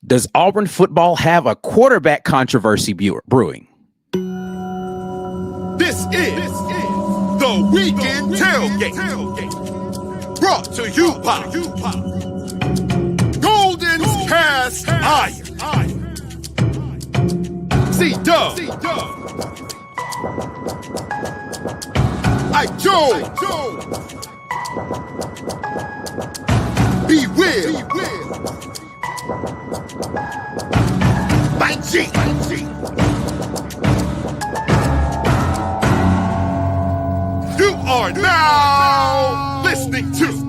Does Auburn football have a quarterback controversy brewing? This is the Weekend Tailgate, brought to you by Golden's Cast Iron. C-Dub, Ike Jones, Be Will, Mike G. You are now listening to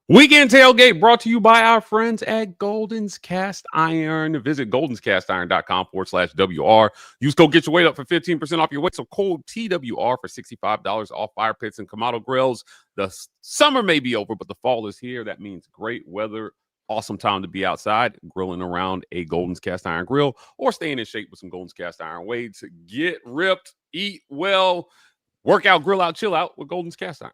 Weekend Tailgate, brought to you by our friends at Golden's Cast Iron. Visit goldenscastiron.com/WR. Use code Get Your Weight Up for 15% off your weight. So code TWR for $65 off fire pits and Kamado grills. The summer may be over, but the fall is here. That means great weather. Awesome time to be outside grilling around a Golden's Cast Iron grill or staying in shape with some Golden's Cast Iron weights. Get ripped, eat well, work out, grill out, chill out with Golden's Cast Iron.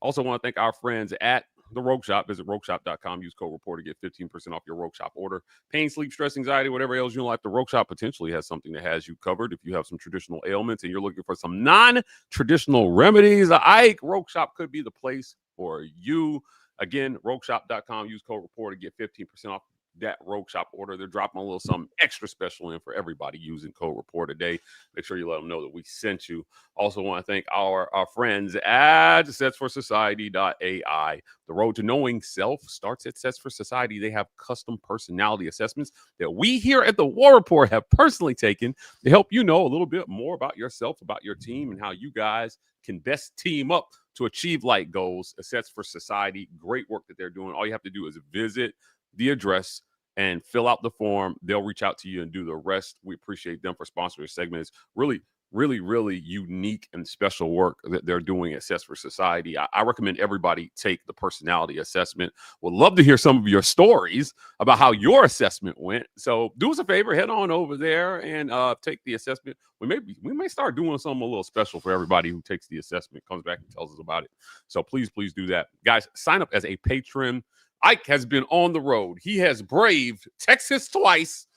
Also want to thank our friends at the Rogue Shop. Visit rogueshop.com. Use code REPORT to get 15% off your Rogue Shop order. Pain, sleep, stress, anxiety, whatever ails you in life, the Rogue Shop potentially has something that has you covered. If you have some traditional ailments and you're looking for some non-traditional remedies, Ike, Rogue Shop could be the place for you. Again, rogueshop.com. Use code REPORT to get 15% off that Rogue Shop order. They're dropping a little something extra special in for everybody using code REPORT today. Make sure you let them know that we sent you. Also want to thank our friends at setsforsociety.ai. The road to knowing self starts at Sets for Society. They have custom personality assessments that we here at the War Rapport have personally taken to help you know a little bit more about yourself, about your team, and how you guys can best team up to achieve like goals. Sets for Society, great work that they're doing. All you have to do is visit the address and fill out the form. They'll reach out to you and do the rest. We appreciate them for sponsoring this segment. It's really, really, really unique and special work that they're doing at Sets for Society. I recommend everybody take the personality assessment. Would love to hear some of your stories about how your assessment went. So do us a favor, head on over there and take the assessment. We may start doing something a little special for everybody who takes the assessment, comes back and tells us about it. So please do that. Guys, sign up as a patron. Ike has been on the road. He has braved Texas twice.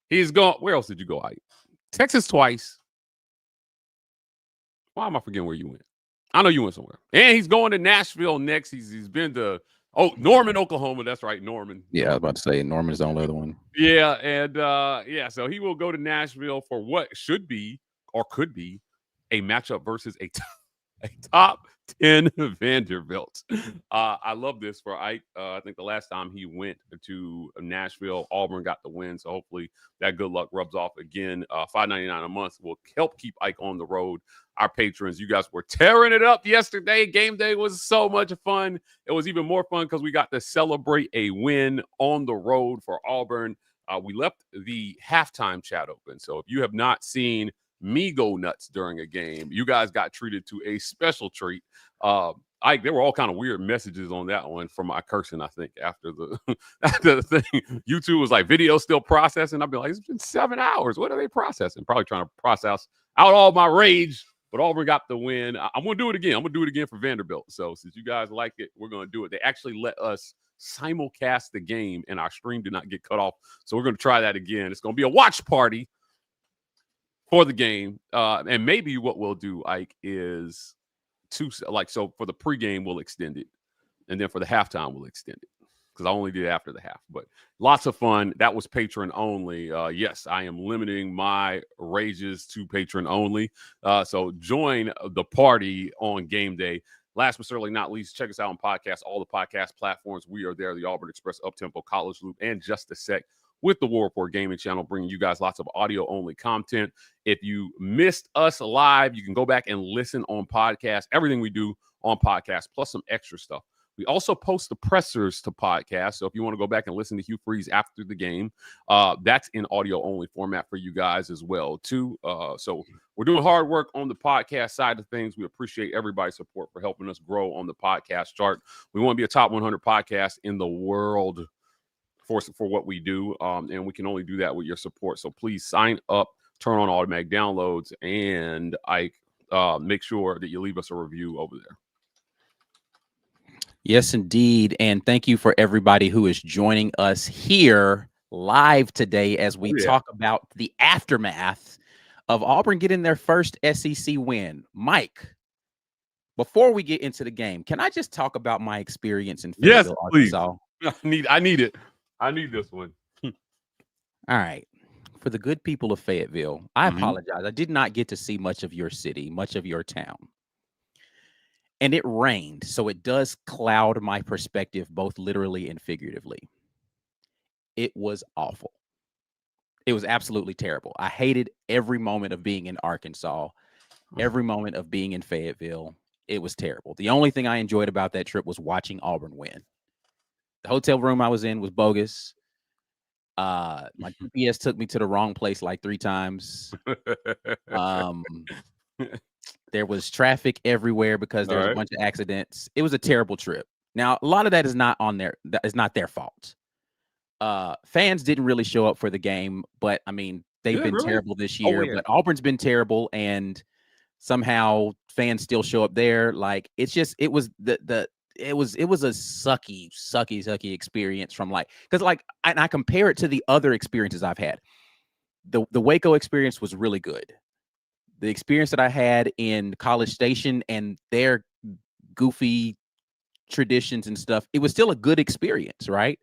He's gone. Where else did you go, Ike? Texas twice. Why am I forgetting where you went? I know you went somewhere. And he's going to Nashville next. He's been to Norman, Oklahoma. That's right, Norman. Yeah, I was about to say Norman is the only other one. Yeah, and so he will go to Nashville for what should be or could be a matchup versus a top 10 Vanderbilt. I love this for Ike. I think the last time he went to Nashville, Auburn got the win. So hopefully that good luck rubs off again. $5.99 a month will help keep Ike on the road. Our patrons, you guys were tearing it up yesterday. Game day was so much fun. It was even more fun because we got to celebrate a win on the road for Auburn. We left the halftime chat open. So if you have not seen me go nuts during a game, you guys got treated to a special treat. There were all kind of weird messages on that one from my cursing, I think, after the thing. YouTube was like, video still processing. I'd be like, it's been 7 hours. What are they processing? Probably trying to process out all my rage, but Auburn got the win. I'm going to do it again. I'm going to do it again for Vanderbilt. So since you guys like it, we're going to do it. They actually let us simulcast the game and our stream did not get cut off. So we're going to try that again. It's going to be a watch party for the game. And maybe what we'll do, Ike, is so for the pregame, we'll extend it. And then for the halftime, we'll extend it. Because I only did after the half. But lots of fun. That was patron only. Yes, I am limiting my rages to patron only. So join the party on game day. Last but certainly not least, check us out on podcasts, all the podcast platforms. We are there, the Auburn Express, Uptempo, College Loop, and Just a Sec with the War Rapport Gaming Channel, bringing you guys lots of audio-only content. If you missed us live, you can go back and listen on podcast. Everything we do on podcast, plus some extra stuff. We also post the pressers to podcast. So if you want to go back and listen to Hugh Freeze after the game, that's in audio only format for you guys as well too. So we're doing hard work on the podcast side of things. We appreciate everybody's support for helping us grow on the podcast chart. We want to be a top 100 podcast in the world for what we do. And we can only do that with your support. So please sign up, turn on automatic downloads, and make sure that you leave us a review over there. Yes, indeed. And thank you for everybody who is joining us here live today as we talk about the aftermath of Auburn getting their first SEC win. Mike, before we get into the game, can I just talk about my experience in Fayetteville, Arkansas? I need it. I need this one. All right. For the good people of Fayetteville, I apologize. I did not get to see much of your city, much of your town. And it rained, so it does cloud my perspective, both literally and figuratively. It was awful. It was absolutely terrible. I hated every moment of being in Arkansas, every moment of being in Fayetteville. It was terrible. The only thing I enjoyed about that trip was watching Auburn win. The hotel room I was in was bogus. My GPS took me to the wrong place like 3 times. There was traffic everywhere because there was a bunch of accidents. It was a terrible trip. Now, a lot of that is not their fault. Fans didn't really show up for the game, but I mean, they've been terrible this year. But Auburn's been terrible, and somehow fans still show up there. Like, it was a sucky experience from because I compare it to the other experiences I've had. The Waco experience was really good. The experience that I had in College Station and their goofy traditions and stuff, it was still a good experience, right?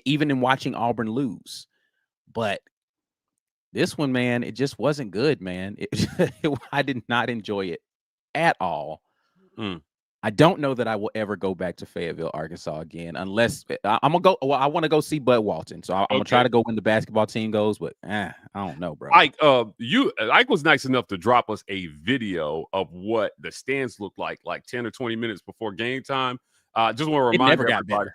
Even in watching Auburn lose. But this one, man, it just wasn't good, man. I did not enjoy it at all. I don't know that I will ever go back to Fayetteville, Arkansas again, unless I'm gonna go. Well, I want to go see Bud Walton, so I'm gonna try to go when the basketball team goes. But I don't know, bro. Ike was nice enough to drop us a video of what the stands look like 10 or 20 minutes before game time. Just want to remind everybody.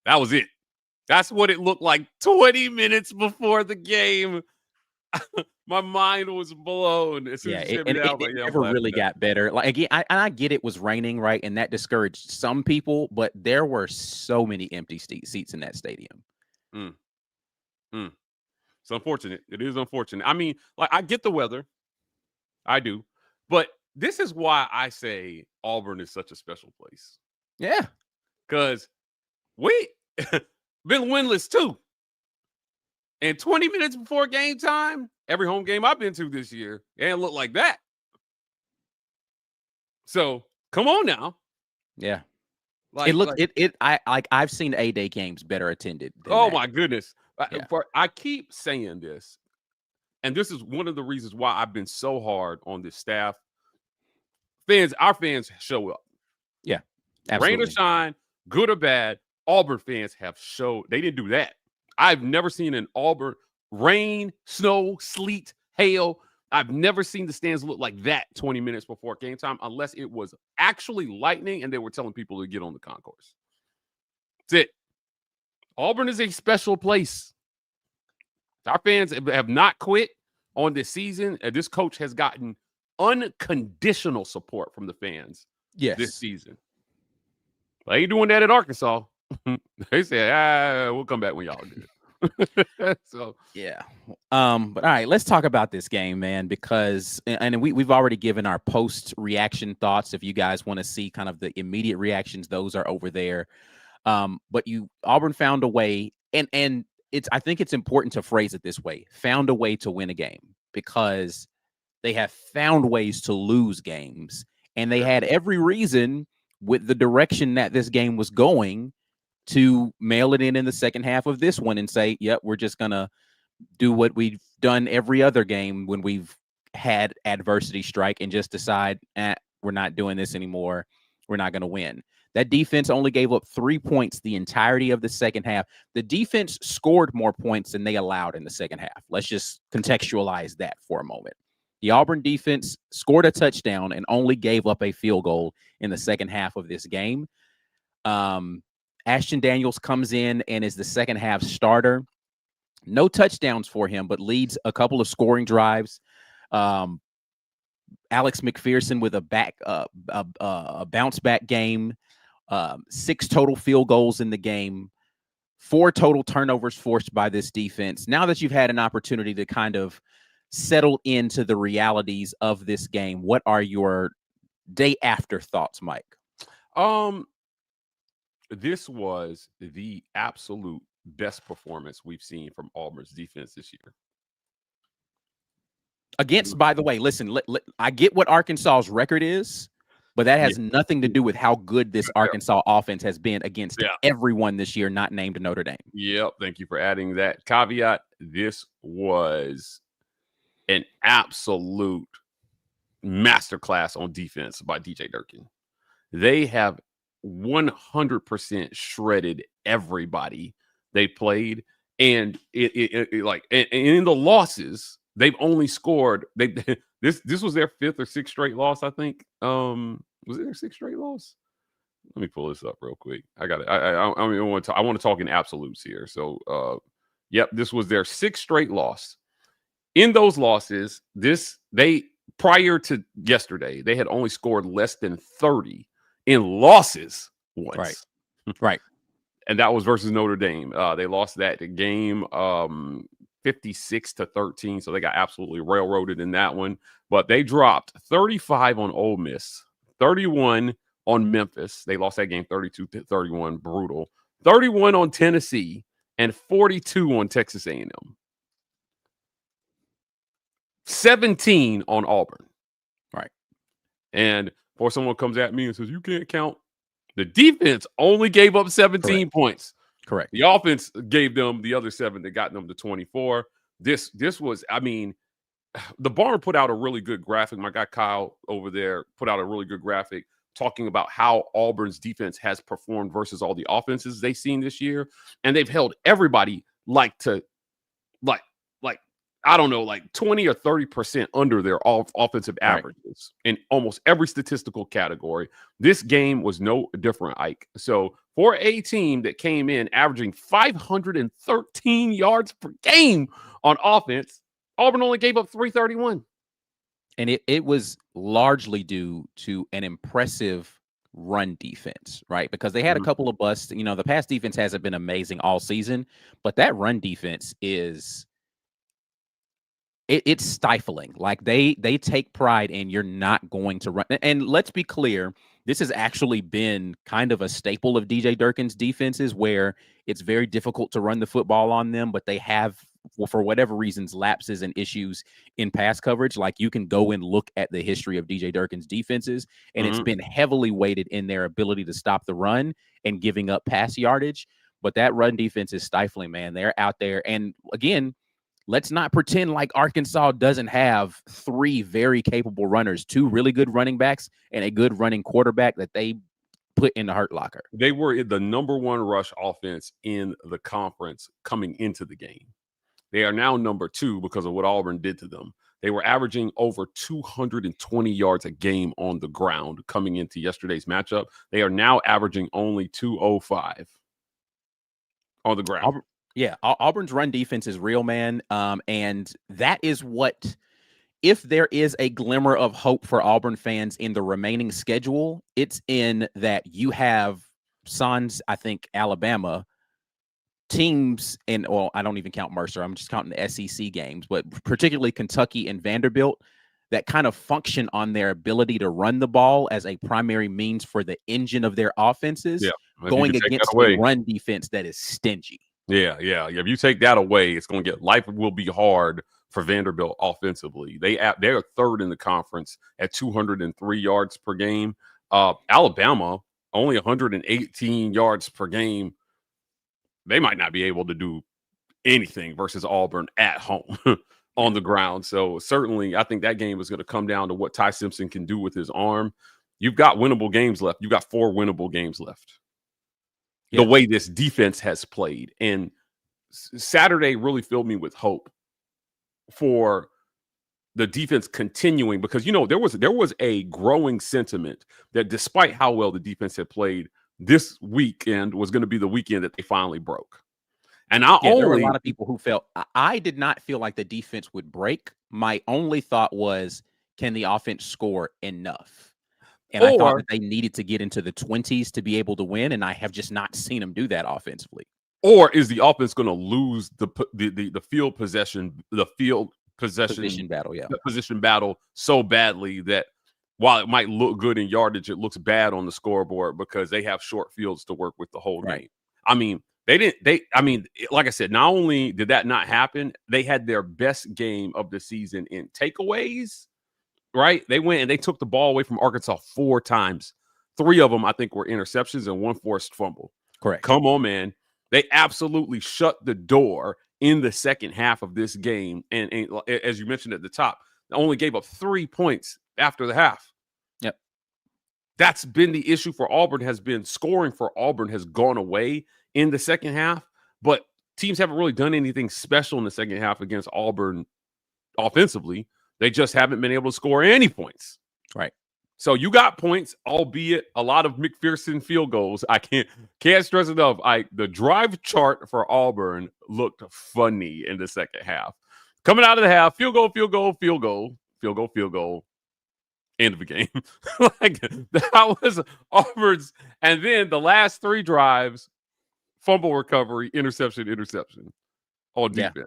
That was it. That's what it looked like 20 minutes before the game. My mind was blown. As soon as it never really got better. Like, again, I get it was raining, right? And that discouraged some people, but there were so many empty seats in that stadium. It's unfortunate. It is unfortunate. I mean, I get the weather. I do. But this is why I say Auburn is such a special place. Yeah. Because we been winless too. And 20 minutes before game time, every home game I've been to this year, it ain't look like that. So come on now. Yeah. I've seen A-Day games better attended. My goodness. Yeah. I keep saying this, and this is one of the reasons why I've been so hard on this staff. Our fans show up. Yeah. Absolutely. Rain or shine, good or bad, Auburn fans have showed. They didn't do that. I've never seen an Auburn rain, snow, sleet, hail. I've never seen the stands look like that 20 minutes before game time, unless it was actually lightning and they were telling people to get on the concourse. That's it. Auburn is a special place. Our fans have not quit on this season. This coach has gotten unconditional support from the fans this season. They ain't doing that at Arkansas. They said, we'll come back when y'all do. So yeah. But all right, let's talk about this game, man, because we've already given our post reaction thoughts. If you guys want to see kind of the immediate reactions, those are over there. But Auburn found a way, and I think it's important to phrase it this way: found a way to win a game, because they have found ways to lose games, and they had every reason with the direction that this game was going to mail it in the second half of this one and say, yep, we're just going to do what we've done every other game when we've had adversity strike and just decide, we're not doing this anymore. We're not going to win. That defense only gave up 3 points the entirety of the second half. The defense scored more points than they allowed in the second half. Let's just contextualize that for a moment. The Auburn defense scored a touchdown and only gave up a field goal in the second half of this game. Ashton Daniels comes in and is the second half starter. No touchdowns for him, but leads a couple of scoring drives. Alex McPherson with a bounce back game. 6 total field goals in the game. 4 total turnovers forced by this defense. Now that you've had an opportunity to kind of settle into the realities of this game, what are your day after thoughts, Mike? This was the absolute best performance we've seen from Auburn's defense this year. Against, by the way, listen, I get what Arkansas's record is, but that has nothing to do with how good this Arkansas offense has been against everyone this year, not named Notre Dame. Yep. Thank you for adding that caveat. This was an absolute masterclass on defense by DJ Durkin. They have 100% shredded everybody they played, and and in the losses, they've only scored. This was their 5th or 6th straight loss, I think. Was it their 6th straight loss? Let me pull this up real quick. I got it. I want to talk in absolutes here. So, this was their 6th straight loss. In those losses, prior to yesterday, they had only scored less than 30 in losses once. Right. And that was versus Notre Dame. They lost that game 56-13. So they got absolutely railroaded in that one. But they dropped 35 on Ole Miss, 31 on Memphis. They lost that game 32-31, brutal. 31 on Tennessee, and 42 on Texas A&M. 17 on Auburn. Right. And before someone comes at me and says, you can't count, the defense only gave up 17 points. Correct. The offense gave them the other 7 that got them to 24. This was, I mean, the Barn put out a really good graphic. My guy Kyle over there put out a really good graphic talking about how Auburn's defense has performed versus all the offenses they've seen this year. And they've held everybody like I don't know, like 20 or 30% under their offensive averages in almost every statistical category. This game was no different, Ike. So for a team that came in averaging 513 yards per game on offense, Auburn only gave up 331. And it was largely due to an impressive run defense, right? Because they had a couple of busts. You know, the pass defense hasn't been amazing all season, but that run defense is... It's stifling. Like they take pride in you're not going to run. And let's be clear, this has actually been kind of a staple of DJ Durkin's defenses where it's very difficult to run the football on them, but they have, for whatever reasons, lapses and issues in pass coverage. Like you can go and look at the history of DJ Durkin's defenses, and it's been heavily weighted in their ability to stop the run and giving up pass yardage. But that run defense is stifling, man. They're out there. And again, let's not pretend like Arkansas doesn't have 3 very capable runners, 2 really good running backs and a good running quarterback that they put in the hurt locker. They were the number 1 rush offense in the conference coming into the game. They are now number 2 because of what Auburn did to them. They were averaging over 220 yards a game on the ground coming into yesterday's matchup. They are now averaging only 205 on the ground. Auburn's run defense is real, man. And that is what, if there is a glimmer of hope for Auburn fans in the remaining schedule, it's in that you have sans, I think, Alabama teams, and well, I don't even count Mercer. I'm just counting the SEC games, but particularly Kentucky and Vanderbilt that kind of function on their ability to run the ball as a primary means for the engine of their offenses, going against a run defense that is stingy. Yeah. If you take that away, it's going to life will be hard for Vanderbilt offensively. They're 3rd in the conference at 203 yards per game. Alabama only 118 yards per game. They might not be able to do anything versus Auburn at home on the ground. So certainly, I think that game is going to come down to what Ty Simpson can do with his arm. you've got winnable games left. You've got 4 winnable games left. Yeah. The way this defense has played. And Saturday really filled me with hope for the defense continuing, because, there was a growing sentiment that despite how well the defense had played, this weekend was going to be the weekend that they finally broke. And there were a lot of people who felt, I did not feel like the defense would break. My only thought was, can the offense score enough? And I thought that they needed to get into the 20s to be able to win, and I have just not seen them do that offensively. Or is the offense going to lose the field position battle, the position battle so badly that while it might look good in yardage, it looks bad on the scoreboard because they have short fields to work with the whole game. I mean, like I said, not only did that not happen, they had their best game of the season in takeaways, right? They went and they took the ball away from Arkansas 4 times. 3 of them, I think, were interceptions and 1 forced fumble. Correct. Come on, man. They absolutely shut the door in the second half of this game. And as you mentioned at the top, they only gave up 3 points after the half. Yep. That's been the issue for Auburn, has been scoring for Auburn has gone away in the second half, but teams haven't really done anything special in the second half against Auburn offensively. They just haven't been able to score any points. Right. So you got points, albeit a lot of McPherson field goals. I can't stress enough. The drive chart for Auburn looked funny in the second half. Coming out of the half, field goal, field goal, field goal, field goal, field goal. End of the game. Like, that was Auburn's. And then the last 3 drives, fumble recovery, interception on defense. Yeah.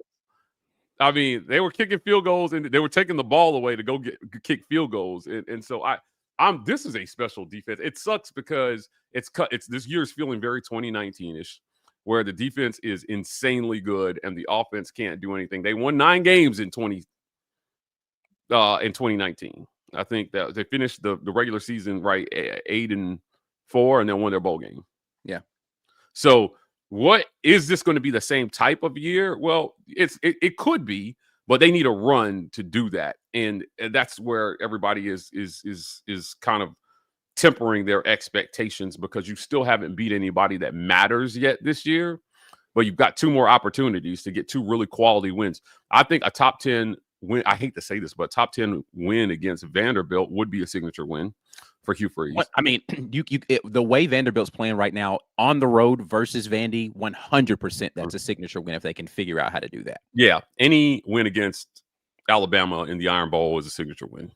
I mean, they were kicking field goals and they were taking the ball away to go kick field goals. And so this is a special defense. It sucks because it's this year's feeling very 2019-ish, where the defense is insanely good and the offense can't do anything. They won 9 games in 2019. I think that they finished the regular season 8-4, and then won their bowl game. Yeah. So what is this going to be, the same type of year? Well, it could be, but they need a run to do that, and that's where everybody is kind of tempering their expectations, because you still haven't beat anybody that matters yet this year, but you've got 2 more opportunities to get 2 really quality wins. I think a top 10 win, I hate to say this, but top 10 win against Vanderbilt would be a signature win for Hugh Freeze. I mean, the way Vanderbilt's playing right now on the road versus Vandy, 100% that's a signature win if they can figure out how to do that. Yeah, any win against Alabama in the Iron Bowl is a signature win.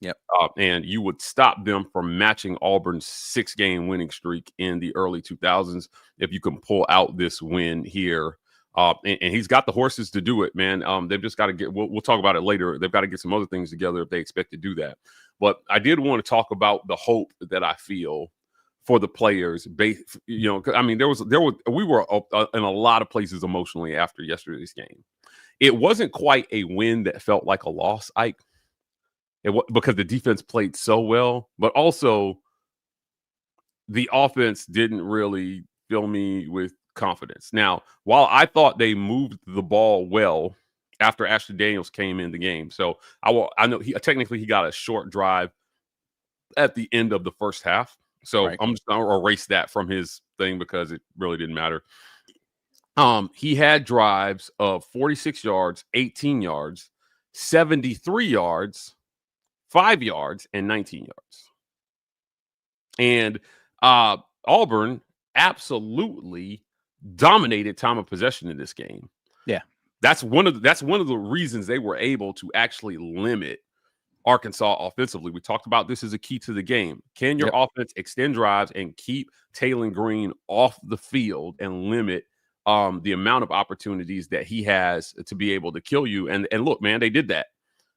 Yep. And you would stop them from matching Auburn's 6-game winning streak in the early 2000s if you can pull out this win here. And he's got the horses to do it, man. They've just got to get, we'll talk about it later. They've got to get some other things together if they expect to do that. But I did want to talk about the hope that I feel for the players. I mean, we were in a lot of places emotionally after yesterday's game. It wasn't quite a win that felt like a loss, Ike. Because the defense played so well, but also the offense didn't really fill me with confidence. Now, while I thought they moved the ball well after Ashley Daniels came in the game, so I know he got a short drive at the end of the first half. So right. I'm just going to erase that from his thing because it really didn't matter. He had drives of 46 yards, 18 yards, 73 yards, 5 yards, and 19 yards. And Auburn absolutely dominated time of possession in this game. Yeah. That's one of the reasons they were able to actually limit Arkansas offensively. We talked about this as a key to the game. Can your offense extend drives and keep Taylor Green off the field and limit the amount of opportunities that he has to be able to kill you? And look, man, they did that.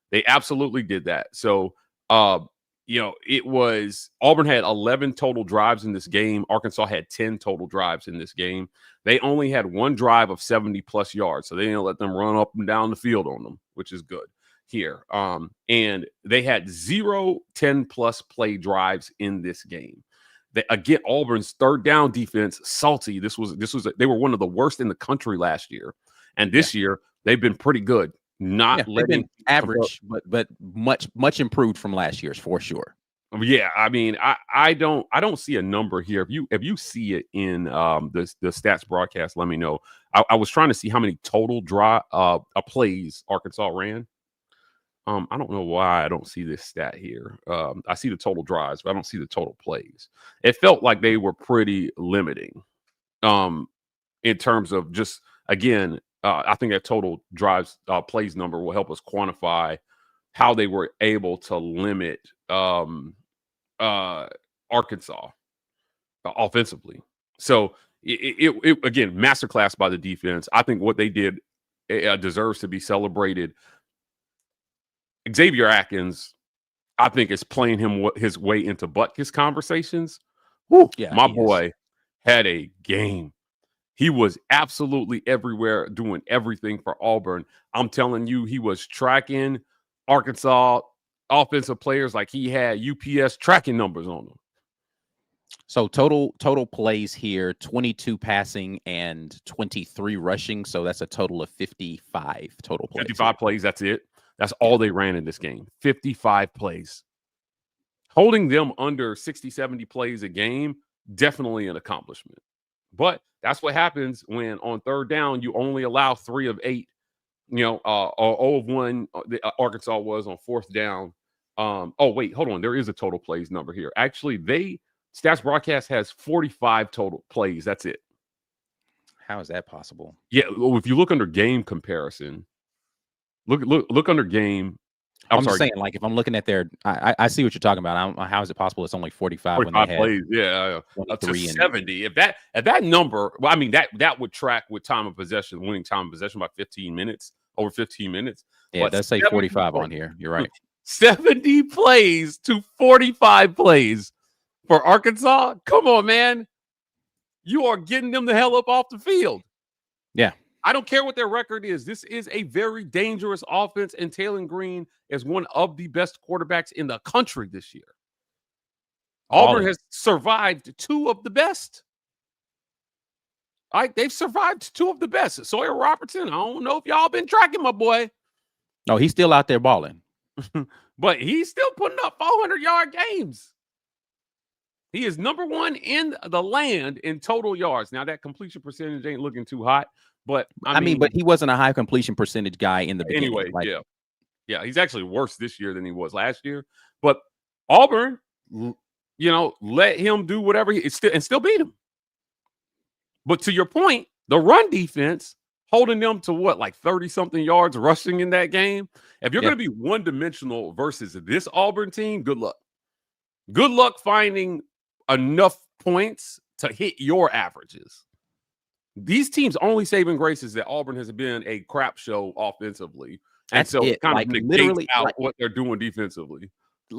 They absolutely did that. So, it was Auburn had 11 total drives in this game. Arkansas had 10 total drives in this game. They only had 1 drive of 70-plus yards, so they didn't let them run up and down the field on them, which is good here. And they had 0 10-plus play drives in this game. Again, Auburn's third down defense, salty. They were one of the worst in the country last year, and this year they've been pretty good. Not letting average, but much improved from last year's for sure. Yeah, I mean, I don't see a number here. If you see it in the stats broadcast, let me know. I was trying to see how many total plays Arkansas ran. I don't know why I don't see this stat here. I see the total drives, but I don't see the total plays. It felt like they were pretty limiting in terms of just, again, I think that total drives plays number will help us quantify how they were able to limit Arkansas offensively. So it again, masterclass by the defense. I think what they did deserves to be celebrated. Xavier Atkins, I think, is playing his way into Butkus conversations. Whew, Yeah, my boy had a game. He was absolutely everywhere, doing everything for Auburn. I'm telling you, he was tracking Arkansas offensive players like he had UPS tracking numbers on them. So total plays here, 22 passing and 23 rushing. So that's a total of 55 total plays. 55 plays, that's it. That's all they ran in this game. 55 plays. Holding them under 60, 70 plays a game, definitely an accomplishment. But that's what happens when on third down, you only allow 3 of 8, or 0 of 1. Arkansas was on fourth down. Oh, wait, hold on. There is a total plays number here. Actually, Stats Broadcast has 45 total plays. That's it. How is that possible? Yeah, well, if you look under game comparison, look under game. I'm just saying, like, if I'm looking at their, I see what you're talking about. How is it possible it's only 45 when they had plays? Yeah, to 70. If that number, well, I mean that would track with time of possession, winning time of possession by 15 minutes, over 15 minutes. Yeah, it does say 45 on here. You're right. 70 plays to 45 plays for Arkansas. Come on, man. You are getting them the hell up off the field. Yeah. I don't care what their record is. This is a very dangerous offense, and Taylen Green is one of the best quarterbacks in the country this year. Auburn has survived 2 of the best. All right, they've survived 2 of the best. Sawyer Robertson, I don't know if y'all been tracking my boy. No, he's still out there balling. But he's still putting up 400-yard games. He is number 1 in the land in total yards. Now, that completion percentage ain't looking too hot. But I mean, but he wasn't a high completion percentage guy in the beginning. Anyway, yeah, he's actually worse this year than he was last year. But Auburn, let him do whatever and still beat him. But to your point, the run defense holding them to what, like 30-something yards rushing in that game. If you're going to be one-dimensional versus this Auburn team, good luck. Good luck finding enough points to hit your averages. These teams' only saving grace is that Auburn has been a crap show offensively. And so it kind of negates out what they're doing defensively.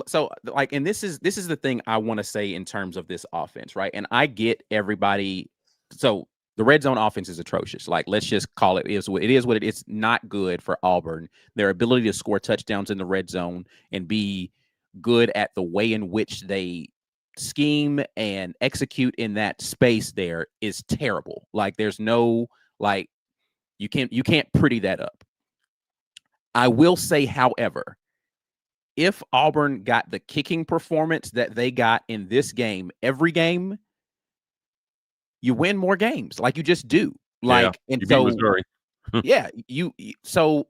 So, and this is the thing I want to say in terms of this offense, right? And I get everybody. So the red zone offense is atrocious. Like, let's just call it is what it is. It's not good for Auburn. Their ability to score touchdowns in the red zone and be good at the way in which they scheme and execute in that space there is terrible. Like, there's no, like, you can't pretty that up. I will say, however, if Auburn got the kicking performance that they got in this game, every game, you win more games. Like, you just do. Like, and so,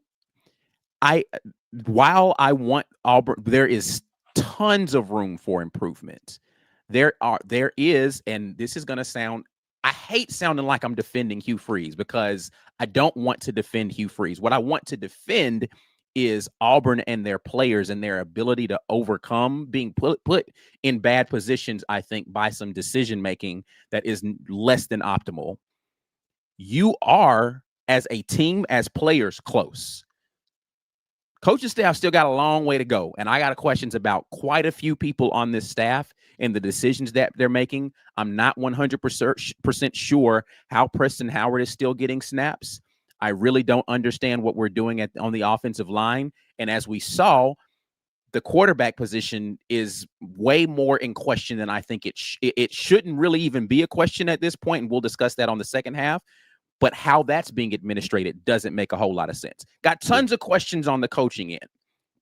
while I want Auburn, there is tons of room for improvement. There is, and this is going to sound, I hate sounding like I'm defending Hugh Freeze, because I don't want to defend Hugh Freeze. What I want to defend is Auburn and their players and their ability to overcome being put in bad positions, I think, by some decision-making that is less than optimal. You are, as a team, as players, close. Coaching staff still got a long way to go, and I got questions about quite a few people on this staff and the decisions that they're making. I'm not 100% sure how Preston Howard is still getting snaps. I really don't understand what we're doing on the offensive line. And as we saw, the quarterback position is way more in question than I think it shouldn't really even be a question at this point, and we'll discuss that on the second half. But how that's being administrated doesn't make a whole lot of sense. Got tons of questions on the coaching end.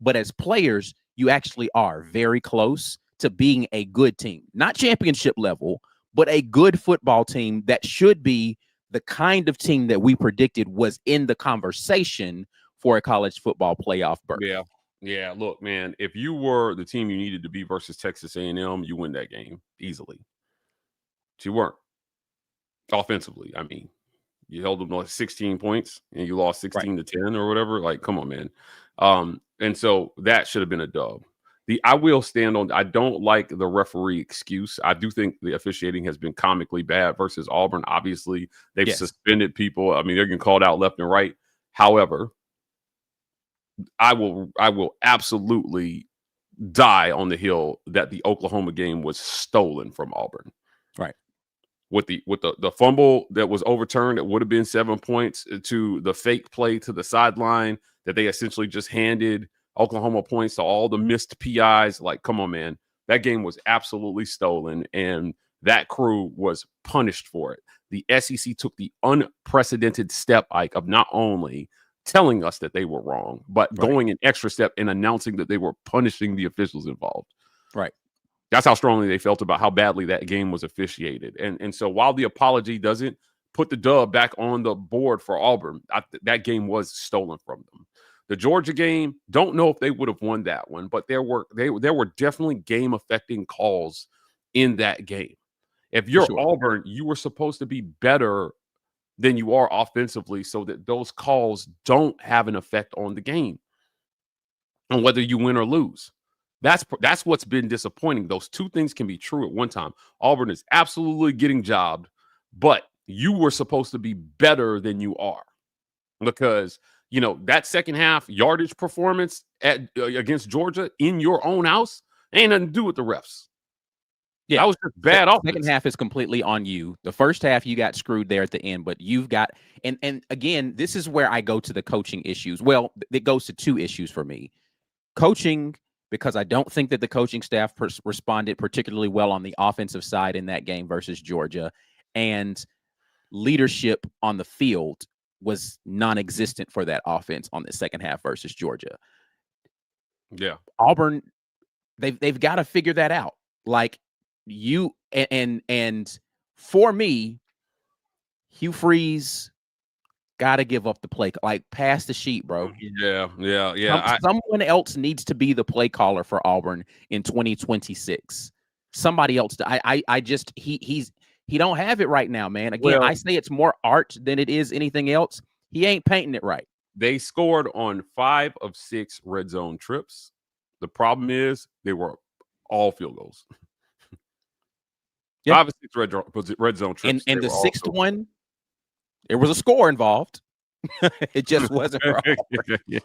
But as players, you actually are very close to being a good team, not championship level, but a good football team that should be the kind of team that we predicted was in the conversation for a college football playoff berth. Yeah. Yeah. Look, man, if you were the team you needed to be versus Texas A&M, you win that game easily. But you weren't. Offensively, I mean, you held them to like 16 points and you lost 16 to 10 or whatever. Like, come on, man. And so that should have been a dub. I will stand on, I don't like the referee excuse. I do think the officiating has been comically bad versus Auburn. Obviously, they've suspended people. I mean, they're getting called out left and right. However, I will absolutely die on the hill that the Oklahoma game was stolen from Auburn. Right. With the fumble that was overturned, it would have been 7 points, to the fake play to the sideline that they essentially just handed Oklahoma points to all the missed PIs. Like, come on, man. That game was absolutely stolen, and that crew was punished for it. The SEC took the unprecedented step, Ike, of not only telling us that they were wrong, but going an extra step and announcing that they were punishing the officials involved. Right. That's how strongly they felt about how badly that game was officiated. And so while the apology doesn't put the dub back on the board for Auburn, that game was stolen from them. The Georgia game, don't know if they would have won that one, but there were definitely game-affecting calls in that game. If you're Auburn, you were supposed to be better than you are offensively so that those calls don't have an effect on the game, on whether you win or lose. That's what's been disappointing. Those two things can be true at one time. Auburn is absolutely getting jobbed, but you were supposed to be better than you are, because that second half yardage performance against Georgia in your own house ain't nothing to do with the refs. Yeah, that was just bad. The second half is completely on you. The first half, you got screwed there at the end, but you've got and again, this is where I go to the coaching issues. Well, it goes to two issues for me. Coaching, because I don't think that the coaching staff responded particularly well on the offensive side in that game versus Georgia, and leadership on the field was non-existent for that offense on the second half versus Georgia. Yeah, Auburn, they've got to figure that out. Like, you and for me, Hugh Freeze got to give up the play, like, pass the sheet, bro. Yeah. Someone else needs to be the play caller for Auburn in 2026. Somebody else. I just he don't have it right now, man. Again, I say it's more art than it is anything else. He ain't painting it right. They scored on 5 of 6 red zone trips. The problem is they were all field goals. 5 of 6 red zone trips. And the sixth one, there was a score involved. It just wasn't for Auburn. Yeah,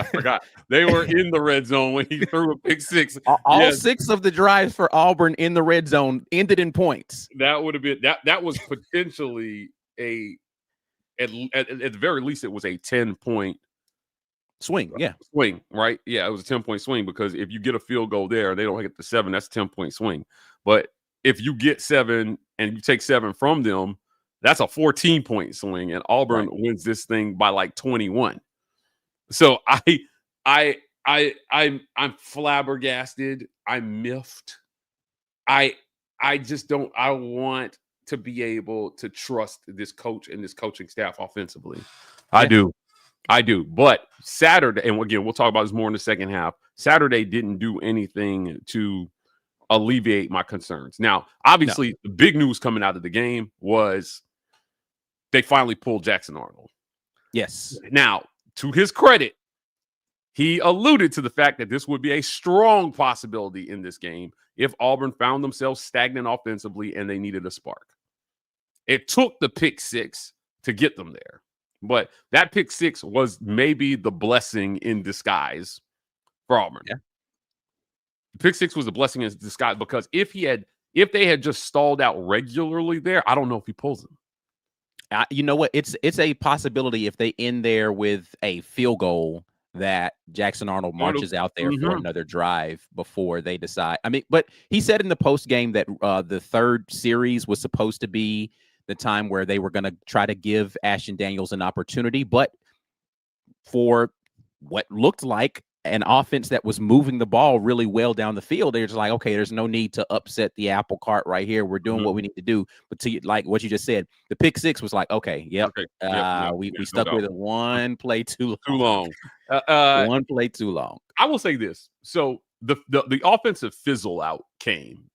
I forgot. They were in the red zone when he threw a pick six. All 6 of the drives for Auburn in the red zone ended in points. That would have been that was potentially at the very least, it was a 10-point swing. Yeah. Swing, right? Yeah, it was a 10-point swing, because if you get a field goal there, they don't get the 7, that's a 10-point swing. But if you get 7 and you take 7 from them, that's a 14-point swing, and Auburn wins this thing by like 21. So I'm flabbergasted. I'm miffed. I just don't. I want to be able to trust this coach and this coaching staff offensively. Yeah. I do. But Saturday, and again, we'll talk about this more in the second half. Saturday didn't do anything to alleviate my concerns. Now, obviously, the big news coming out of the game was they finally pulled Jackson Arnold. Yes. Now, to his credit, he alluded to the fact that this would be a strong possibility in this game if Auburn found themselves stagnant offensively and they needed a spark. It took the pick 6 to get them there. But that pick 6 was maybe the blessing in disguise for Auburn. Yeah. The pick 6 was a blessing in disguise, because if they had just stalled out regularly there, I don't know if he pulls them. You know what? It's a possibility if they end there with a field goal that Jackson Arnold marches out there for another drive before they decide. I mean, but he said in the post game that the third series was supposed to be the time where they were going to try to give Ashton Daniels an opportunity, but for what looked like an offense that was moving the ball really well down the field. They're just like, okay, there's no need to upset the apple cart right here. We're doing what we need to do. But to like what you just said, the pick six was like, okay, we stuck with it one play too long. One play too long. I will say this. So the offensive fizzle out came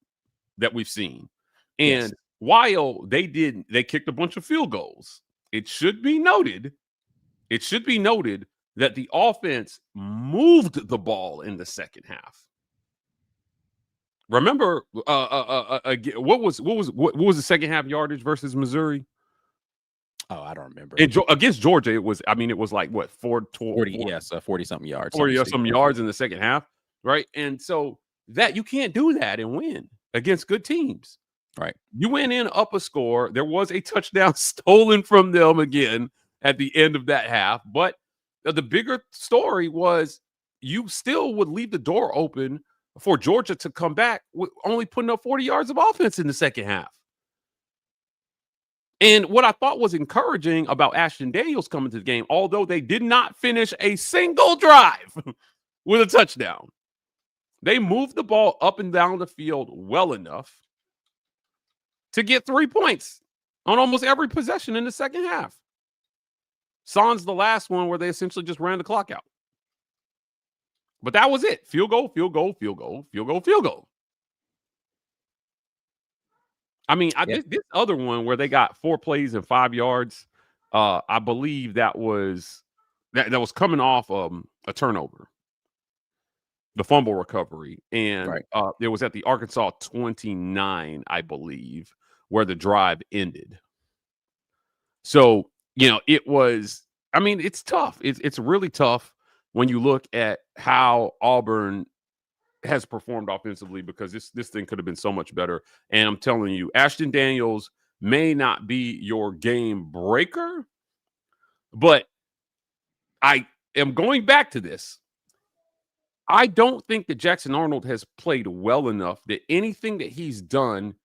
that we've seen. And while they kicked a bunch of field goals, it should be noted that the offense moved the ball in the second half. Remember, what was the second half yardage versus Missouri? Oh, I don't remember. Against Georgia, it was like what 40 something yards. 40 or some yards in the second half, right? And so that you can't do that and win against good teams. Right. You went in up a score. There was a touchdown stolen from them again at the end of that half, but the bigger story was you still would leave the door open for Georgia to come back with only putting up 40 yards of offense in the second half. And what I thought was encouraging about Ashton Daniels coming to the game, although they did not finish a single drive with a touchdown, they moved the ball up and down the field well enough to get 3 points on almost every possession in the second half. Sans the last one where they essentially just ran the clock out. But that was it. Field goal, field goal, field goal, field goal, field goal. I mean, this other one where they got 4 plays and 5 yards, I believe that was coming off a turnover, the fumble recovery. And it was at the Arkansas 29, I believe, where the drive ended. So, it was, I mean, it's tough. It's really tough when you look at how Auburn has performed offensively, because this thing could have been so much better. And I'm telling you, Ashton Daniels may not be your game breaker, but I am going back to this. I don't think that Jackson Arnold has played well enough that anything that he's done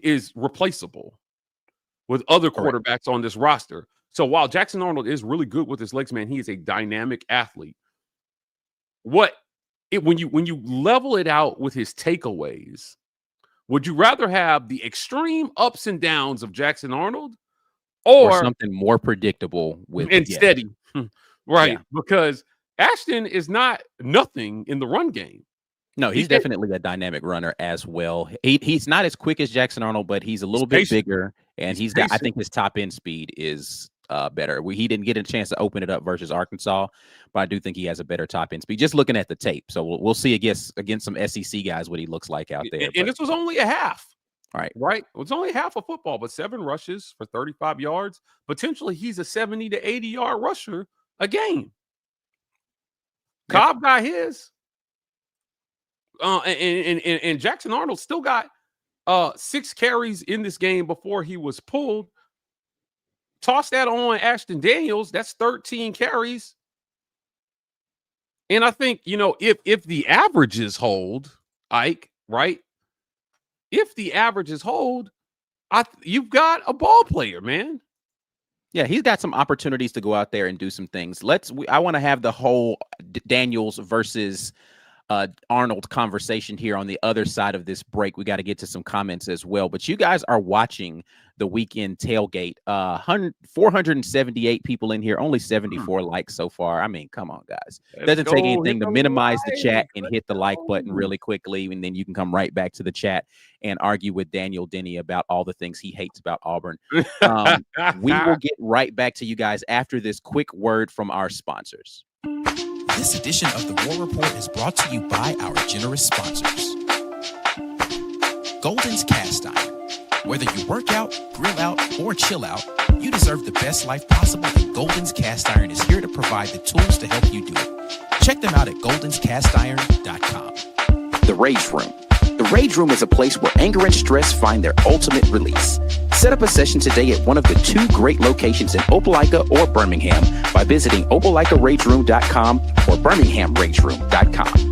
is replaceable with other quarterbacks on this roster. So while Jackson Arnold is really good with his legs, man, he is a dynamic athlete. When you level it out with his takeaways, would you rather have the extreme ups and downs of Jackson Arnold or something more predictable and steady? Right. Yeah. Because Ashton is not nothing in the run game. No, he's definitely a dynamic runner as well. He's not as quick as Jackson Arnold, but he's a little bit bigger, and he's got, I think his top end speed is better. He didn't get a chance to open it up versus Arkansas, but I do think he has a better top end speed. Just looking at the tape, so we'll see against some SEC guys what he looks like out there. And this was only a half. Right. It was only half of football, but 7 rushes for 35 yards. Potentially, he's a 70 to 80 yard rusher a game. Cobb got his. And Jackson Arnold still got 6 carries in this game before he was pulled. Toss that on Ashton Daniels, that's 13 carries. And I think, if the averages hold, Ike, right? If the averages hold, you've got a ball player, man. Yeah, he's got some opportunities to go out there and do some things. I want to have the whole Daniels versus Arnold conversation here on the other side of this break. We got to get to some comments as well. But you guys are watching the weekend tailgate. 478 people in here, only 74 likes so far. I mean, come on, guys. Doesn't take anything to minimize the chat and hit the like button really quickly, and then you can come right back to the chat and argue with Daniel Denny about all the things he hates about Auburn. We will get right back to you guys after this quick word from our sponsors. This edition of the War Rapport is brought to you by our generous sponsors. Golden's Cast Iron. Whether you work out, grill out, or chill out, you deserve the best life possible, and Golden's Cast Iron is here to provide the tools to help you do it. Check them out at goldenscastiron.com. The Rage Room. The Rage Room is a place where anger and stress find their ultimate release. Set up a session today at one of the 2 great locations in Opelika or Birmingham by visiting opelika.rageroom.com or birminghamrageroom.com.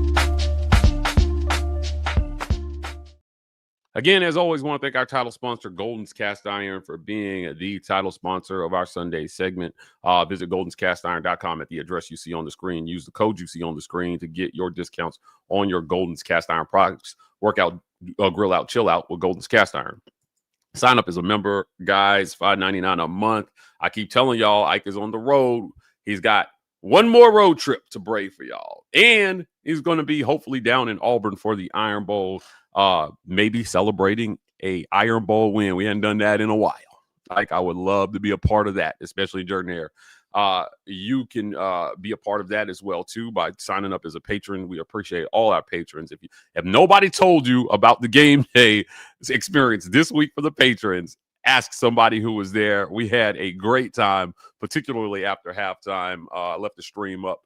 Again, as always, want to thank our title sponsor, Golden's Cast Iron, for being the title sponsor of our Sunday segment. Visit goldenscastiron.com at the address you see on the screen. Use the code you see on the screen to get your discounts on your Golden's Cast Iron products. Workout, grill out, chill out with Golden's Cast Iron. Sign up as a member, guys, $5.99 a month. I keep telling y'all, Ike is on the road. He's got one more road trip to brave for y'all. And he's going to be hopefully down in Auburn for the Iron Bowl, maybe celebrating a Iron Bowl win. We hadn't done that in a while. Like, I would love to be a part of that, especially during there. You can be a part of that as well too by signing up as a patron. We appreciate all our patrons. If nobody told you about the game day experience this week for the patrons, ask somebody who was there. We had a great time, particularly after halftime. I left the stream up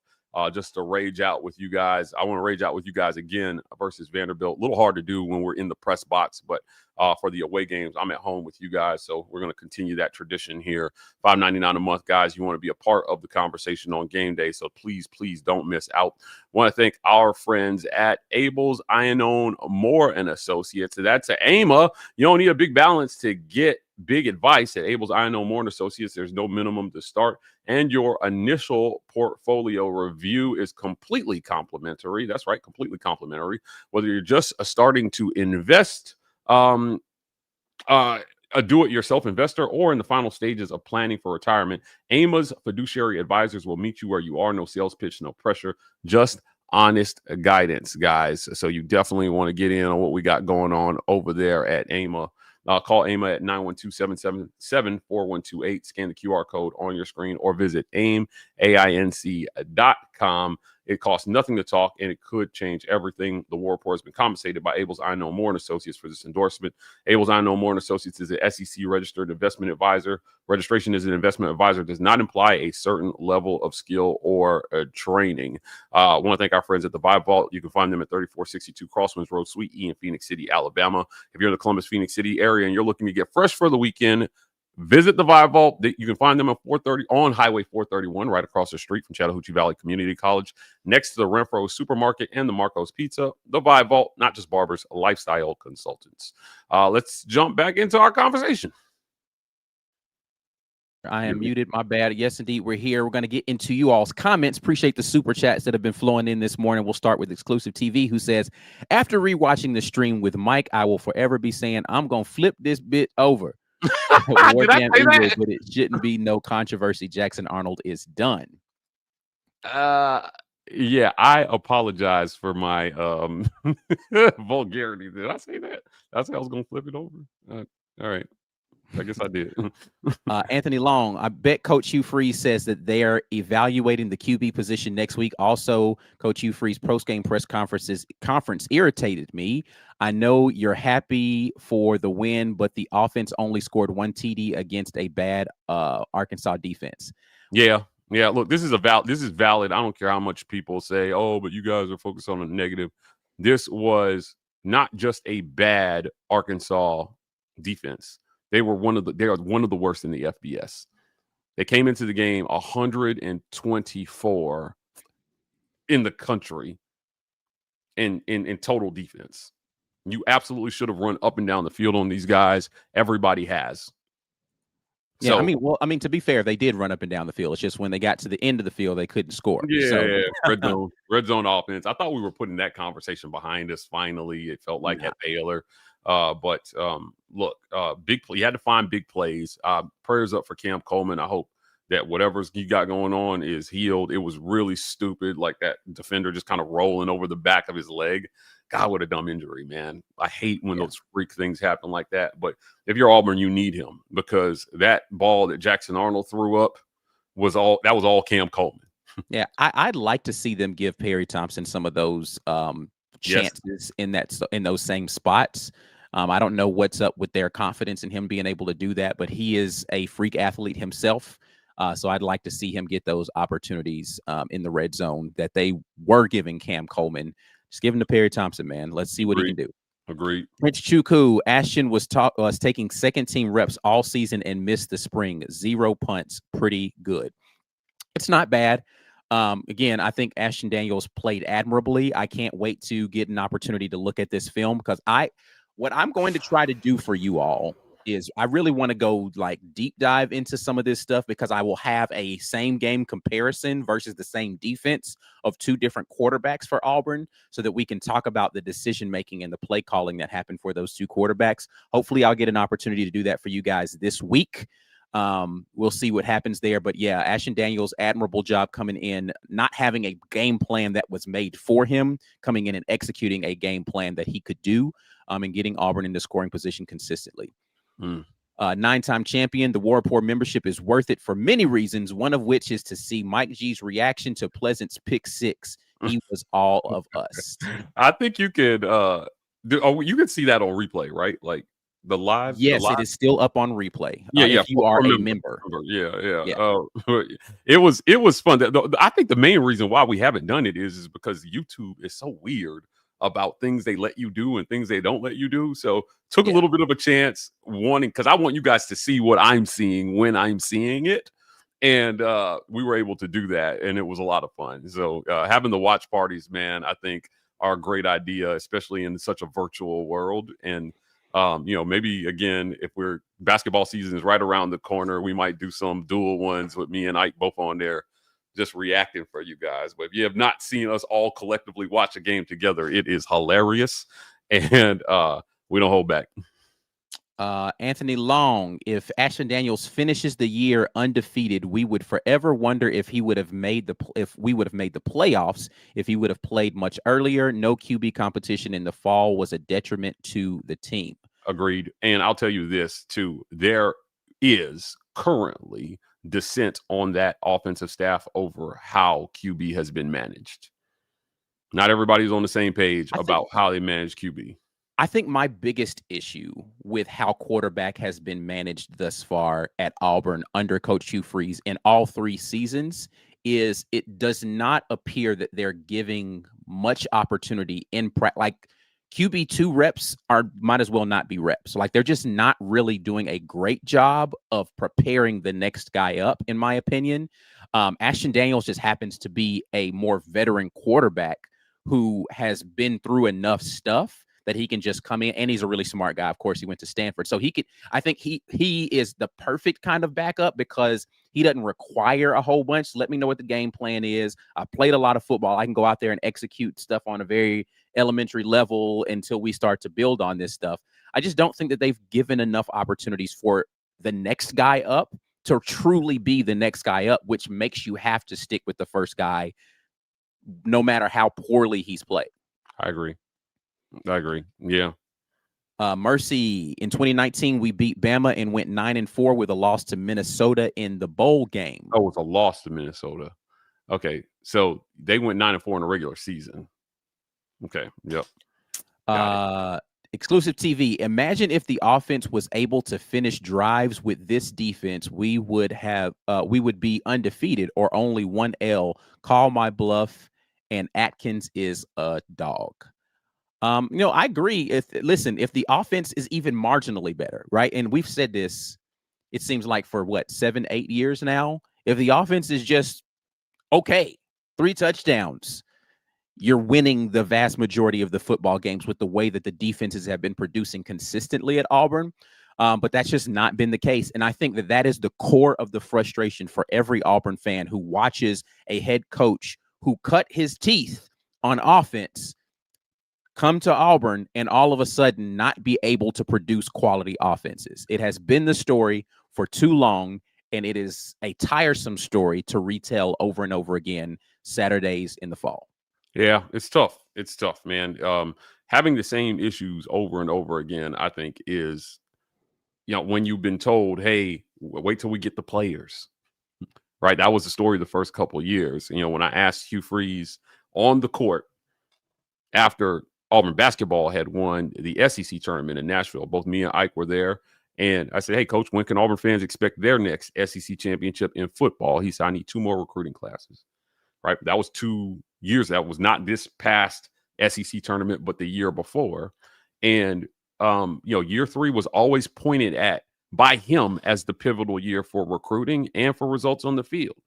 just to rage out with you guys. I want to rage out with you guys again versus Vanderbilt. A little hard to do when we're in the press box, but for the away games, I'm at home with you guys. So we're going to continue that tradition here. $5.99 a month, guys. You want to be a part of the conversation on game day. So please, please don't miss out. Want to thank our friends at Abel's Iannone Moore and Associates. That's an AIMA. You don't need a big balance to get big advice at Abel's Iannone Moore and Associates. There's no minimum to start, and your initial portfolio review is completely complimentary. That's right, completely complimentary. Whether you're just starting to invest, a do-it-yourself investor, or in the final stages of planning for retirement, AIMA's fiduciary advisors will meet you where you are. No sales pitch, no pressure, just honest guidance, guys. So you definitely want to get in on what we got going on over there at AIMA. Call AIMA at 912-777-4128. Scan the QR code on your screen or visit AIMC.com. It costs nothing to talk, and it could change everything. The War Rapport has been compensated by Abel's Iannone Moore and Associates for this endorsement. Abel's Iannone Moore and Associates is an SEC registered investment advisor. Registration as an investment advisor does not imply a certain level of skill or training. I want to thank our friends at the Vibe Vault. You can find them at 3462 Crosswinds Road, Suite E in Phoenix City, Alabama. If you're in the Columbus, Phoenix City area and you're looking to get fresh for the weekend, visit the Vibe Vault. You can find them on Highway 431, right across the street from Chattahoochee Valley Community College, next to the Renfro Supermarket and the Marco's Pizza. The Vibe Vault, not just barbers, lifestyle consultants. Let's jump back into our conversation. I am muted. My bad. Yes, indeed. We're here. We're going to get into you all's comments. Appreciate the super chats that have been flowing in this morning. We'll start with Exclusive TV, who says, after rewatching the stream with Mike, I will forever be saying, I'm going to flip this bit over. Did I say that? But it shouldn't be no controversy. Jackson Arnold is done. Yeah, I apologize for my vulgarity. Did I say that? I said I was going to flip it over. All right. I guess I did. Anthony Long, I bet Coach Hugh Freeze says that they are evaluating the QB position next week. Also, Coach Hugh Freeze post-game press conference irritated me. I know you're happy for the win, but the offense only scored 1 TD against a bad Arkansas defense. Yeah. Look, this is valid. I don't care how much people say, oh, but you guys are focused on the negative. This was not just a bad Arkansas defense. They are one of the worst in the FBS. They came into the game 124 in the country in total defense. You absolutely should have run up and down the field on these guys. Everybody has. Yeah, so, I mean, to be fair, they did run up and down the field. It's just when they got to the end of the field, they couldn't score. Yeah, red zone offense. I thought we were putting that conversation behind us. Finally, it felt like at Baylor. But look, big play. You had to find big plays. Prayers up for Cam Coleman. I hope that whatever's he got going on is healed. It was really stupid, like that defender just kind of rolling over the back of his leg. God, what a dumb injury, man. I hate when those freak things happen like that. But if you're Auburn, you need him, because that ball that Jackson Arnold threw up was all Cam Coleman. Yeah, I'd like to see them give Perry Thompson some of those chances in those same spots. I don't know what's up with their confidence in him being able to do that, but he is a freak athlete himself. So I'd like to see him get those opportunities in the red zone that they were giving Cam Coleman. Just give him to Perry Thompson, man. Let's see what he can do. Agreed. Prince Chuku, Ashton was taking second team reps all season and missed the spring. 0 punts. Pretty good. It's not bad. Again, I think Ashton Daniels played admirably. I can't wait to get an opportunity to look at this film, because What I'm going to try to do for you all is I really want to go like deep dive into some of this stuff because I will have a same game comparison versus the same defense of two different quarterbacks for Auburn so that we can talk about the decision making and the play calling that happened for those two quarterbacks. Hopefully I'll get an opportunity to do that for you guys this week. We'll see what happens there. But yeah, Ashton Daniels, admirable job coming in, not having a game plan that was made for him, coming in and executing a game plan that he could do, and getting Auburn into scoring position consistently. 9-time champion. The War Rapport membership is worth it for many reasons, one of which is to see Mike G's reaction to Pleasant's pick six. He was all of us. I think you could you can see that on replay, right? Like the live. Yes, it is still up on replay. Yeah, if you are a member. Yeah. It was fun. I think the main reason why we haven't done it is because YouTube is so weird about things they let you do and things they don't let you do. So took a little bit of a chance wanting, because I want you guys to see what I'm seeing when I'm seeing it. And we were able to do that, and it was a lot of fun. So having the watch parties, man, I think are a great idea, especially in such a virtual world. And maybe again, if basketball season is right around the corner, we might do some dual ones with me and Ike both on there, just reacting for you guys. But if you have not seen us all collectively watch a game together, it is hilarious, and we don't hold back. Anthony Long, if Ashton Daniels finishes the year undefeated, we would forever wonder if we would have made the playoffs if he would have played much earlier. No QB competition in the fall was a detriment to the team. Agreed. And I'll tell you this too: there is currently dissent on that offensive staff over how QB has been managed. Not everybody's on the same page about how they manage QB. I think my biggest issue with how quarterback has been managed thus far at Auburn under Coach Hugh Freeze in all 3 seasons is it does not appear that they're giving much opportunity in practice. Like QB2 reps might as well not be reps. Like they're just not really doing a great job of preparing the next guy up, in my opinion. Ashton Daniels just happens to be a more veteran quarterback who has been through enough stuff that he can just come in, and he's a really smart guy. Of course, he went to Stanford. So I think he is the perfect kind of backup because he doesn't require a whole bunch. Let me know what the game plan is. I played a lot of football. I can go out there and execute stuff on a very elementary level until we start to build on this stuff. I just don't think that they've given enough opportunities for the next guy up to truly be the next guy up, which makes you have to stick with the first guy no matter how poorly he's played. I agree. Yeah. Mercy, in 2019, we beat Bama and went 9-4 with a loss to Minnesota in the bowl game. Oh, it's a loss to Minnesota. Okay. So they went 9-4 in the regular season. Okay. Yep. Exclusive TV. Imagine if the offense was able to finish drives with this defense, we would be undefeated or only 1 L. Call my bluff, and Atkins is a dog. I agree. If the offense is even marginally better, right? And we've said this, it seems like for 7-8 years now. If the offense is just okay, 3 touchdowns, you're winning the vast majority of the football games with the way that the defenses have been producing consistently at Auburn. But that's just not been the case. And I think that is the core of the frustration for every Auburn fan who watches a head coach who cut his teeth on offense come to Auburn and all of a sudden not be able to produce quality offenses. It has been the story for too long, and it is a tiresome story to retell over and over again Saturdays in the fall. Yeah, it's tough. It's tough, man. Having the same issues over and over again, I think is, when you've been told, hey, wait till we get the players, right? That was the story the first couple of years. When I asked Hugh Freeze on the court after Auburn basketball had won the SEC tournament in Nashville, both me and Ike were there. And I said, hey, coach, when can Auburn fans expect their next SEC championship in football? He said, I need 2 more recruiting classes, right? That was 2 years. That was not this past SEC tournament, but the year before. And, year 3 was always pointed at by him as the pivotal year for recruiting and for results on the field.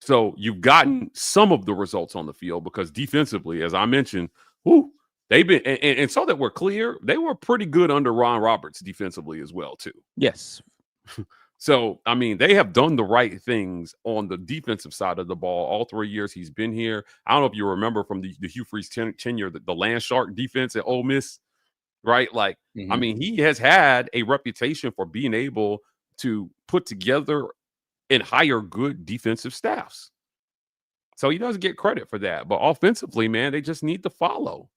So you've gotten some of the results on the field because defensively, as I mentioned, They've been, and so that we're clear, they were pretty good under Ron Roberts defensively as well, too. Yes. So, I mean, they have done the right things on the defensive side of the ball all 3 years he's been here. I don't know if you remember from the Hugh Freeze tenure, the Land Shark defense at Ole Miss, right? Like, I mean, he has had a reputation for being able to put together and hire good defensive staffs. So he doesn't get credit for that. But offensively, man, they just need to follow.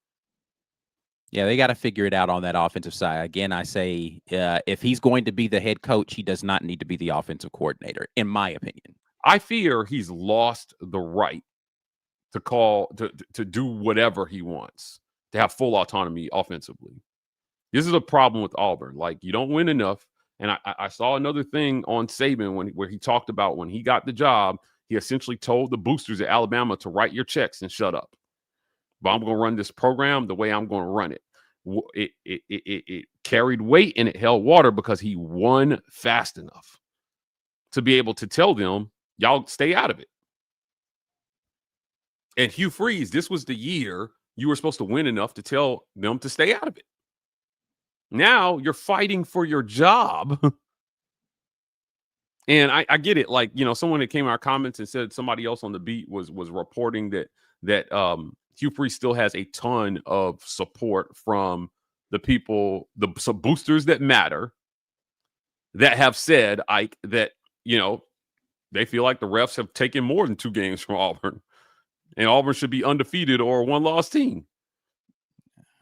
Yeah, they got to figure it out on that offensive side. Again, I say if he's going to be the head coach, he does not need to be the offensive coordinator, in my opinion. I fear he's lost the right to call to do whatever he wants, to have full autonomy offensively. This is a problem with Auburn. Like, you don't win enough. And I saw another thing on Saban where he talked about when he got the job, he essentially told the boosters at Alabama to write your checks and shut up. But I'm going to run this program the way I'm going to run it. It carried weight and it held water because he won fast enough to be able to tell them, y'all stay out of it. And Hugh Freeze, this was the year you were supposed to win enough to tell them to stay out of it. Now you're fighting for your job. And I get it. Like, you know, someone that came in our comments and said somebody else on the beat was reporting that Hugh Freeze still has a ton of support from the people, some boosters that matter, that have said that, you know, they feel like the refs have taken more than 2 games from Auburn, and Auburn should be undefeated or a 1-loss team.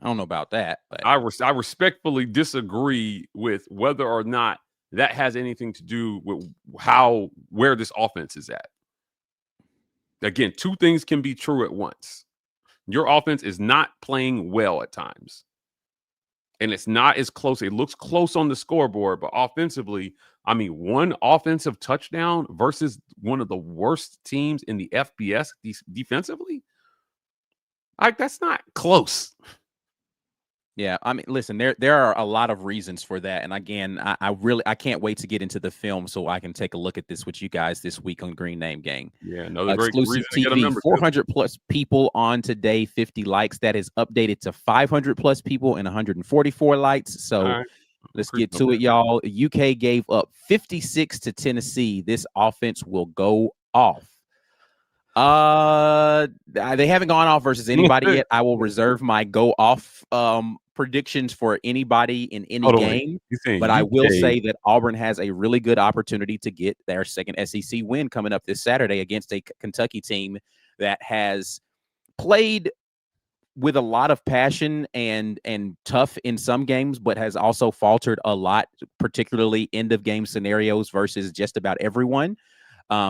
I don't know about that, but I respectfully disagree with whether or not that has anything to do with where this offense is at. Again, 2 things can be true at once. Your offense is not playing well at times, and it's not as close. It looks close on the scoreboard, but offensively, I mean, 1 offensive touchdown versus one of the worst teams in the FBS defensively, that's not close. yeah, I mean, listen, there are a lot of reasons for that. And again, I can't wait to get into the film so I can take a look at this with you guys this week on Green Name Gang. Yeah, another great exclusive reason to get TV, 400 plus people on today, 50 likes. That is updated to 500 plus people and 144 likes. So right. Let's get to it, y'all. UK gave up 56 to Tennessee. This offense will go off. They haven't gone off versus anybody yet. I will reserve my go off predictions for anybody in any game. But I will say that Auburn has a really good opportunity to get their second SEC win coming up this Saturday against a Kentucky team that has played with a lot of passion and tough in some games, but has also faltered a lot, particularly end of game scenarios versus just about everyone.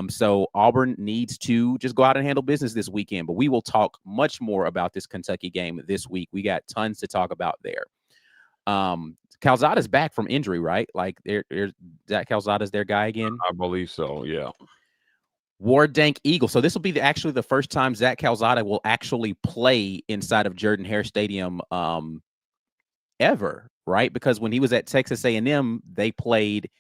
So Auburn needs to just go out and handle business this weekend, but we will talk much more about this Kentucky game this week. We got tons to talk about there. Calzada's back from injury, right? Like Zach Calzada's their guy again. I believe so. Yeah. War Eagle. So this will be actually the first time Zach Calzada will actually play inside of Jordan-Hare Stadium ever, right? Because when he was at Texas A&M, they played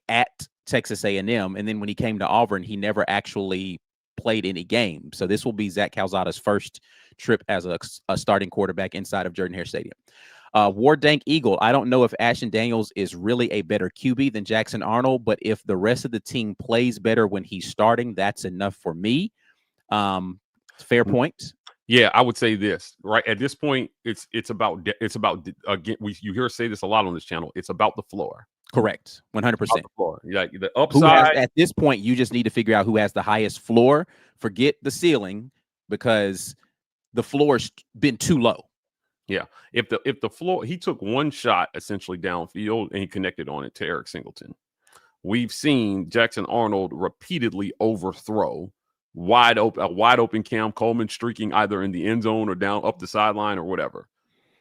at Texas A&M, and then when he came to Auburn, he never actually played any game. So this will be Zach Calzada's first trip as a starting quarterback inside of Jordan-Hare Stadium. War Eagle. I don't know if Ashton Daniels is really a better QB than Jackson Arnold, but if the rest of the team plays better when he's starting, that's enough for me. Fair point. Yeah, I would say this right at this point. It's about again. You hear us say this a lot on this channel. It's about the floor. Correct. 100%. Yeah, the upside. At this point, you just need to figure out who has the highest floor. Forget the ceiling because the floor's been too low. Yeah, if the floor, he took one shot essentially downfield and he connected on it to Eric Singleton. We've seen Jackson Arnold repeatedly overthrow a wide open Cam Coleman streaking either in the end zone or down up the sideline or whatever.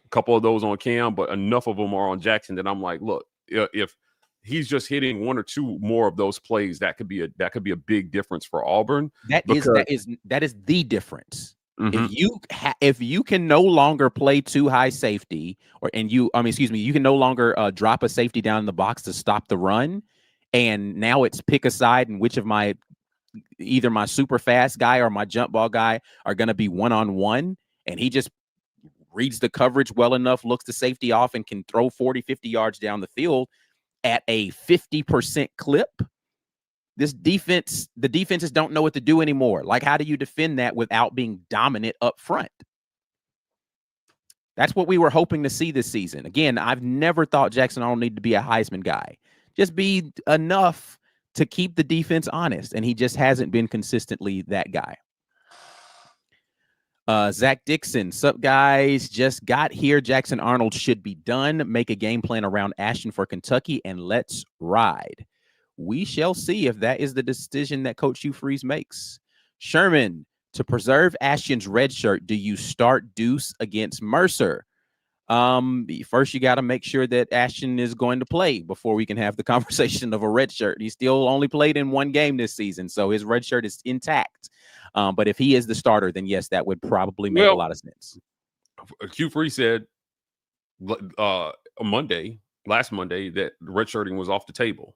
A couple of those on Cam, but enough of them are on Jackson that I'm like, look, if he's just hitting one or two more of those plays, that could be a big difference for Auburn. That is the difference. Mm-hmm. If you can no longer play too high safety, you can no longer drop a safety down in the box to stop the run, and now it's pick a side and which of either my super fast guy or my jump ball guy are going to be one-on-one, and he just reads the coverage well enough, looks the safety off, and can throw 40, 50 yards down the field at a 50% clip. The defenses don't know what to do anymore. Like, how do you defend that without being dominant up front? That's what we were hoping to see this season. Again, I've never thought Jackson Arnold needed to be a Heisman guy. Just be enough to keep the defense honest, and he just hasn't been consistently that guy. Zach Dixon, sup guys, just got here. Jackson Arnold should be done. Make a game plan around Ashton for Kentucky, and let's ride. We shall see if that is the decision that Coach Hugh Freeze makes. Sherman, to preserve Ashton's red shirt, do you start Deuce against Mercer? First, you got to make sure that Ashton is going to play before we can have the conversation of a red shirt. He still only played in one game this season, so his red shirt is intact. But if he is the starter, then yes, that would probably make a lot of sense. Hugh Freeze said last Monday, that redshirting was off the table.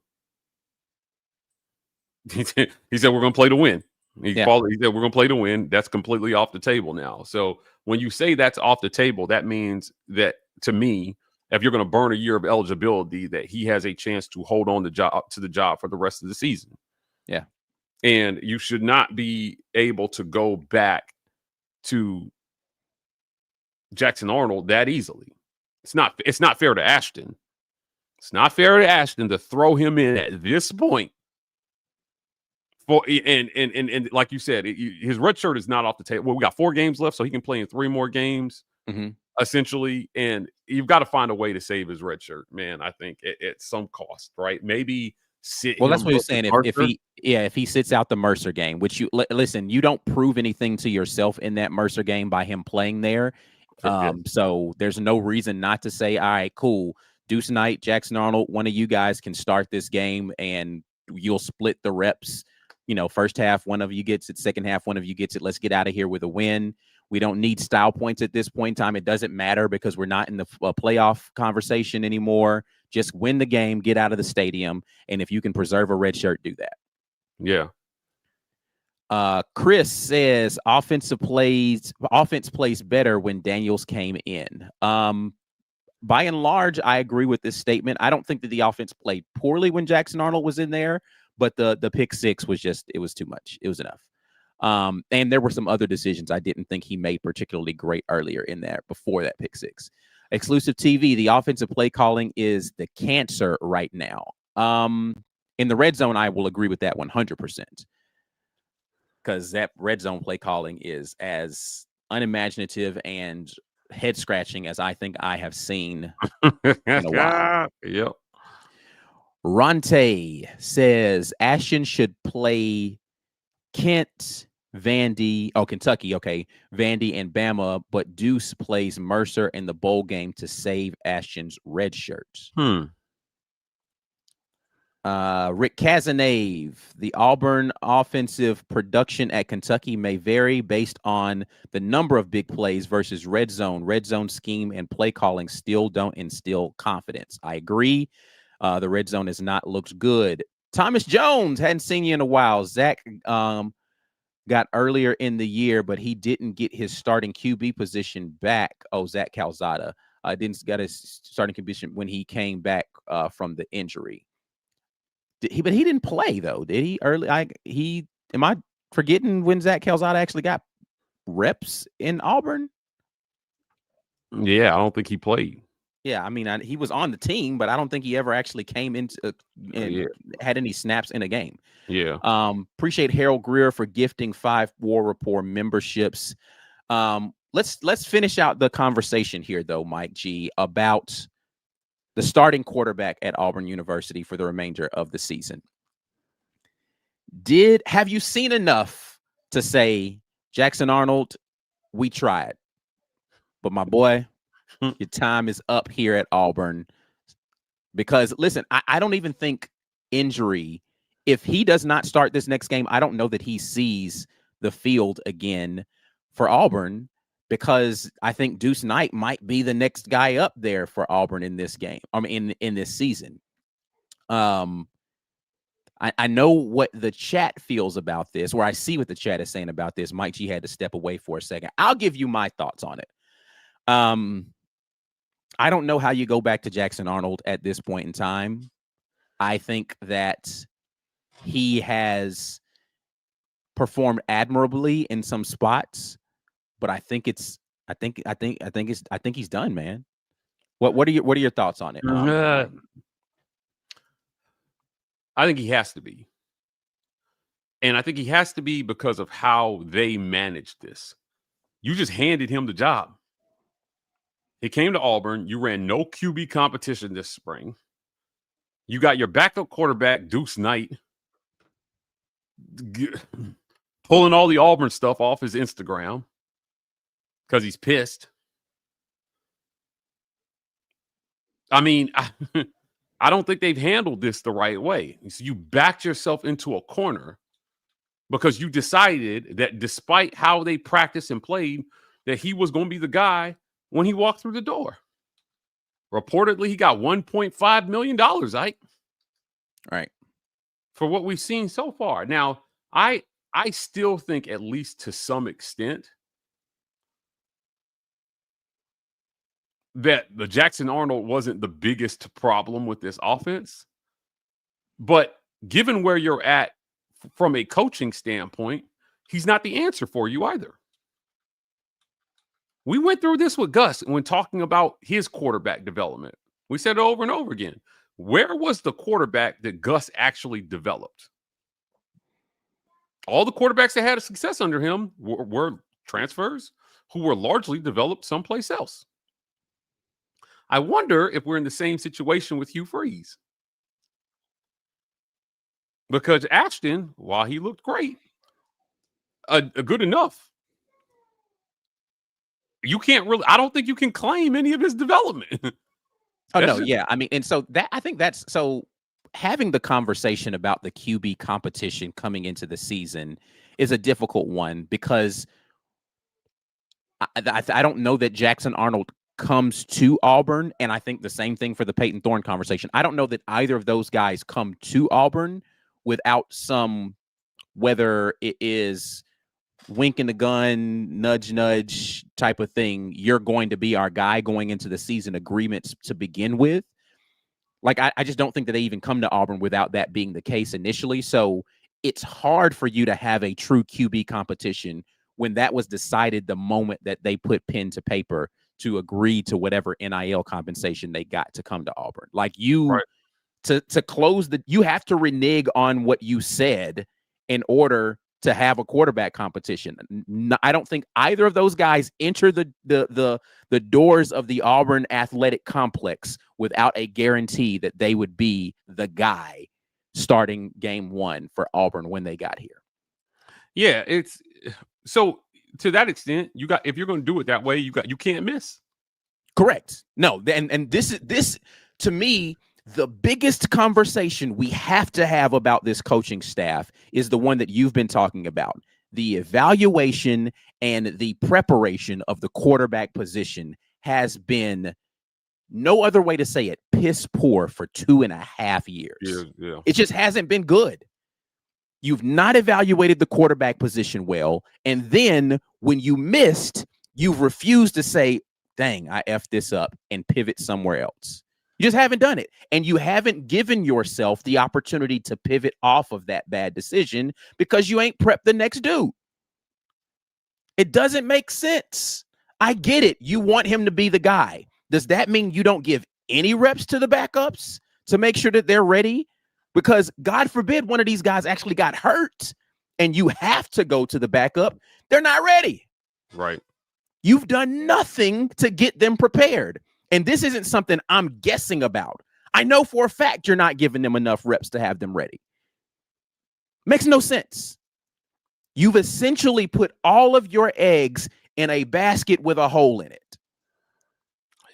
He said we're going to play to win. He said we're going to play to win. That's completely off the table now. So when you say that's off the table, that means that, to me, if you're going to burn a year of eligibility, that he has a chance to hold on to the job for the rest of the season. Yeah. And you should not be able to go back to Jackson Arnold that easily. It's not fair to Ashton. It's not fair to Ashton to throw him in at this point. And like you said, his red shirt is not off the table. Well, we got 4 games left, so he can play in 3 more games, essentially. And you've got to find a way to save his red shirt, man. I think at some cost, right? Maybe sit. Well, that's what he's saying. If he sits out the Mercer game, which listen, you don't prove anything to yourself in that Mercer game by him playing there. So there's no reason not to say, all right, cool. Deuce Knight, Jackson Arnold, one of you guys can start this game, and you'll split the reps. First half, one of you gets it. Second half, one of you gets it. Let's get out of here with a win. We don't need style points at this point in time. It doesn't matter because we're not in the playoff conversation anymore. Just win the game, get out of the stadium, and if you can preserve a red shirt, do that. Yeah. Chris says offense plays better when Daniels came in. By and large, I agree with this statement. I don't think that the offense played poorly when Jackson Arnold was in there. But the pick 6 was it was too much. It was enough. And there were some other decisions I didn't think he made particularly great earlier in there before that pick 6. Exclusive TV, the offensive play calling is the cancer right now. In the red zone, I will agree with that 100%. Because that red zone play calling is as unimaginative and head scratching as I think I have seen in a while. Yep. Ronte says Ashton should play Kentucky, Vandy and Bama, but Deuce plays Mercer in the bowl game to save Ashton's red shirts. Rick Cazenave, the Auburn offensive production at Kentucky may vary based on the number of big plays versus red zone scheme and play calling still don't instill confidence. I agree. The red zone has not looked good. Thomas Jones, hadn't seen you in a while. Zach got earlier in the year, but he didn't get his starting QB position back. Zach Calzada didn't get his starting position when he came back from the injury. But he didn't play though, did he? Am I forgetting when Zach Calzada actually got reps in Auburn? Yeah, I don't think he played. Yeah, I mean, he was on the team, but I don't think he ever actually came into and had any snaps in a game. Yeah. Appreciate Harold Greer for gifting 5 War Rapport memberships. Let's finish out the conversation here, though, Mike G, about the starting quarterback at Auburn University for the remainder of the season. Have you seen enough to say, Jackson Arnold, we tried, but my boy, your time is up here at Auburn? Because listen, I don't even think injury, if he does not start this next game, I don't know that he sees the field again for Auburn, because I think Deuce Knight might be the next guy up there for Auburn in this game. I mean, in this season. I know what the chat feels about this, or I see what the chat is saying about this. Mike G had to step away for a second. I'll give you my thoughts on it. I don't know how you go back to Jackson Arnold at this point in time. I think that he has performed admirably in some spots, but I think he's done, man. What are your thoughts on it? I think he has to be. And I think he has to be because of how they managed this. You just handed him the job. He came to Auburn. You ran no QB competition this spring. You got your backup quarterback, Deuce Knight, pulling all the Auburn stuff off his Instagram because he's pissed. I mean, I don't think they've handled this the right way. So you backed yourself into a corner because you decided that despite how they practiced and played, that he was going to be the guy when he walked through the door. Reportedly, he got $1.5 million, Ike. Right. For what we've seen so far. Now, I still think, at least to some extent, that the Jackson Arnold wasn't the biggest problem with this offense. But given where you're at from a coaching standpoint, he's not the answer for you either. We went through this with Gus when talking about his quarterback development. We said it over and over again. Where was the quarterback that Gus actually developed? All the quarterbacks that had a success under him were transfers who were largely developed someplace else. I wonder if we're in the same situation with Hugh Freeze. Because Ashton, while he looked great, good enough, you can't really, I don't think you can claim any of his development. Oh, no, yeah. I mean, and so that, I think that's, so having the conversation about the QB competition coming into the season is a difficult one because I don't know that Jackson Arnold comes to Auburn, and I think the same thing for the Peyton Thorne conversation. I don't know that either of those guys come to Auburn without some, whether it is wink in the gun, nudge, nudge type of thing, you're going to be our guy going into the season agreements to begin with. Like, I just don't think that they even come to Auburn without that being the case initially. So it's hard for you to have a true QB competition when that was decided the moment that they put pen to paper to agree to whatever NIL compensation they got to come to Auburn. Like, you, right, to close the, you have to renege on what you said in order to have a quarterback competition. I don't think either of those guys enter the doors of the Auburn athletic complex without a guarantee that they would be the guy starting game one for Auburn when they got here. Yeah, it's so to that extent, you got, if you're going to do it that way, you can't miss. Correct. No, and this to me, the biggest conversation we have to have about this coaching staff is the one that you've been talking about. The evaluation and the preparation of the quarterback position has been, no other way to say it, piss poor for 2.5 years. Yeah. It just hasn't been good. You've not evaluated the quarterback position well. And then when you missed, you've refused to say, dang, I effed this up, and pivot somewhere else. You just haven't done it. And you haven't given yourself the opportunity to pivot off of that bad decision because you ain't prepped the next dude. It doesn't make sense. I get it. You want him to be the guy. Does that mean you don't give any reps to the backups to make sure that they're ready? Because God forbid one of these guys actually got hurt and you have to go to the backup. They're not ready. Right. You've done nothing to get them prepared. And this isn't something I'm guessing about. I know for a fact you're not giving them enough reps to have them ready. Makes no sense. You've essentially put all of your eggs in a basket with a hole in it.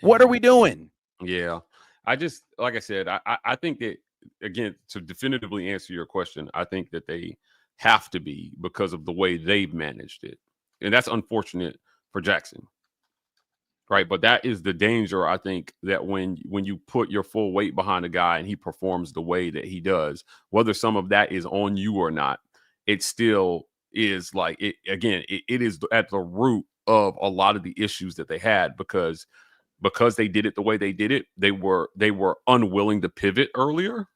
What are we doing? Yeah. I just, like I said, I think that, again, to definitively answer your question, I think that they have to be because of the way they've managed it. And that's unfortunate for Jackson. Right. But that is the danger, I think, that when you put your full weight behind a guy and he performs the way that he does, whether some of that is on you or not, it still is like it. Again, it is at the root of a lot of the issues that they had because they did it the way they did it. They were unwilling to pivot earlier.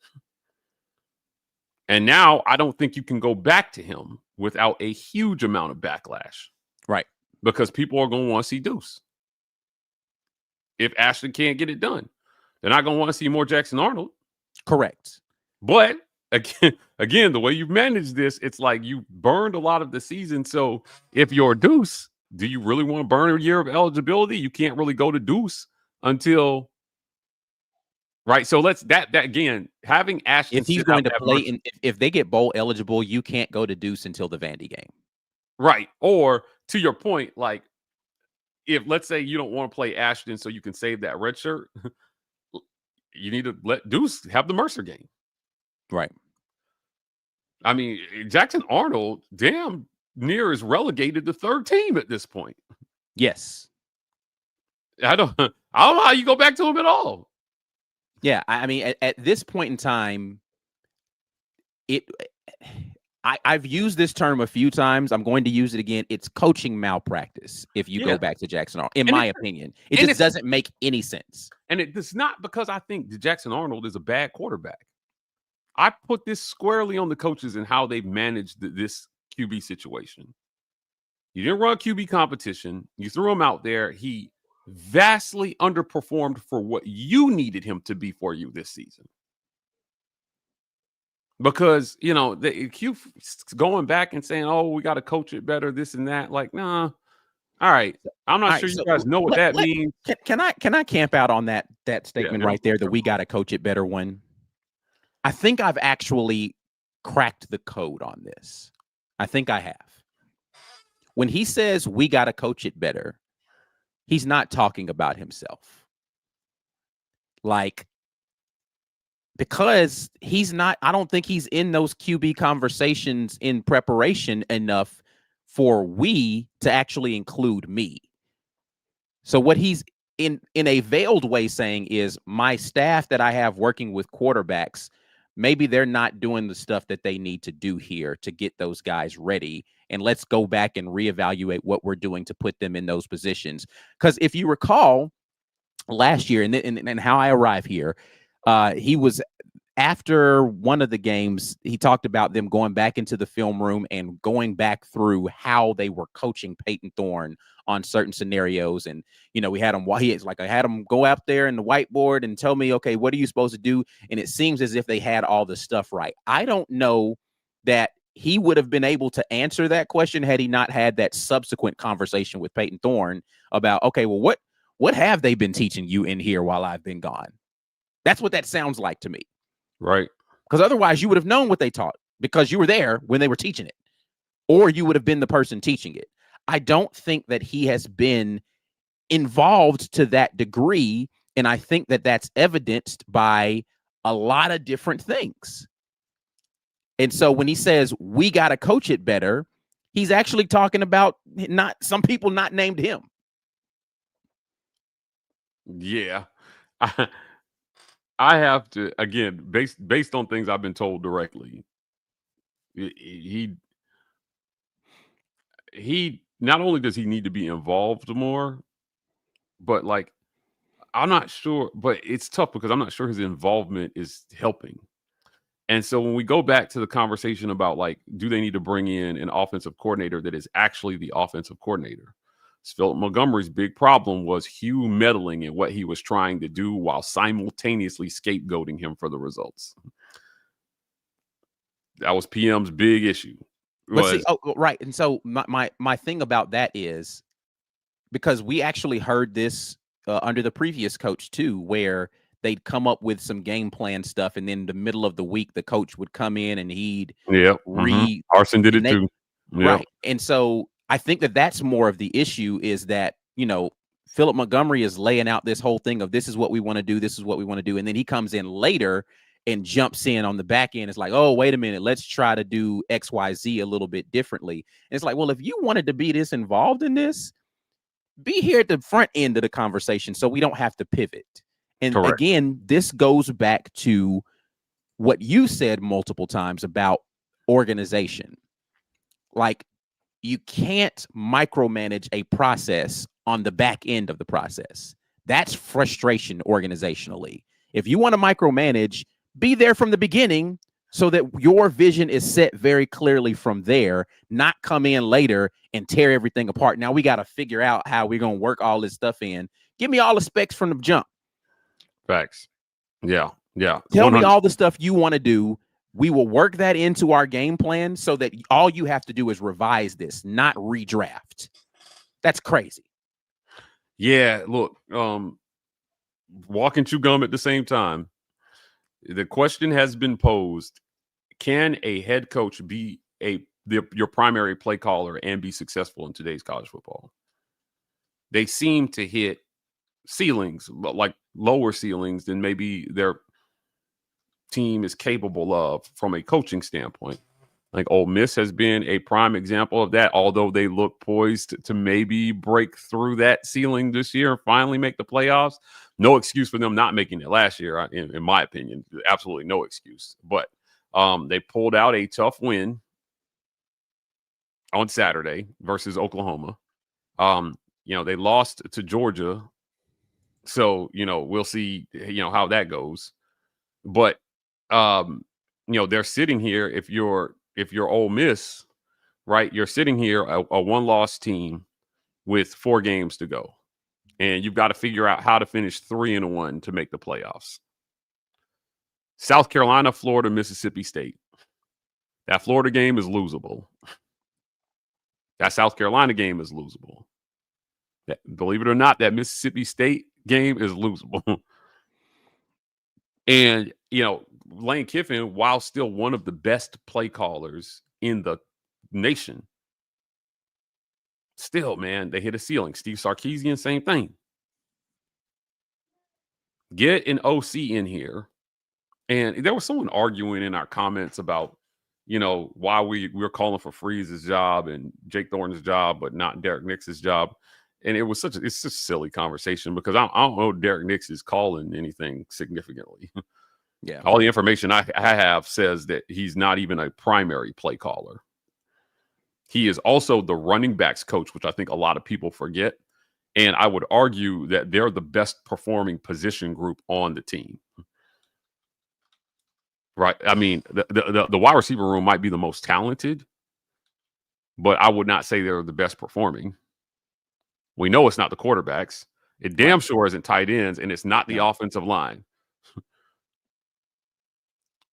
And now I don't think you can go back to him without a huge amount of backlash. Right. Because people are going to want to see Deuce. If Ashton can't get it done, they're not going to want to see more Jackson Arnold. Correct. But again, the way you've managed this, it's like you burned a lot of the season. So if you're Deuce, do you really want to burn a year of eligibility? You can't really go to Deuce until... Right, so that again, having Ashton, if he's going to play, if they get bowl eligible, you can't go to Deuce until the Vandy game. Right, or to your point, like if let's say you don't want to play Ashton, so you can save that red shirt, you need to let Deuce have the Mercer game. Right. I mean, Jackson Arnold, damn near is relegated to third team at this point. Yes. I don't know how you go back to him at all. Yeah, I mean, at this point in time, I've used this term a few times. I'm going to use it again. It's coaching malpractice if you go back to Jackson Arnold, in my opinion. It just doesn't make any sense. And it's not because I think Jackson Arnold is a bad quarterback. I put this squarely on the coaches and how they've managed this QB situation. You didn't run a QB competition. You threw him out there. He vastly underperformed for what you needed him to be for you this season. Because, you know, Hugh going back and saying, oh, we got to coach it better, this and that. Like, nah. All right. I'm not sure you guys know what that means. Can I camp out on that statement right there, that we got to coach it better one? I think I've actually cracked the code on this. I think I have. When he says we got to coach it better, he's not talking about himself. Like, because he's not, I don't think he's in those QB conversations in preparation enough for we to actually include me. So what he's in a veiled way saying is my staff that I have working with quarterbacks, maybe they're not doing the stuff that they need to do here to get those guys ready. And let's go back and reevaluate what we're doing to put them in those positions. Because if you recall last year and how I arrived here, he was after one of the games, he talked about them going back into the film room and going back through how they were coaching Peyton Thorne on certain scenarios. And, you know, we had him, I had him go out there in the whiteboard and tell me, okay, what are you supposed to do? And it seems as if they had all the stuff right. I don't know that he would have been able to answer that question had he not had that subsequent conversation with Peyton Thorne about, okay, well, what have they been teaching you in here while I've been gone? That's what that sounds like to me. Right. Because otherwise you would have known what they taught because you were there when they were teaching it, or you would have been the person teaching it. I don't think that he has been involved to that degree. And I think that that's evidenced by a lot of different things. And so when he says we got to coach it better, he's actually talking about not some people not named him. Yeah. I have to, again, based on things I've been told directly, he not only does he need to be involved more, but like, I'm not sure, but it's tough because I'm not sure his involvement is helping. And so when we go back to the conversation about like, do they need to bring in an offensive coordinator that is actually the offensive coordinator? Philip Montgomery's big problem was Hugh meddling in what he was trying to do while simultaneously scapegoating him for the results. That was PM's big issue. Right. And so my thing about that is because we actually heard this under the previous coach too, where they'd come up with some game plan stuff, and then in the middle of the week, the coach would come in and he'd read. Arson did it too. Right. And so I think that that's more of the issue is that, you know, Philip Montgomery is laying out this whole thing of this is what we want to do. This is what we want to do. And then he comes in later and jumps in on the back end. It's like, oh, wait a minute. Let's try to do X, Y, Z a little bit differently. And it's like, well, if you wanted to be this involved in this, be here at the front end of the conversation so we don't have to pivot. And again, this goes back to what you said multiple times about organization. Like, you can't micromanage a process on the back end of the process. That's frustration organizationally. If you want to micromanage, be there from the beginning so that your vision is set very clearly from there, not come in later and tear everything apart. Now we got to figure out how we're going to work all this stuff in. Give me all the specs from the jump. Facts. Yeah. Yeah. Tell 100. me all the stuff you want to do. We will work that into our game plan so that all you have to do is revise this, not redraft. That's crazy. Yeah. Look, walk and chew gum at the same time. The question has been posed: can a head coach be your primary play caller and be successful in today's college football? They seem to hit ceilings, like lower ceilings than maybe their team is capable of from a coaching standpoint. Like Ole Miss has been a prime example of that, although they look poised to maybe break through that ceiling this year and finally make the playoffs. No excuse for them not making it last year, in my opinion. Absolutely no excuse. But they pulled out a tough win on Saturday versus Oklahoma. They lost to Georgia. So, we'll see, how that goes. But, they're sitting here. If you're Ole Miss, right, you're sitting here a one-loss team with 4 games to go. And you've got to figure out how to finish 3-1 to make the playoffs. South Carolina, Florida, Mississippi State. That Florida game is losable. That South Carolina game is losable. Believe it or not, that Mississippi State game is losable. And, Lane Kiffin, while still one of the best play callers in the nation, still, man, they hit a ceiling. Steve Sarkisian, same thing. Get an OC in here. And there was someone arguing in our comments about, why we're calling for Freeze's job and Jake Thornton's job, but not Derek Nix's job. And it's just a silly conversation because I don't know Derek Nix is calling anything significantly. Yeah. All the information I have says that he's not even a primary play caller. He is also the running backs coach, which I think a lot of people forget. And I would argue that they're the best performing position group on the team. Right. I mean, the wide receiver room might be the most talented, but I would not say they're the best performing. We know it's not the quarterbacks. It damn sure isn't tight ends, and it's not the offensive line.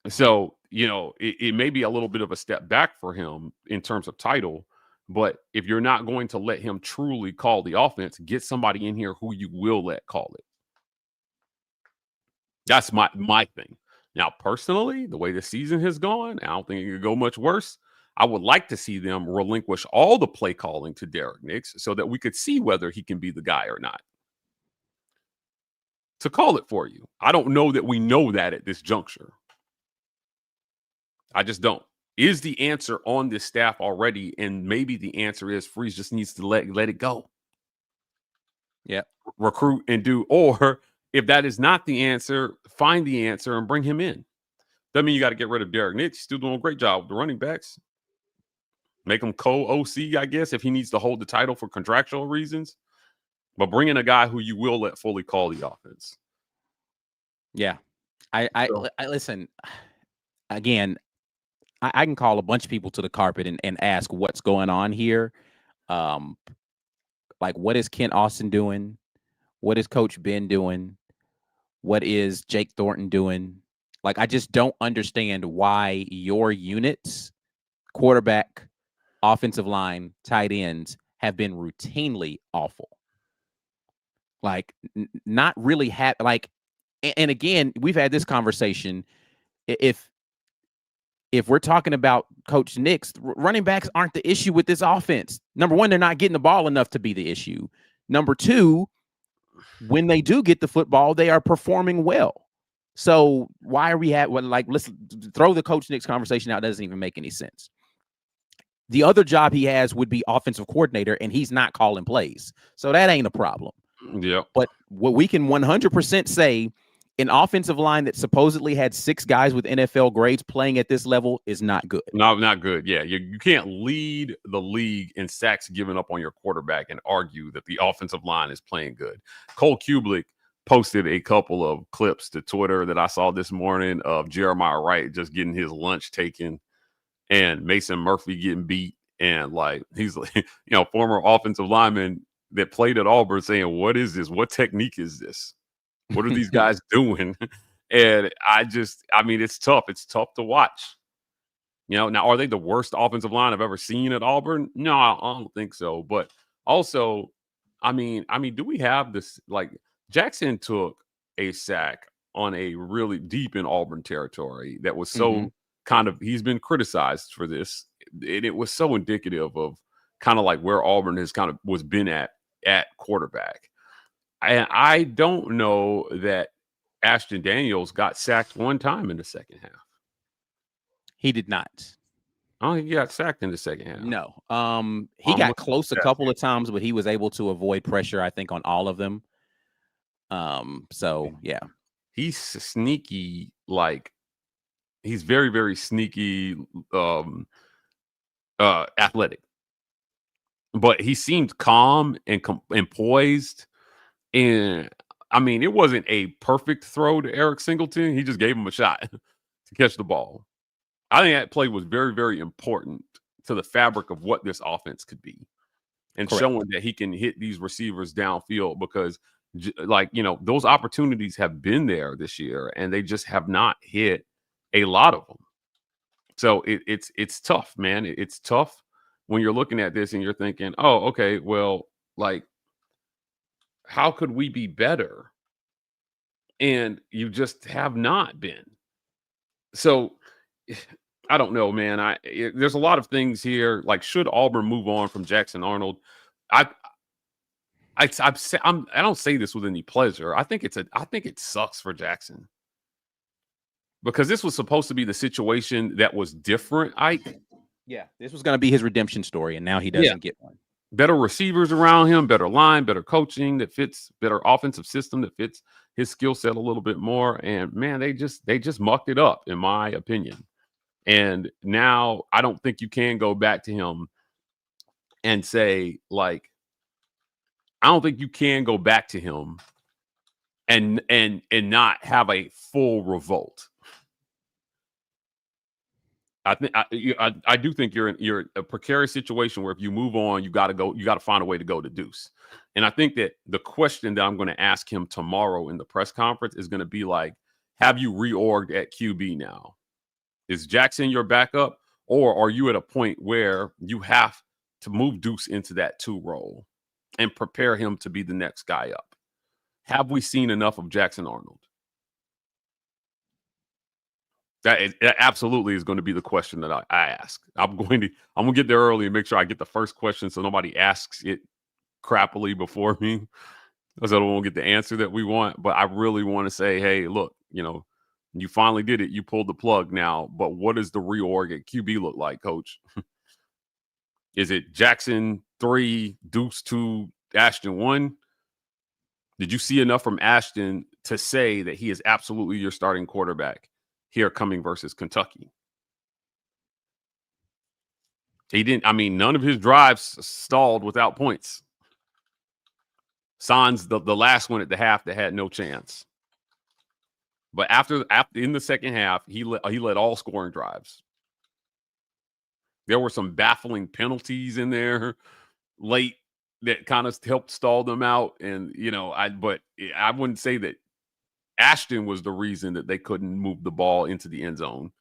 So, it may be a little bit of a step back for him in terms of title, but if you're not going to let him truly call the offense, get somebody in here who you will let call it. That's my thing. Now, personally, the way the season has gone, I don't think it could go much worse. I would like to see them relinquish all the play calling to Derek Nix so that we could see whether he can be the guy or not to call it for you. I don't know that we know that at this juncture. I just don't. Is the answer on this staff already? And maybe the answer is Freeze just needs to let it go. Yeah. Recruit and do. Or if that is not the answer, find the answer and bring him in. Doesn't mean you got to get rid of Derek Nix. He's still doing a great job with the running backs. Make him co-OC, I guess, if he needs to hold the title for contractual reasons. But bring in a guy who you will let fully call the offense. Yeah. I listen, again, I can call a bunch of people to the carpet and ask what's going on here. Like, what is Kent Austin doing? What is Coach Ben doing? What is Jake Thornton doing? Like, I just don't understand why your units, quarterback, offensive line, tight ends, have been routinely awful. Like, not really and again, we've had this conversation. If we're talking about Coach Nix, running backs aren't the issue with this offense. Number one, they're not getting the ball enough to be the issue. Number two, when they do get the football, they are performing well. So why are we let's throw the Coach Nix conversation out. It doesn't even make any sense. The other job he has would be offensive coordinator, and he's not calling plays. So that ain't a problem. Yeah. But what we can 100% say an offensive line that supposedly had 6 guys with NFL grades playing at this level is not good. No, not good. Yeah, you can't lead the league in sacks given up on your quarterback and argue that the offensive line is playing good. Cole Kublik posted a couple of clips to Twitter that I saw this morning of Jeremiah Wright just getting his lunch taken and Mason Murphy getting beat. And like, he's like, you know, former offensive lineman that played at Auburn saying, what is this? What technique is this? What are these guys doing? And I mean, it's tough. It's tough to watch. You know, now, are they the worst offensive line I've ever seen at Auburn? No, I don't think so. But also, I mean, do we have this? Like, Jackson took a sack on a really deep in Auburn territory that was so kind of, he's been criticized for this. And it was so indicative of kind of like where Auburn has kind of been at quarterback. And I don't know that Ashton Daniels got sacked one time in the second half. He did not. I don't think he got sacked in the second half. No. He got close a couple of times, but he was able to avoid pressure, I think, on all of them. So yeah. He's sneaky, like he's very, very sneaky, athletic. But he seemed calm and poised. And I mean, it wasn't a perfect throw to Eric Singleton. He just gave him a shot to catch the ball. I think that play was very, very important to the fabric of what this offense could be and showing that he can hit these receivers downfield because, like, you know, those opportunities have been there this year and they just have not hit a lot of them. So it's tough, man. It's tough when you're looking at this and you're thinking, oh, okay, well, like, how could we be better? And you just have not been. So I don't know, man. There's a lot of things here. Like, should Auburn move on from Jackson Arnold? I don't say this with any pleasure. I think it sucks for Jackson because this was supposed to be the situation that was different. Yeah, this was going to be his redemption story, and now he doesn't get one. Better receivers around him, better line, better coaching that fits, better offensive system that fits his skill set a little bit more. And man, they just mucked it up, in my opinion. And now I don't think you can go back to him and say, like, I don't think you can go back to him and not have a full revolt. I do think you're in a precarious situation where if you move on, you got to find a way to go to Deuce. And I think that the question that I'm going to ask him tomorrow in the press conference is going to be like, have you reorged at QB now? Is Jackson your backup, or are you at a point where you have to move Deuce into that 2 role and prepare him to be the next guy up? Have we seen enough of Jackson Arnold? That absolutely is going to be the question that I ask. I'm going to get there early and make sure I get the first question so nobody asks it crappily before me, because I don't want to get the answer that we want. But I really want to say, hey, look, you know, you finally did it. You pulled the plug now. But what does the reorg at QB look like, Coach? Is it Jackson 3, Deuce 2, Ashton 1? Did you see enough from Ashton to say that he is absolutely your starting quarterback here coming versus Kentucky? He didn't. I mean, none of his drives stalled without points. Sans the last one at the half that had no chance. But after in the second half, he led all scoring drives. There were some baffling penalties in there late that kind of helped stall them out. And, you know, but I wouldn't say that Ashton was the reason that they couldn't move the ball into the end zone.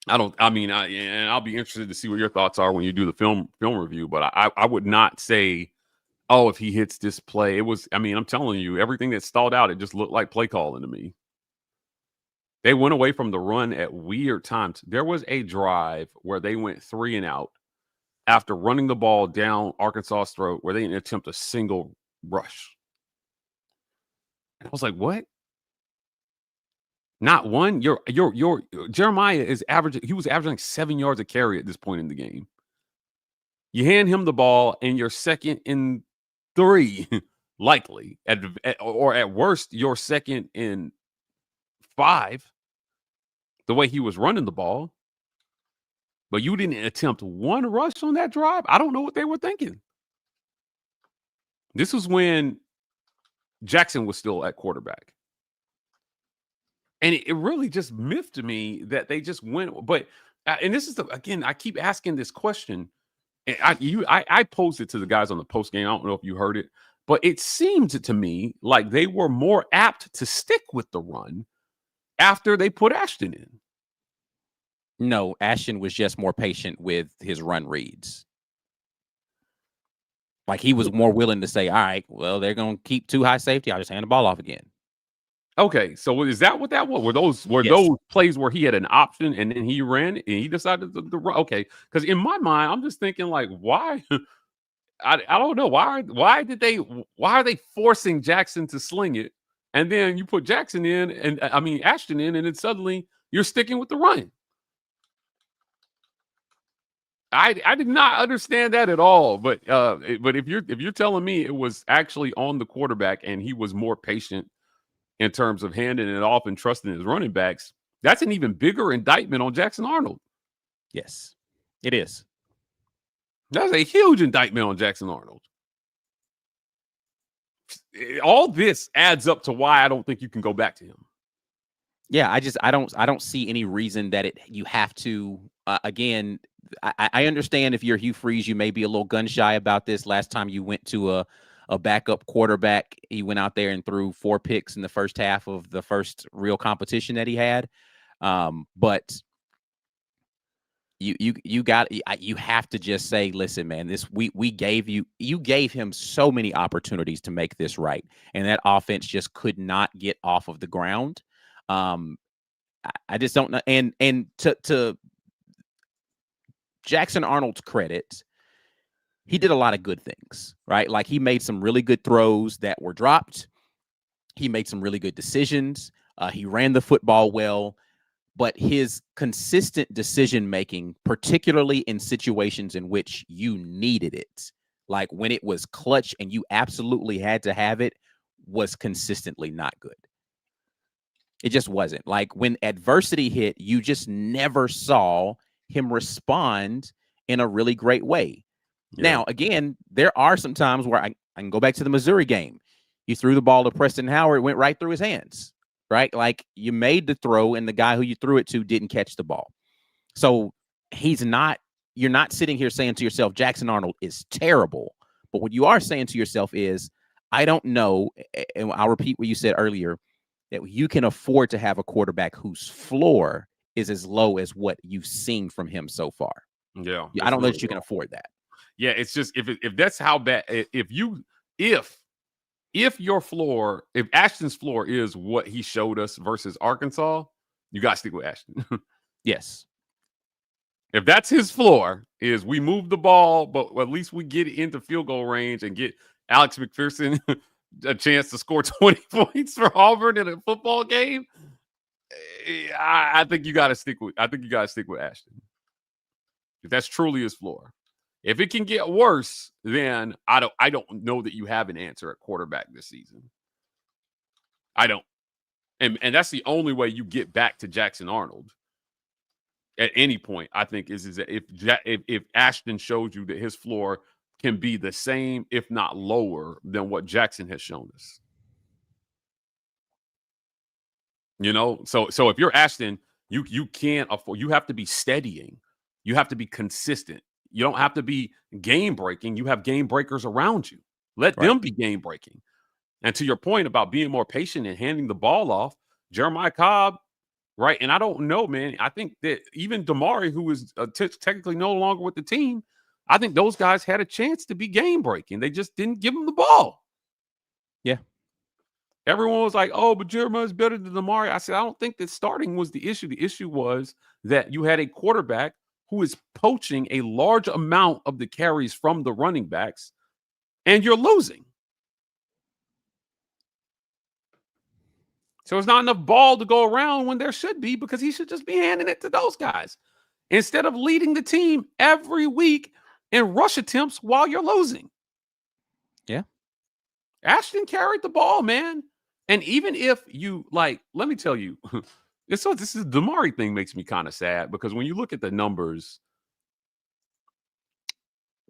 And I'll be interested to see what your thoughts are when you do the film review, but I would not say, oh, if he hits this play, it was, I mean, I'm telling you, everything that stalled out, it just looked like play calling to me. They went away from the run at weird times. There was a drive where they went 3 and out after running the ball down Arkansas's throat where they didn't attempt a single rush. And I was like, what? Not one? Your Jeremiah is averaging, he was averaging 7 yards a carry at this point in the game. You hand him the ball and you're 2nd and 3. likely, or at worst, your 2nd and 5, the way he was running the ball. But you didn't attempt one rush on that drive. I don't know what they were thinking. This was when Jackson was still at quarterback. And it really just miffed me that they just went. But, and this is, again, I keep asking this question. And I posed it to the guys on the post game. I don't know if you heard it. But it seemed to me like they were more apt to stick with the run after they put Ashton in. No, Ashton was just more patient with his run reads. Like he was more willing to say, all right, well, they're going to keep 2 high safety. I'll just hand the ball off again. Okay, so is that what that was? Were those those plays where he had an option and then he ran and he decided to run? Okay, because in my mind, I'm just thinking like, why? I don't know why are they forcing Jackson to sling it, and then you put Jackson in and Ashton in, and then suddenly you're sticking with the run. I did not understand that at all. But if you're telling me it was actually on the quarterback and he was more patient in terms of handing it off and trusting his running backs, that's an even bigger indictment on Jackson Arnold. Yes, it is. That's a huge indictment on Jackson Arnold. All this adds up to why I don't think you can go back to him. Yeah, I don't see any reason that you have to. Again, I understand if you're Hugh Freeze, you may be a little gun shy about this. Last time you went to a backup quarterback, he went out there and threw 4 picks in the first half of the first real competition that he had. But you have to just say, listen, man, you gave him so many opportunities to make this right, and that offense just could not get off of the ground. I just don't know. And to Jackson Arnold's credit, he did a lot of good things, right? Like he made some really good throws that were dropped. He made some really good decisions. He ran the football well, but his consistent decision-making, particularly in situations in which you needed it, like when it was clutch and you absolutely had to have it, was consistently not good. It just wasn't. Like when adversity hit, you just never saw him respond in a really great way. Yeah. Now, again, there are some times where I can go back to the Missouri game. You threw the ball to Preston Howard, it went right through his hands, right? Like you made the throw and the guy who you threw it to didn't catch the ball. So you're not sitting here saying to yourself, Jackson Arnold is terrible. But what you are saying to yourself is, I don't know, and I'll repeat what you said earlier, that you can afford to have a quarterback whose floor is as low as what you've seen from him so far. Yeah. I don't know that you can afford that. Yeah, it's just if that's how bad, if your floor, if Ashton's floor is what he showed us versus Arkansas, you got to stick with Ashton. Yes. If that's his floor, is we move the ball, but at least we get into field goal range and get Alex McPherson a chance to score 20 points for Auburn in a football game, I think you got to stick with Ashton. If that's truly his floor. If it can get worse, then I don't know that you have an answer at quarterback this season. I don't. And that's the only way you get back to Jackson Arnold at any point, I think, is that if Ashton shows you that his floor can be the same, if not lower, than what Jackson has shown us. You know, so if you're Ashton, you can't afford, you have to be steadying. You have to be consistent. You don't have to be game breaking. You have game breakers around you. Let them be game breaking. And to your point about being more patient and handing the ball off, Jeremiah Cobb, right? And I don't know, man. I think that even Damari, who is technically no longer with the team, I think those guys had a chance to be game breaking. They just didn't give him the ball. Yeah. Everyone was like, oh, but Jeremiah's better than Damari. I said, I don't think that starting was the issue. The issue was that you had a quarterback who is poaching a large amount of the carries from the running backs, and you're losing. So it's not enough ball to go around when there should be, because he should just be handing it to those guys instead of leading the team every week in rush attempts while you're losing. Yeah. Ashton carried the ball, man. And even if you like, let me tell you, this is the Damari thing makes me kind of sad because when you look at the numbers,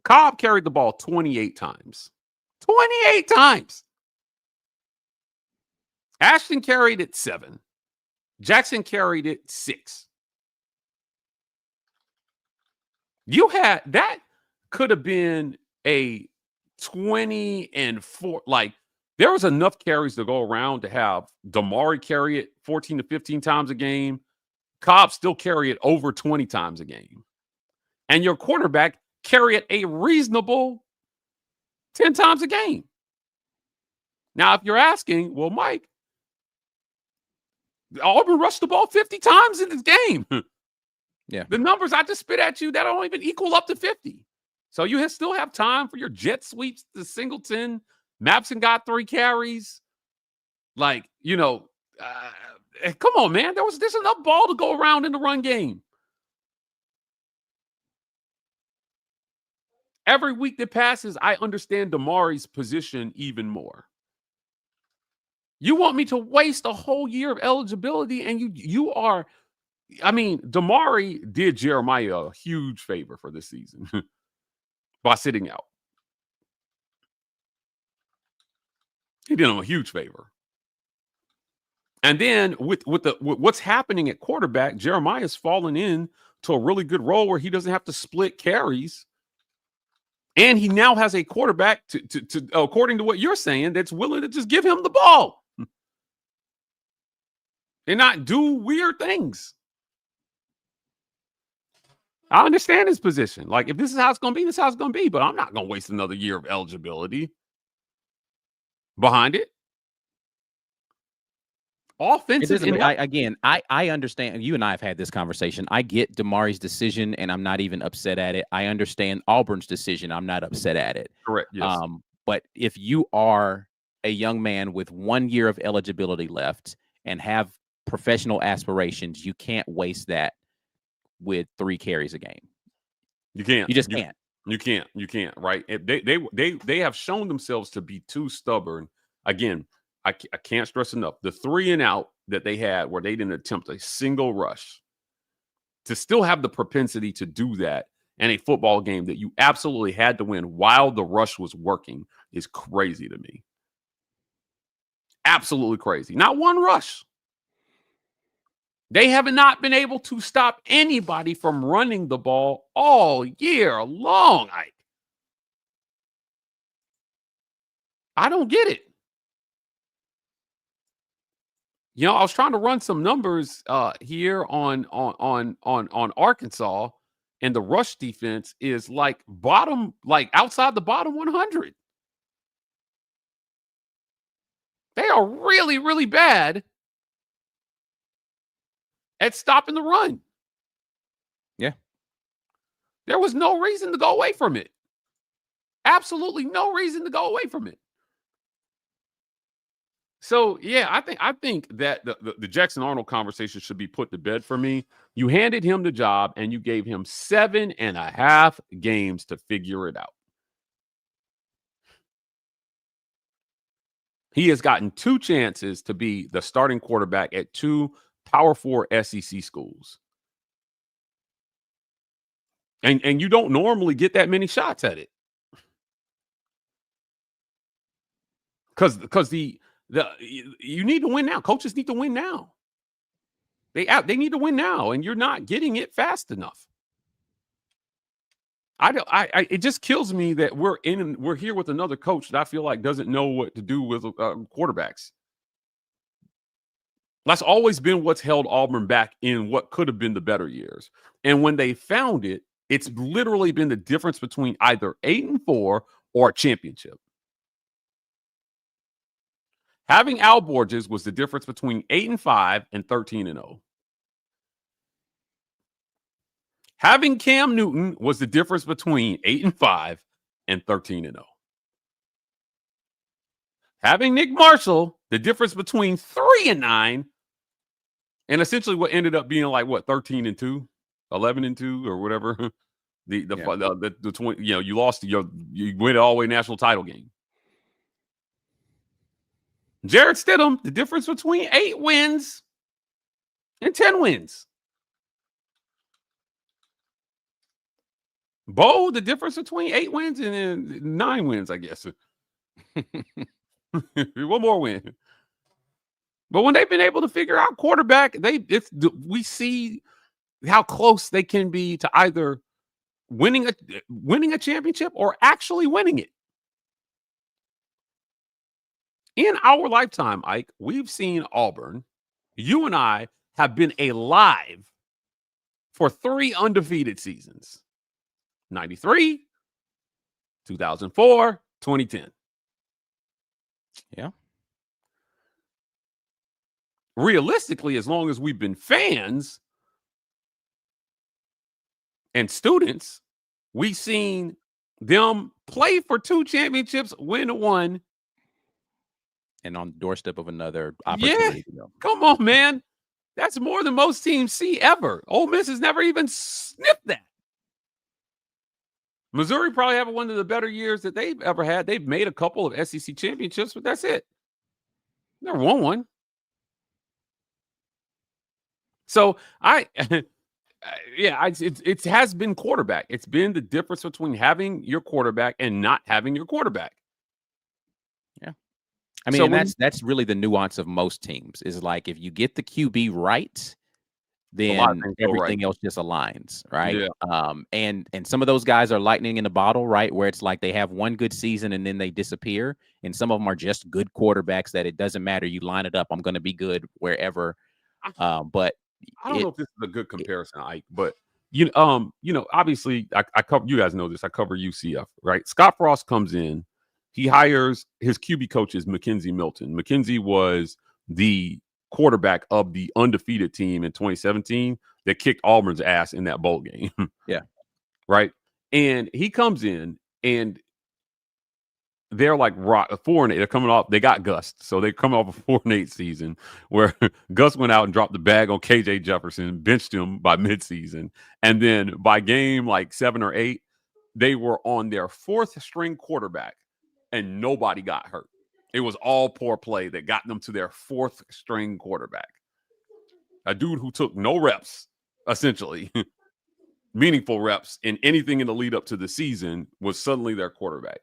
Cobb carried the ball 28 times. 28 times. Ashton carried it 7. Jackson carried it 6. You had that could have been a 20-4. Like there was enough carries to go around to have Damari carry it 14 to 15 times a game. Cobb still carry it over 20 times a game. And your quarterback carry it a reasonable 10 times a game. Now, if you're asking, well, Mike, Auburn rushed the ball 50 times in this game. Yeah. The numbers I just spit at you, that don't even equal up to 50. So you still have time for your jet sweeps to Singleton. Mapson got 3 carries. Like, come on, man. There's enough ball to go around in the run game. Every week that passes, I understand Damari's position even more. You want me to waste a whole year of eligibility, and you are. I mean, Damari did Jeremiah a huge favor for this season by sitting out. He did him a huge favor. And then with what's happening at quarterback, Jeremiah's fallen in to a really good role where he doesn't have to split carries. And he now has a quarterback to according to what you're saying, that's willing to just give him the ball and not do weird things. I understand his position. Like, if this is how it's going to be, this is how it's going to be. But I'm not going to waste another year of eligibility behind it. Offensive. I understand. You and I have had this conversation. I get Damari's decision, and I'm not even upset at it. I understand Auburn's decision. I'm not upset at it. Correct. Yes. But if you are a young man with 1 year of eligibility left and have professional aspirations, you can't waste that with 3 carries a game. You can't. You just can't. You can't. Right? They have shown themselves to be too stubborn. Again, I can't stress enough. The 3 and out that they had where they didn't attempt a single rush, to still have the propensity to do that in a football game that you absolutely had to win while the rush was working is crazy to me. Absolutely crazy. Not one rush. They have not been able to stop anybody from running the ball all year long. I don't get it. I was trying to run some numbers here on Arkansas, and the rush defense is like outside the bottom 100. They are really, really bad at stopping the run. Yeah. There was no reason to go away from it. Absolutely no reason to go away from it. So, yeah, I think that the Jackson Arnold conversation should be put to bed for me. You handed him the job, and you gave him 7.5 games to figure it out. He has gotten 2 chances to be the starting quarterback at 2 Power 4 SEC schools. And you don't normally get that many shots at it. Because you need to win now. Coaches need to win now. They need to win now, and you're not getting it fast enough. It just kills me that we're here with another coach that I feel like doesn't know what to do with quarterbacks. That's always been what's held Auburn back in what could have been the better years. And when they found it, it's literally been the difference between either 8-4 or a championship. Having Al Borges was the difference between 8-5 and 13-0. Having Cam Newton was the difference between 8-5 and 13-0. Having Nick Marshall, the difference between 3-9 and essentially what ended up being like 13-2, 11-2, or whatever. The 20, you lost you went all the way national title game. Jarrett Stidham, the difference between 8 wins and 10 wins. Bo, the difference between 8 wins and 9 wins, I guess. One more win. But when they've been able to figure out quarterback, we see how close they can be to either winning a championship or actually winning it. In our lifetime, Ike, we've seen Auburn. You and I have been alive for 3 undefeated seasons. 93, 2004, 2010. Yeah. Realistically, as long as we've been fans and students, we've seen them play for 2 championships, win 1. And on the doorstep of another Yeah, opportunity. come on, man. That's more than most teams see ever. Ole Miss has never even sniffed that. Missouri probably have one of the better years that they've ever had. They've made a couple of SEC championships, but that's it. Never won one. So it has been quarterback. It's been the difference between having your quarterback and not having your quarterback. Yeah. I mean, so that's really the nuance of most teams is like, if you get the QB right, then everything else just aligns, right? Yeah. And some of those guys are lightning in a bottle, right? Where it's like they have one good season and then they disappear. And some of them are just good quarterbacks that it doesn't matter. You line it up, I'm going to be good wherever. But I don't know if this is a good comparison, Ike, but obviously I cover, you guys know this. I cover UCF, right? Scott Frost comes in, he hires his QB coach is Mackenzie Milton. Mackenzie was the quarterback of the undefeated team in 2017 that kicked Auburn's ass in that bowl game. Yeah. Right. And he comes in and they're like 4-8. They're coming off. They got Gus, so they're coming off a 4-8 season where Gus went out and dropped the bag on KJ Jefferson, benched him by midseason, and then by game like 7 or 8, they were on their 4th string quarterback, and nobody got hurt. It was all poor play that got them to their 4th string quarterback, a dude who took no reps, essentially meaningful reps in anything in the lead up to the season, was suddenly their quarterback.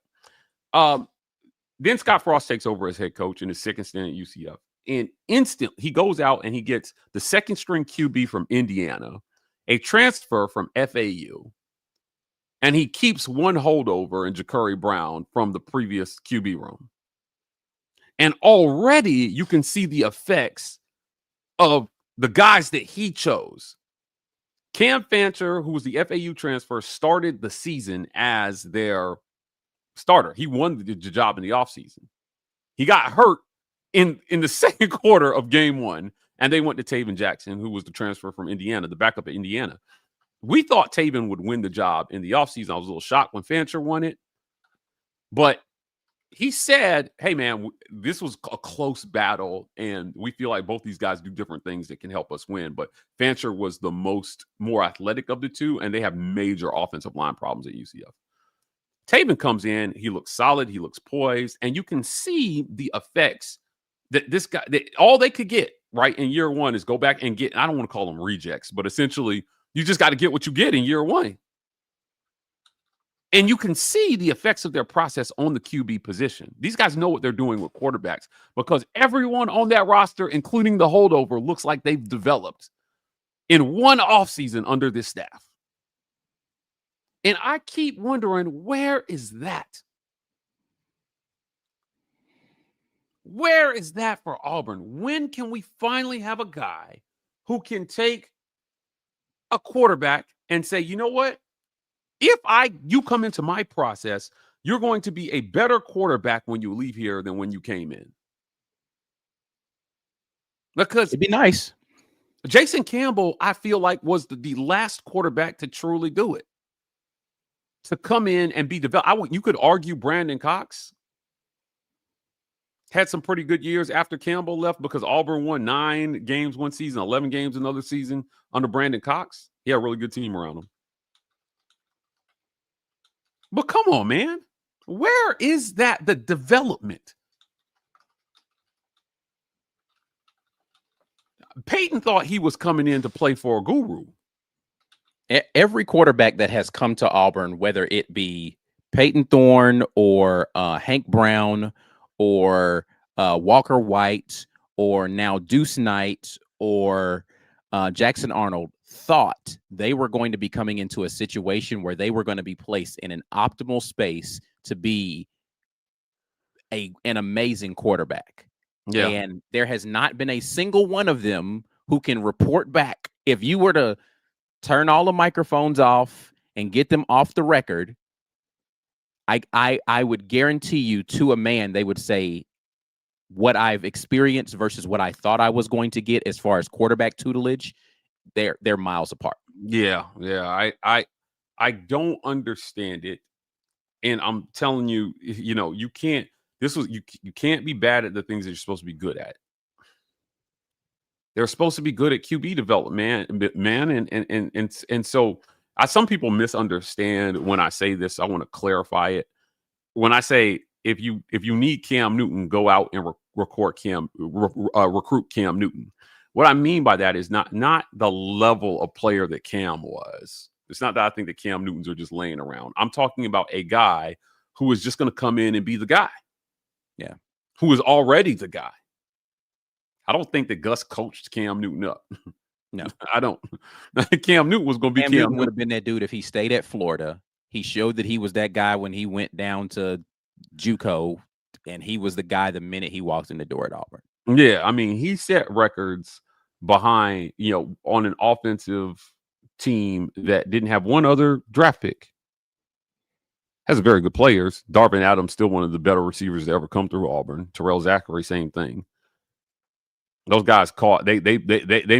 Then Scott Frost takes over as head coach in his 2nd stint at UCF. And instantly, he goes out and he gets the 2nd string QB from Indiana, a transfer from FAU, and he keeps one holdover in Ja'Cory Brown from the previous QB room. And already you can see the effects of the guys that he chose. Cam Fancher, who was the FAU transfer, started the season as their starter. He won the job in the offseason. He got hurt in the 2nd quarter of game 1, and they went to Taven Jackson, who was the transfer from Indiana, the backup at Indiana. We thought Taven would win the job in the offseason. I was a little shocked when Fancher won it. But he said, hey, man, this was a close battle, and we feel like both these guys do different things that can help us win. But Fancher was the more athletic of the two, and they have major offensive line problems at UCF. Taven comes in, he looks solid, he looks poised, and you can see the effects that this guy, that all they could get right in year 1 is go back and get, I don't want to call them rejects, but essentially you just got to get what you get in year 1. And you can see the effects of their process on the QB position. These guys know what they're doing with quarterbacks because everyone on that roster, including the holdover, looks like they've developed in one offseason under this staff. And I keep wondering, where is that? Where is that for Auburn? When can we finally have a guy who can take a quarterback and say, you know what? If you come into my process, you're going to be a better quarterback when you leave here than when you came in. Because it'd be nice. Jason Campbell, I feel like, was the last quarterback to truly do it. To come in and be developed. You could argue Brandon Cox had some pretty good years after Campbell left because Auburn won 9 games one season, 11 games another season under Brandon Cox. He had a really good team around him. But come on, man. Where is the development? Peyton thought he was coming in to play for a guru. Every quarterback that has come to Auburn, whether it be Peyton Thorne or Hank Brown or Walker White or now Deuce Knight or Jackson Arnold, thought they were going to be coming into a situation where they were going to be placed in an optimal space to be an amazing quarterback. Yeah. And there has not been a single one of them who can report back. If you were to turn all the microphones off and get them off the record, I would guarantee you to a man, they would say what I've experienced versus what I thought I was going to get as far as quarterback tutelage, they're miles apart. Yeah. I don't understand it. And I'm telling you, you can't, you can't be bad at the things that you're supposed to be good at. They're supposed to be good at QB development, man. And so some people misunderstand when I say this. I want to clarify it. When I say if you need Cam Newton, go out and recruit Cam Newton. What I mean by that is not the level of player that Cam was. It's not that I think that Cam Newtons are just laying around. I'm talking about a guy who is just going to come in and be the guy. Yeah. Who is already the guy. I don't think that Gus coached Cam Newton up. No, I don't. Cam Newton was going to be Cam Newton would have been that dude if he stayed at Florida. He showed that he was that guy when he went down to JUCO, and he was the guy the minute he walked in the door at Auburn. Yeah, I mean, he set records behind, on an offensive team that didn't have one other draft pick. Has very good players. Darvin Adams, still one of the better receivers to ever come through Auburn. Terrell Zachary, same thing. Those guys caught. They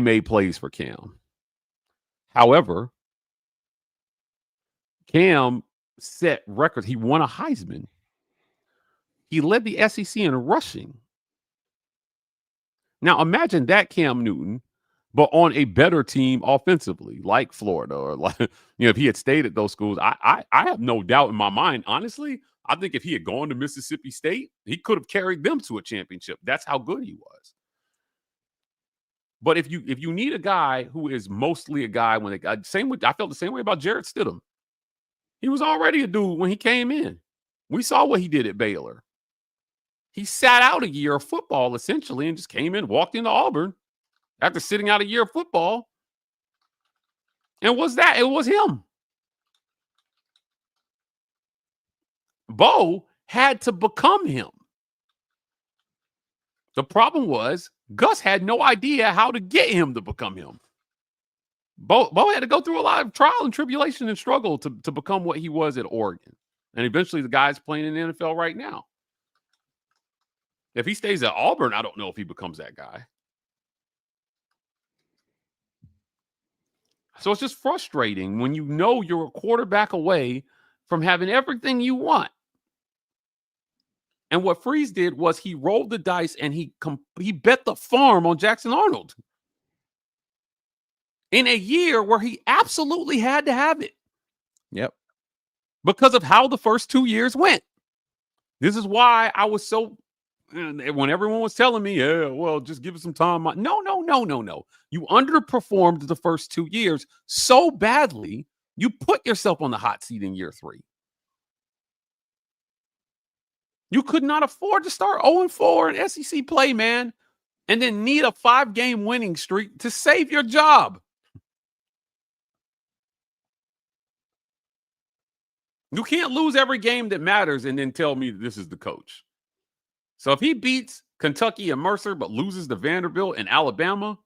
made plays for Cam. However, Cam set records. He won a Heisman. He led the SEC in rushing. Now imagine that Cam Newton, but on a better team offensively, like Florida, or like if he had stayed at those schools. I have no doubt in my mind. Honestly, I think if he had gone to Mississippi State, he could have carried them to a championship. That's how good he was. But if you need a guy who is mostly a guy I felt the same way about Jarrett Stidham. He was already a dude when he came in. We saw what he did at Baylor. He sat out a year of football essentially and just came in, walked into Auburn after sitting out a year of football. And it was him. Bo had to become him. The problem was Gus had no idea how to get him to become him. Bo had to go through a lot of trial and tribulation and struggle to become what he was at Oregon. And eventually the guy's playing in the NFL right now. If he stays at Auburn, I don't know if he becomes that guy. So it's just frustrating when you're a quarterback away from having everything you want. And what Freeze did was he rolled the dice and he bet the farm on Jackson Arnold in a year where he absolutely had to have it. Yep. Because of how the first 2 years went. This is why I was so, when everyone was telling me, yeah, well, just give it some time. No. You underperformed the first 2 years so badly, you put yourself on the hot seat in year 3. You could not afford to start 0-4 in SEC play, man, and then need a 5-game winning streak to save your job. You can't lose every game that matters and then tell me this is the coach. So if he beats Kentucky and Mercer but loses to Vanderbilt and Alabama,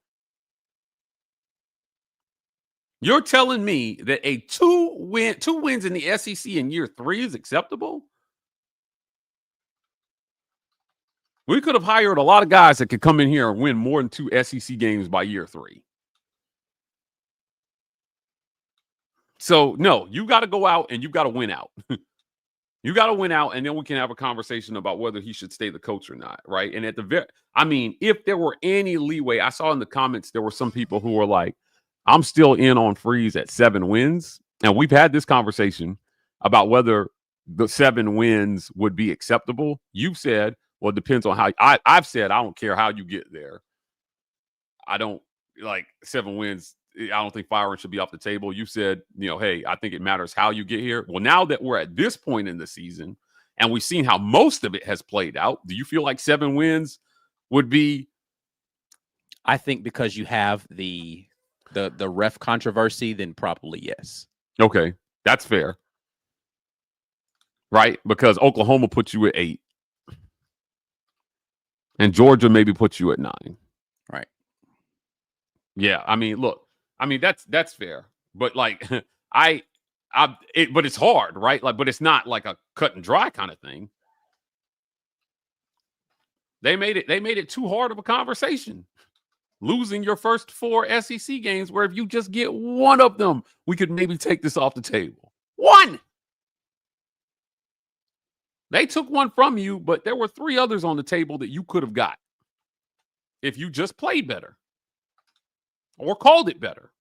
you're telling me that a two wins in the SEC in year 3 is acceptable? We could have hired a lot of guys that could come in here and win more than 2 SEC games by year 3. So, no, you got to go out and you got to win out. You got to win out, and then we can have a conversation about whether he should stay the coach or not, right? And if there were any leeway, I saw in the comments there were some people who were like, I'm still in on Freeze at 7 wins. And we've had this conversation about whether the 7 wins would be acceptable. You've said, well, it depends on how. I've said I don't care how you get there. I don't like 7 wins. I don't think firing should be off the table. You said, hey, I think it matters how you get here. Well, now that we're at this point in the season and we've seen how most of it has played out, do you feel like 7 wins would be? I think because you have the ref controversy, then probably yes. Okay, that's fair. Right? Because Oklahoma puts you at 8. And Georgia maybe puts you at 9. Right. Yeah. I mean, look, that's fair. But like but it's hard, right? Like, but it's not like a cut and dry kind of thing. They made it too hard of a conversation. Losing your first 4 SEC games, where if you just get one of them, we could maybe take this off the table. One. They took one from you, but there were 3 others on the table that you could have got if you just played better or called it better.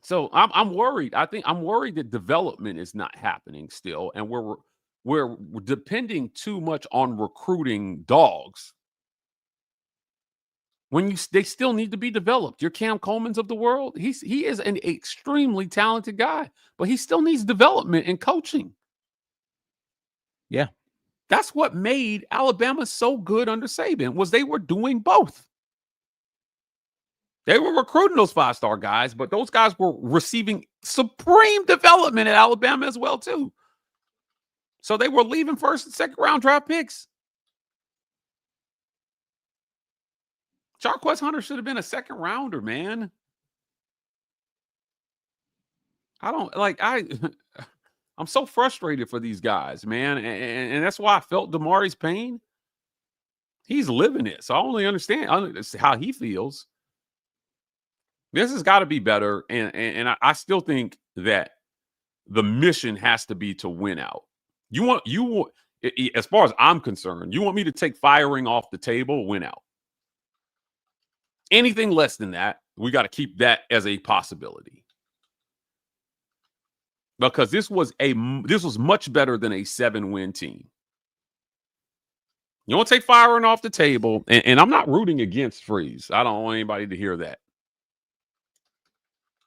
So I'm worried. I'm worried that development is not happening still, and we're depending too much on recruiting dogs when they still need to be developed. Your Cam Coleman's of the world, he is an extremely talented guy, but he still needs development and coaching. Yeah. That's what made Alabama so good under Saban, was they were doing both. They were recruiting those 5-star guys, but those guys were receiving supreme development at Alabama as well, too. So they were leaving first and second round draft picks. Jarquez Hunter should have been a second rounder, man. I'm so frustrated for these guys, man. And that's why I felt Damari's pain. He's living it. So I only understand how he feels. This has got to be better. And I still think that the mission has to be to win out. You want, as far as I'm concerned, you want me to take firing off the table, win out. Anything less than that, we got to keep that as a possibility. Because this was much better than a 7-win team. You don't take firing off the table, and I'm not rooting against Freeze. I don't want anybody to hear that.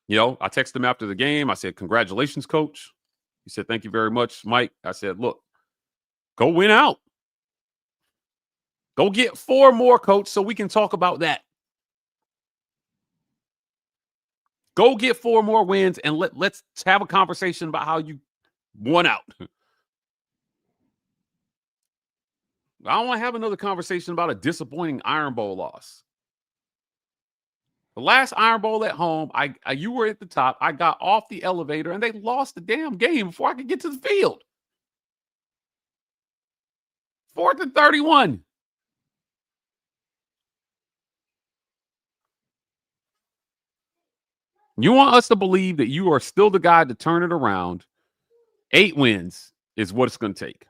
I texted him after the game. I said, "Congratulations, coach." He said, "Thank you very much, Mike." I said, "Look, go win out. Go get 4 more, coach, so we can talk about that. Go get 4 more wins, and let's have a conversation about how you won out." I don't want to have another conversation about a disappointing Iron Bowl loss. The last Iron Bowl at home, you were at the top. I got off the elevator, and they lost the damn game before I could get to the field. 4th and 31. You want us to believe that you are still the guy to turn it around. 8 wins is what it's going to take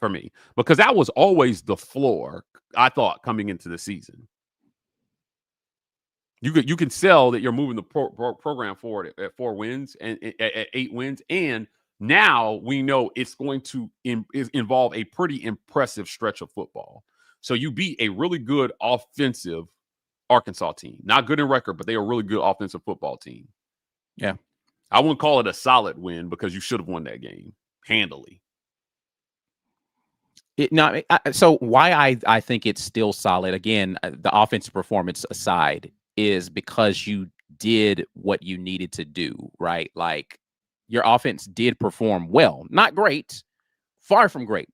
for me, because that was always the floor, I thought, coming into the season. You can sell that you're moving the program forward at 4 wins and at 8 wins, and now we know it's going to involve a pretty impressive stretch of football. So you beat a really good offensive Arkansas team. Not good in record, but they are a really good offensive football team. Yeah. I wouldn't call it a solid win, because you should have won that game handily. So why I think it's still solid, again, the offensive performance aside, is because you did what you needed to do, right? Like, your offense did perform well. Not great, far from great.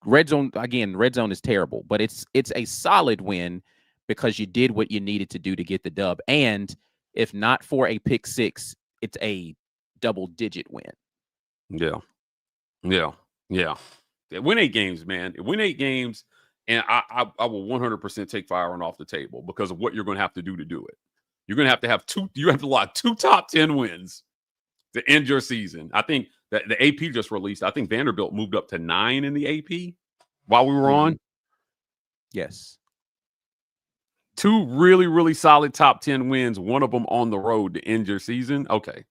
Red zone is terrible, but it's a solid win because you did what you needed to do to get the dub. And if not for a pick 6, it's a double-digit win. Yeah. Win 8 games, man. Win 8 games, and I will 100% take firing off the table because of what you're going to have to do it. You're going to have 2. You have to lock 2 top 10 wins to end your season. I think that the AP just released. I think Vanderbilt moved up to 9 in the AP while we were on. Yes. 2 really, really solid top 10 wins. One of them on the road to end your season. Okay.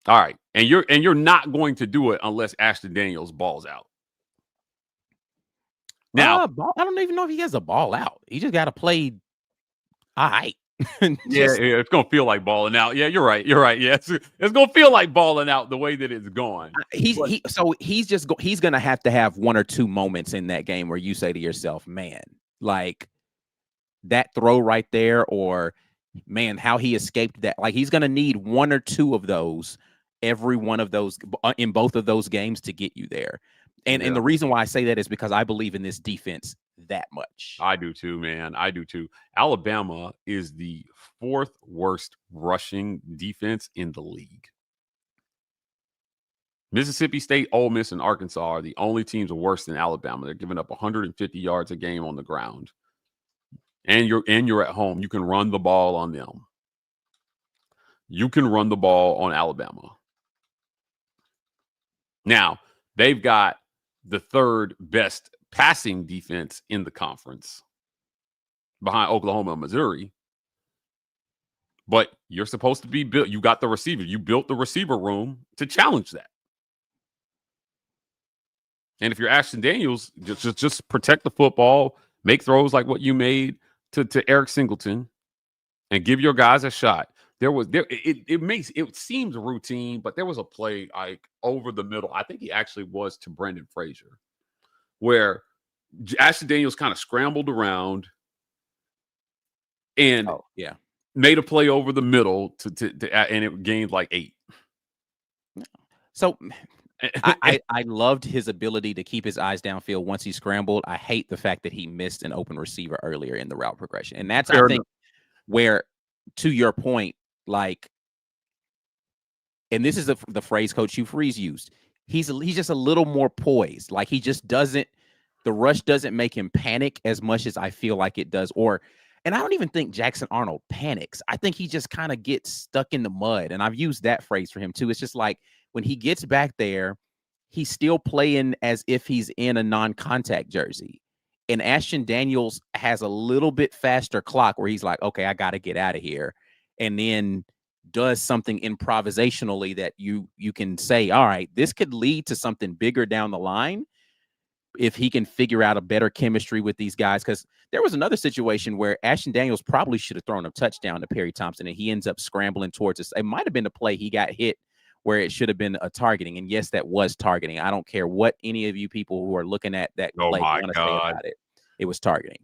All right. And you're not going to do it unless Ashton Daniels balls out. Now, I don't even know if he has a ball out. He just got to play. All right. yeah, it's gonna feel like balling out. Yeah, you're right. You're right. Yeah, it's gonna feel like balling out the way that it's going. He's gonna have to have one or two moments in that game where you say to yourself, man, like that throw right there, or man, how he escaped that. Like he's gonna need one or two of those, every one of those in both of those games to get you there. And the reason why I say that is because I believe in this defense that much. I do too, man. I do too. Alabama is the 4th worst rushing defense in the league. Mississippi State, Ole Miss, and Arkansas are the only teams worse than Alabama. They're giving up 150 yards a game on the ground. And you're at home. You can run the ball on them. You can run the ball on Alabama. Now, they've got the 3rd best passing defense in the conference behind Oklahoma and Missouri. But you're supposed to be built. You got the receiver. You built the receiver room to challenge that. And if you're Ashton Daniels, just protect the football, make throws like what you made to Eric Singleton, and give your guys a shot. It seems routine, but there was a play like over the middle. I think he actually was to Brendan Frazier, where Ashton Daniels kind of scrambled around and made a play over the middle and it gained like 8. So I loved his ability to keep his eyes downfield once he scrambled. I hate the fact that he missed an open receiver earlier in the route progression. And that's, I think, where, to your point, like, and this is the phrase Coach Hugh Freeze used, he's just a little more poised. Like he just doesn't, the rush doesn't make him panic as much as I feel like it does. And I don't even think Jackson Arnold panics. I think he just kind of gets stuck in the mud. And I've used that phrase for him too. It's just like when he gets back there, he's still playing as if he's in a non-contact jersey. And Ashton Daniels has a little bit faster clock where he's like, okay, I got to get out of here. And then does something improvisationally that you can say, all right, this could lead to something bigger down the line if he can figure out a better chemistry with these guys. Because there was another situation where Ashton Daniels probably should have thrown a touchdown to Perry Thompson, and he ends up scrambling towards us. It might have been a play he got hit where it should have been a targeting. And yes, that was targeting. I don't care what any of you people who are looking at that play want to say about it. It was targeting.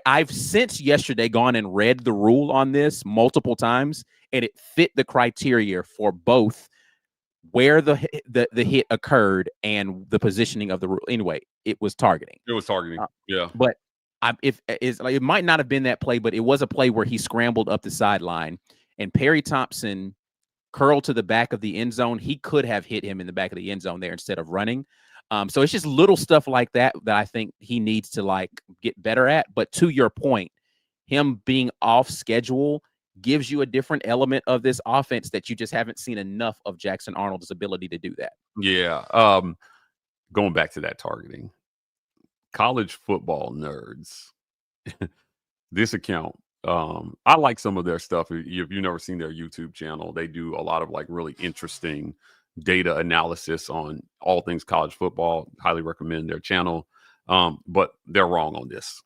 I've since yesterday gone and read the rule on this multiple times, and it fit the criteria for both where the hit occurred and the positioning of the rule. Anyway, it was targeting. It was targeting. Yeah. But it might not have been that play, but it was a play where he scrambled up the sideline and Perry Thompson curled to the back of the end zone. He could have hit him in the back of the end zone there instead of running. So it's just little stuff like that I think he needs to like get better at. But to your point, him being off schedule gives you a different element of this offense that you just haven't seen enough of Jackson Arnold's ability to do that. Yeah. Going back to that targeting, college football nerds, this account, I like some of their stuff. If you've never seen their YouTube channel, they do a lot of like really interesting data analysis on all things college football. Highly recommend their channel. But they're wrong on this.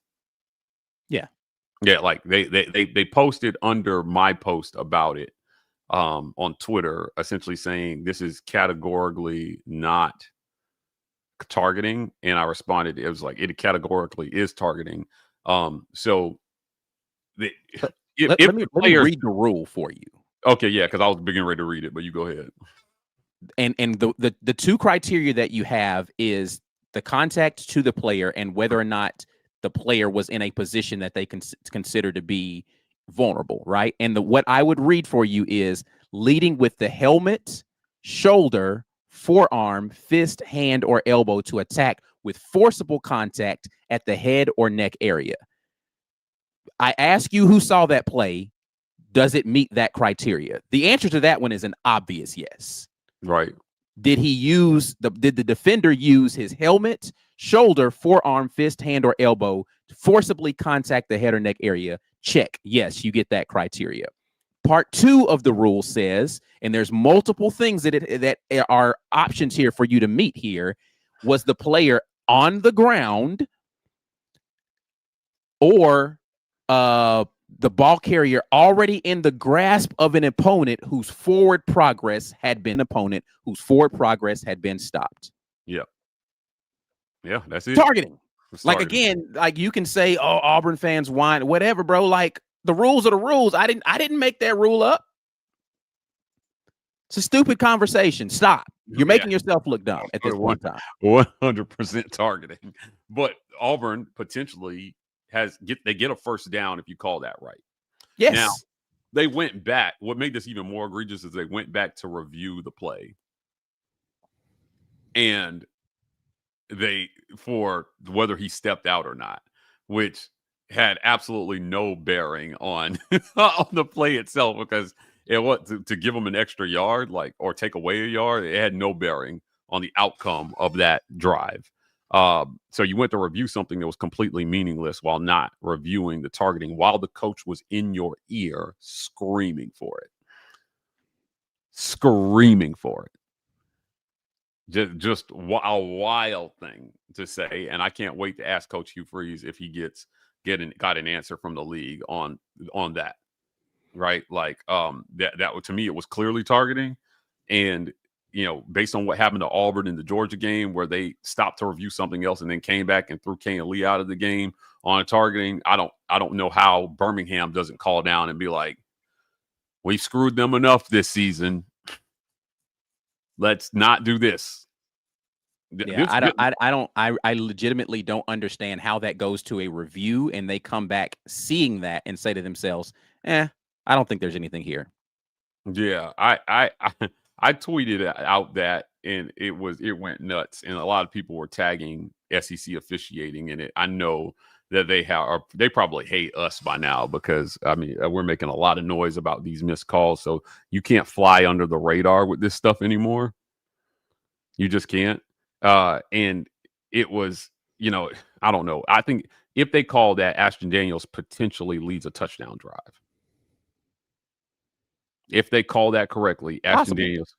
Yeah, like they posted under my post about it on Twitter, essentially saying this is categorically not targeting, and I responded, it was like it categorically is targeting. So let me read the rule for you. Okay, yeah, because I was beginning ready to read it, but you go ahead. And the two criteria that you have is the contact to the player and whether or not the player was in a position that they consider to be vulnerable, right? And what I would read for you is leading with the helmet, shoulder, forearm, fist, hand, or elbow to attack with forcible contact at the head or neck area. I ask you who saw that play, does it meet that criteria? The answer to that one is an obvious yes. Right. Did the defender use his helmet, shoulder, forearm, fist, hand, or elbow to forcibly contact the head or neck area? Check. Yes, you get that criteria. Part 2 of the rule says, and there's multiple things that are options here for you to meet here, was the player on the ground, or the ball carrier already in the grasp of an opponent whose forward progress had been stopped. Yeah, that's it. Targeting. It's Like, targeting. again, like, you can say, oh, Auburn fans whine, whatever, bro. Like, the rules are the rules. I didn't make that rule up. It's a stupid conversation. Stop. You're making yourself look dumb at this point in time. 100% targeting. But Auburn potentially they get a first down if you call that right. Yes. Now, they went back. What made this even more egregious is they went back to review the play. And for whether he stepped out or not, which had absolutely no bearing on on the play itself, because it was to give him an extra yard, or take away a yard. It had no bearing on the outcome of that drive. So you went to review something that was completely meaningless while not reviewing the targeting, while the coach was in your ear screaming for it. Just a wild thing to say, and I can't wait to ask Coach Hugh Freeze if he got an answer from the league on that. Right, that to me, it was clearly targeting, and based on what happened to Auburn in the Georgia game, where they stopped to review something else and then came back and threw Kane and Lee out of the game on targeting. I don't know how Birmingham doesn't call down and be like, we screwed them enough this season. Let's not do this. Yeah, I legitimately don't understand how that goes to a review and they come back seeing that and say to themselves, I don't think there's anything here. Yeah, I tweeted out that, and it went nuts, and a lot of people were tagging SEC officiating in it. I know that they probably hate us by now, because we're making a lot of noise about these missed calls, so you can't fly under the radar with this stuff anymore. You just can't. And it was, I don't know. I think if they call that, Ashton Daniels potentially leads a touchdown drive. If they call that correctly, Ashton Daniels,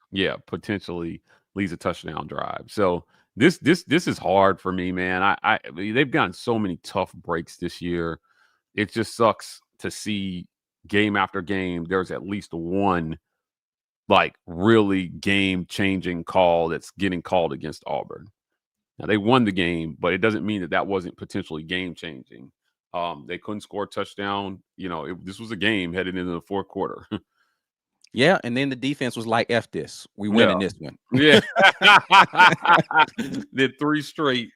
potentially leads a touchdown drive. So this is hard for me, man. They've gotten so many tough breaks this year. It just sucks to see game after game there's at least one really game-changing call that's getting called against Auburn. Now, they won the game, but it doesn't mean that wasn't potentially game-changing. They couldn't score a touchdown. This was a game headed into the fourth quarter. Yeah, and then the defense was like, F this. We win in this one. Yeah. Did 3 straight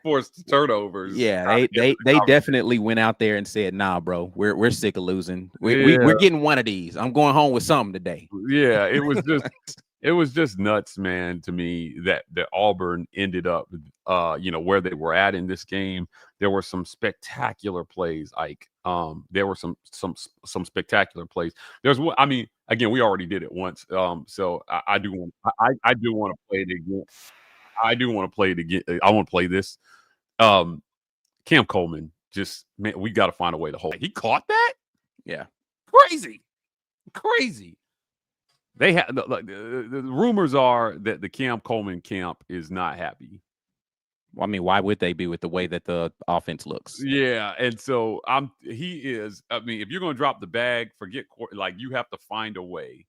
forced turnovers. Yeah, they definitely went out there and said, nah, bro, we're sick of losing. We're getting one of these. I'm going home with something today. Yeah, it was just nuts, man, to me that Auburn ended up where they were at in this game. There were some spectacular plays, there were some spectacular plays. There's one, again, we already did it once. So I do want to play it again. I want to play this. Cam Coleman, we got to find a way to hold. He caught that? Yeah. Crazy. They have the rumors are that the Cam Coleman camp is not happy. Well, why would they be with the way that the offense looks? Yeah, and so he is. If you're going to drop the bag, forget you have to find a way.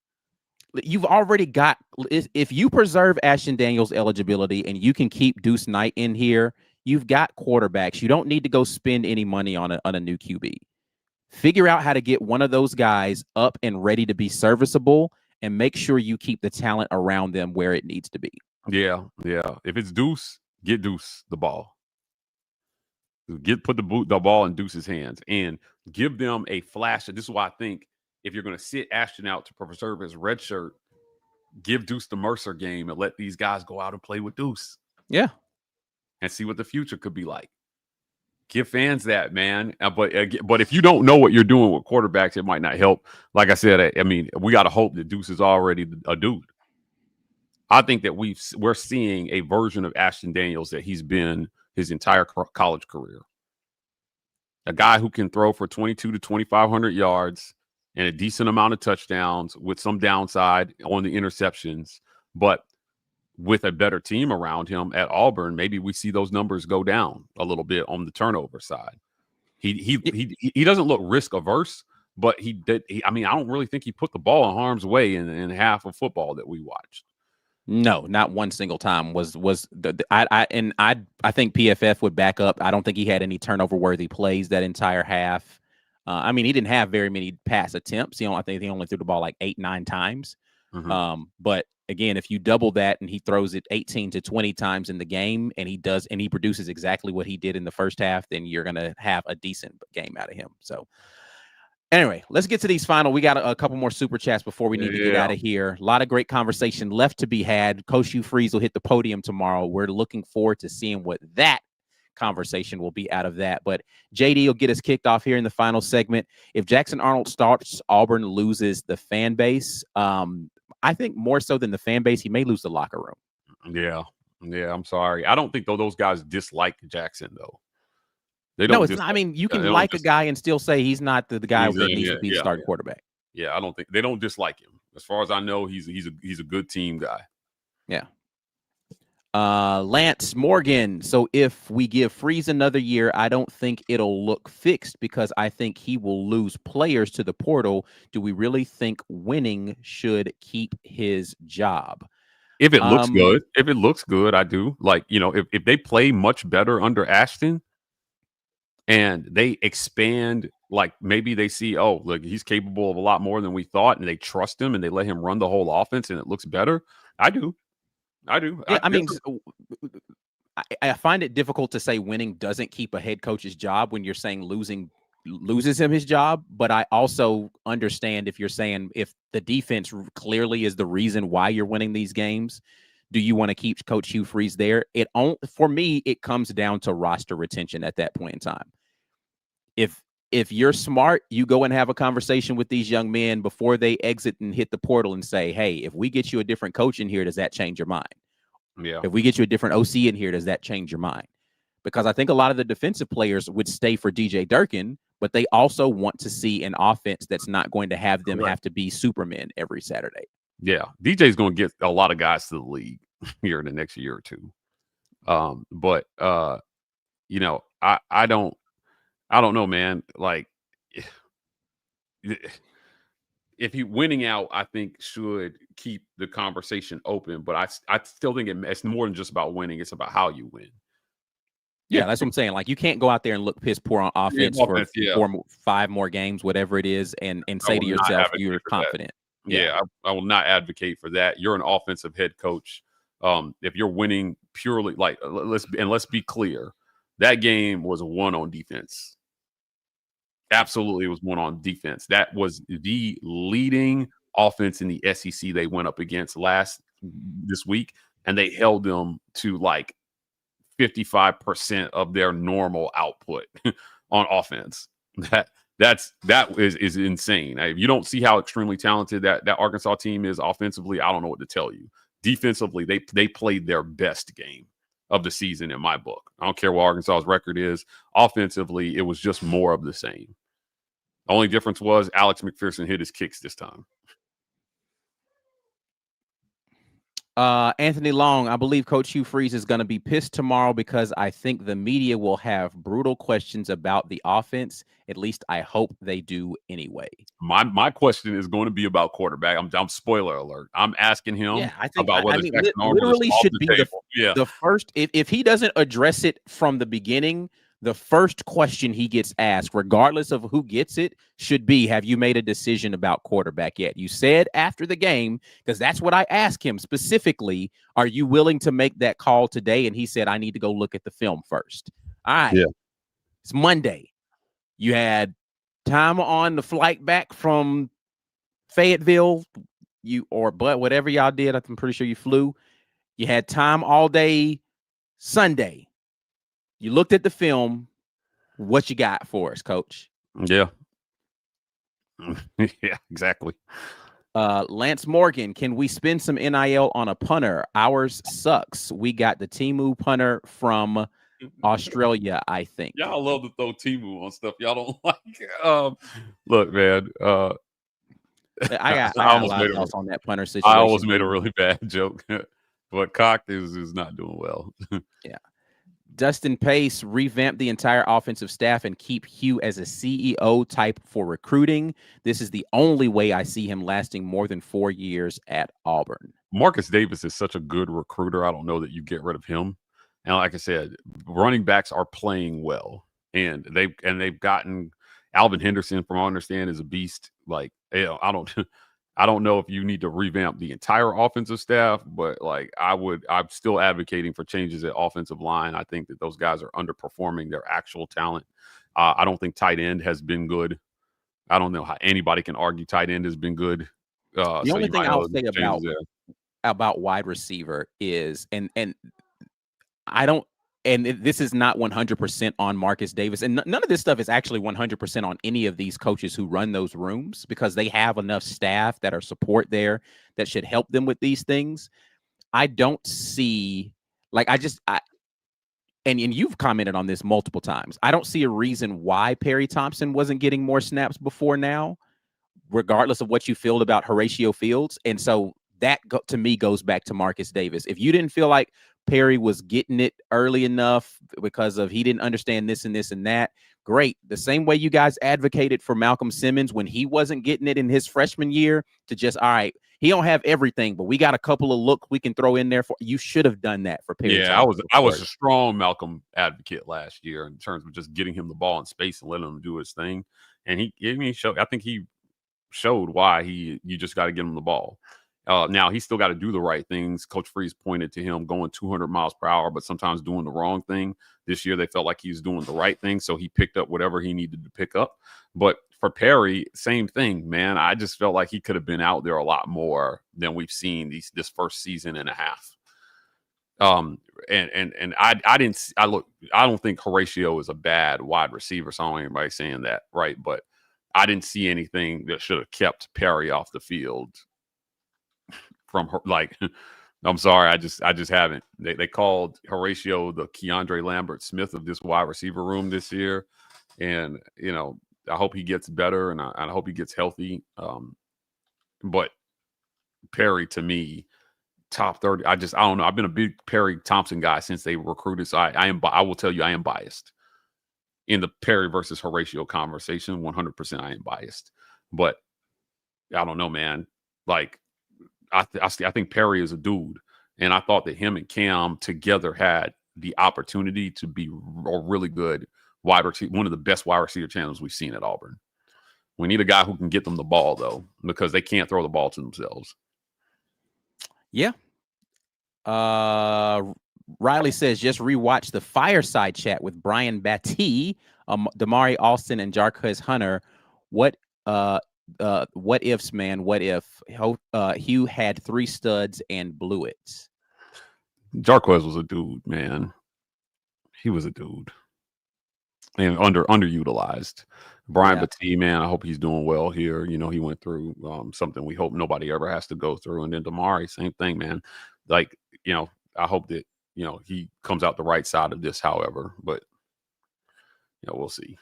You've already got, if you preserve Ashton Daniels' eligibility and you can keep Deuce Knight in here, you've got quarterbacks. You don't need to go spend any money on a new QB. Figure out how to get one of those guys up and ready to be serviceable, and make sure you keep the talent around them where it needs to be. Yeah. If it's Deuce, get Deuce the ball. Put the ball in Deuce's hands and give them a flash. This is why I think if you're going to sit Ashton out to preserve his red shirt, give Deuce the Mercer game and let these guys go out and play with Deuce. Yeah. And see what the future could be like. Give fans that, man. But if you don't know what you're doing with quarterbacks, it might not help. Like I said, we got to hope that Deuce is already a dude. I think that we're seeing a version of Ashton Daniels that he's been his entire college career. A guy who can throw for 2,200 to 2,500 yards and a decent amount of touchdowns with some downside on the interceptions. But with a better team around him at Auburn, maybe we see those numbers go down a little bit on the turnover side. He doesn't look risk averse, but he did. I mean, I don't really think he put the ball in harm's way in half of football that we watched. No, not one single time I think PFF would back up. I don't think he had any turnover worthy plays that entire half. I mean, he didn't have very many pass attempts. I think he only threw the ball like 8-9 times. Mm-hmm. But again, if you double that and he throws it 18 to 20 times in the game and he produces exactly what he did in the first half, then you're going to have a decent game out of him. So anyway, let's get to these final. We got a couple more super chats before we need to get out of here. A lot of great conversation left to be had. Coach Hugh Freeze will hit the podium tomorrow. We're looking forward to seeing what that conversation will be out of that. But JD will get us kicked off here in the final segment. If Jackson Arnold starts, Auburn loses the fan base. I think more so than the fan base, he may lose the locker room. Yeah. I'm sorry. I don't think those guys dislike Jackson though. No, it's not. I mean, you can like a guy and still say he's not the guy that needs to be the starting quarterback. Yeah, I don't think they don't dislike him. As far as I know, he's a good team guy. Yeah. Lance Morgan. So if we give Freeze another year, I don't think it'll look fixed because I think he will lose players to the portal. Do we really think winning should keep his job? If it looks good, I do. Like, if they play much better under Ashton and they expand, like maybe they see, oh, look, he's capable of a lot more than we thought, and they trust him and they let him run the whole offense and it looks better. I do. Yeah, I mean, I find it difficult to say winning doesn't keep a head coach's job when you're saying loses him his job. But I also understand if you're saying if the defense clearly is the reason why you're winning these games, do you want to keep Coach Hugh Freeze there? For me, it comes down to roster retention at that point in time. If you're smart, you go and have a conversation with these young men before they exit and hit the portal and say, hey, if we get you a different coach in here, does that change your mind? Yeah. If we get you a different OC in here, does that change your mind? Because I think a lot of the defensive players would stay for DJ Durkin, but they also want to see an offense that's not going to have them have to be Supermen every Saturday. Yeah. DJ's going to get a lot of guys to the league here in the next year or two. But I don't know, man. Like, if he winning out, I think should keep the conversation open. But I still think it's more than just about winning. It's about how you win. Yeah, that's what I'm saying. Like, you can't go out there and look piss poor on offense for 5 more games, whatever it is, and say to yourself you're confident. Yeah, I will not advocate for that. You're an offensive head coach. If you're winning purely, like, let's be clear, that game was won on defense. Absolutely, it was won on defense. That was the leading offense in the SEC they went up against this week, and they held them to like 55% of their normal output on offense. That is insane. If you don't see how extremely talented that Arkansas team is offensively, I don't know what to tell you. Defensively, they played their best game of the season in my book. I don't care what Arkansas's record is. Offensively, it was just more of the same. The only difference was Alex McPherson hit his kicks this time. Anthony Long, I believe Coach Hugh Freeze is going to be pissed tomorrow because I think the media will have brutal questions about the offense. At least I hope they do anyway. My question is going to be about quarterback. I'm spoiler alert. I'm asking him about whether Jackson Arnold literally should be the the first. If he doesn't address it from the beginning, the first question he gets asked, regardless of who gets it, should be, have you made a decision about quarterback yet? You said after the game, because that's what I asked him specifically, are you willing to make that call today? And he said, I need to go look at the film first. All right. Yeah. It's Monday. You had time on the flight back from Fayetteville, whatever y'all did. I'm pretty sure you flew. You had time all day Sunday. You looked at the film. What you got for us, Coach? Yeah. Yeah, exactly. Lance Morgan, can we spend some NIL on a punter? Ours sucks. We got the Temu punter from Australia, I think. Y'all love to throw Temu on stuff y'all don't like. Look, man. I almost made a on that punter situation. I almost made a really bad joke. but Cock is not doing well. Yeah. Dustin Pace revamped the entire offensive staff and keep Hugh as a CEO type for recruiting. This is the only way I see him lasting more than 4 years at Auburn. Marcus Davis is such a good recruiter. I don't know that you get rid of him. And like I said, running backs are playing well, and they've gotten Alvin Henderson, from what I understand, is a beast. Like, I don't know if you need to revamp the entire offensive staff, but like I'm still advocating for changes at offensive line. I think that those guys are underperforming their actual talent. I don't think tight end has been good. I don't know how anybody can argue tight end has been good. The only thing I'll say about wide receiver is, and I don't, and this is not 100% on Marcus Davis, and none of this stuff is actually 100% on any of these coaches who run those rooms, because they have enough staff that are support there that should help them with these things. I don't see, like, and you've commented on this multiple times. I don't see a reason why Perry Thompson wasn't getting more snaps before now, regardless of what you feel about Horatio Fields. And so that to me goes back to Marcus Davis. If you didn't feel like Perry was getting it early enough because of he didn't understand this and this and that, great. The same way you guys advocated for Malcolm Simmons when he wasn't getting it in his freshman year, to just, all right, he don't have everything, but we got a couple of looks we can throw in there for. You should have done that for Perry. Yeah, I was a strong Malcolm advocate last year in terms of just getting him the ball in space and letting him do his thing. And he showed. I think he showed why you just got to get him the ball. Now he's still got to do the right things. Coach Freeze pointed to him going 200 miles per hour, but sometimes doing the wrong thing. This year, they felt like he was doing the right thing, so he picked up whatever he needed to pick up. But for Perry, same thing, man. I just felt like he could have been out there a lot more than we've seen this first season and a half. And I don't think Horatio is a bad wide receiver, so I don't want anybody saying that, right? But I didn't see anything that should have kept Perry off the field from her. Like, I'm sorry, I just haven't. They called Horatio the Keandre Lambert Smith of this wide receiver room this year, and I hope he gets better, and I hope he gets healthy. But Perry, to me, top 30. I don't know. I've been a big Perry Thompson guy since they recruited. So I will tell you, I am biased in the Perry versus Horatio conversation. 100%, I am biased. But I don't know, man. Like, I think Perry is a dude, and I thought that him and Cam together had the opportunity to be a really good wide receiver, one of the best wide receiver channels we've seen at Auburn. We need a guy who can get them the ball, though, because they can't throw the ball to themselves. Yeah. Riley says, just rewatch the fireside chat with Brian Batty, Damari Alston, and Jarquez Hunter. What ifs, man? What if Hugh had 3 studs and blew it? Jarquez was a dude, man. He was a dude, and underutilized. Brian Batty, man, I hope he's doing well here. He went through something we hope nobody ever has to go through. And then Damari, same thing, man. Like, I hope that, he comes out the right side of this, however. But, we'll see.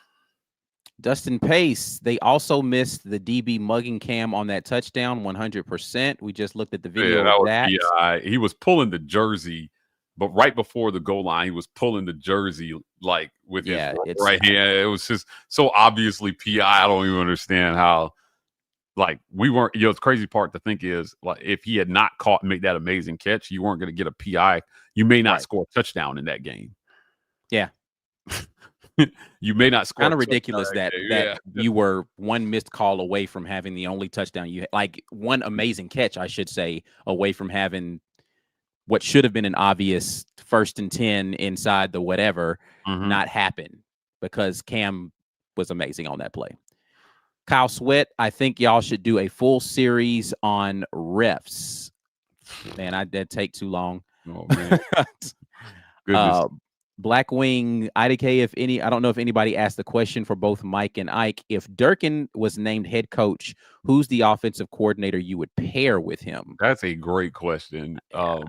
Dustin Pace, they also missed the DB mugging Cam on that touchdown 100%. We just looked at the video of that. Yeah, he was pulling the jersey, but right before the goal line, he was pulling the jersey like with his right hand. It was just so obviously PI. I don't even understand how, like, we weren't, the crazy part to think is, like, if he had not caught and made that amazing catch, you weren't going to get a PI. You may not score a touchdown in that game. Yeah. You may not score. Kind of ridiculous that you were one missed call away from having the only touchdown you had, like one amazing catch, I should say, away from having what should have been an obvious 1st and 10 inside the whatever not happen, because Cam was amazing on that play. Kyle Sweat, I think y'all should do a full series on refs. Man, that'd take too long. Oh, man. Goodness. Blackwing IDK, I don't know if anybody asked the question for both Mike and Ike. If Durkin was named head coach, who's the offensive coordinator you would pair with him? That's a great question. I'm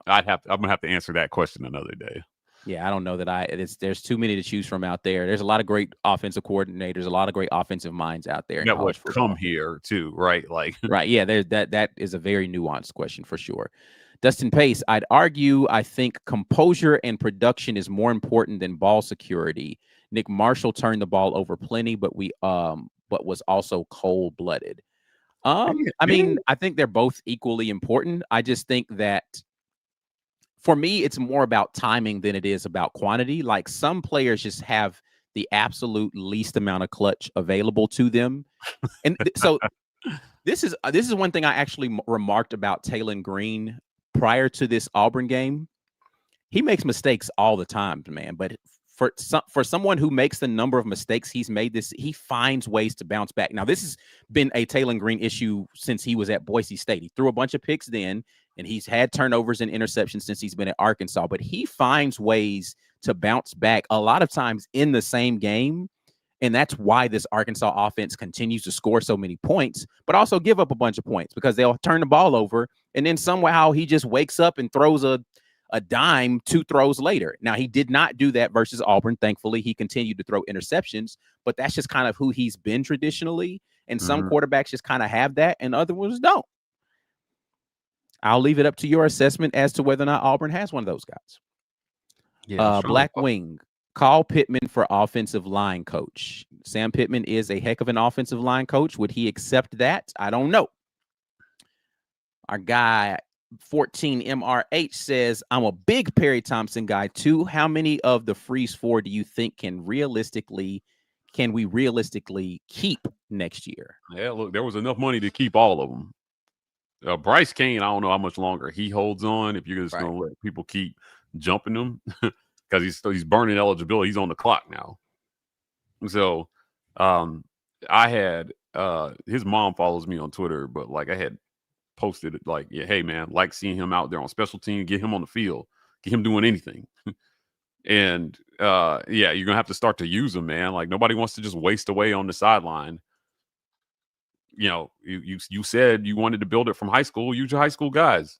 gonna have to answer that question another day. Yeah, I don't know that there's too many to choose from out there. There's a lot of great offensive coordinators, a lot of great offensive minds out there. That would come here too, right? Like, right. Yeah, that is a very nuanced question for sure. Dustin Pace, I'd argue I think composure and production is more important than ball security. Nick Marshall turned the ball over plenty, but was also cold-blooded. I mean, I think they're both equally important. I just think that for me, it's more about timing than it is about quantity. Like some players just have the absolute least amount of clutch available to them. And so this is one thing I actually remarked about Taylon Green prior to this Auburn game. He makes mistakes all the time, man. But for someone who makes the number of mistakes he's made, he finds ways to bounce back. Now, this has been a Taylon Green issue since he was at Boise State. He threw a bunch of picks then, and he's had turnovers and interceptions since he's been at Arkansas. But he finds ways to bounce back a lot of times in the same game. And that's why this Arkansas offense continues to score so many points, but also give up a bunch of points because they'll turn the ball over. And then somehow he just wakes up and throws a dime 2 throws later. Now, he did not do that versus Auburn. Thankfully, he continued to throw interceptions, but that's just kind of who he's been traditionally. And some quarterbacks just kind of have that and other ones don't. I'll leave it up to your assessment as to whether or not Auburn has one of those guys. Yeah, Black Wing, call Pittman for offensive line coach. Sam Pittman is a heck of an offensive line coach. Would he accept that? I don't know. Our guy 14 MRH says, I'm a big Perry Thompson guy too. How many of the Freeze 4 do you think can we realistically keep next year? Yeah, look, there was enough money to keep all of them. Bryce Kane, I don't know how much longer he holds on if you're just going to let people keep jumping him because he's burning eligibility. He's on the clock now. So I had his mom follows me on Twitter, but like I had posted it like, yeah, hey man, like seeing him out there on special team, get him on the field, get him doing anything. And yeah, you're gonna have to start to use him, man. Like nobody wants to just waste away on the sideline. You know, you said you wanted to build it from high school. Use your high school guys.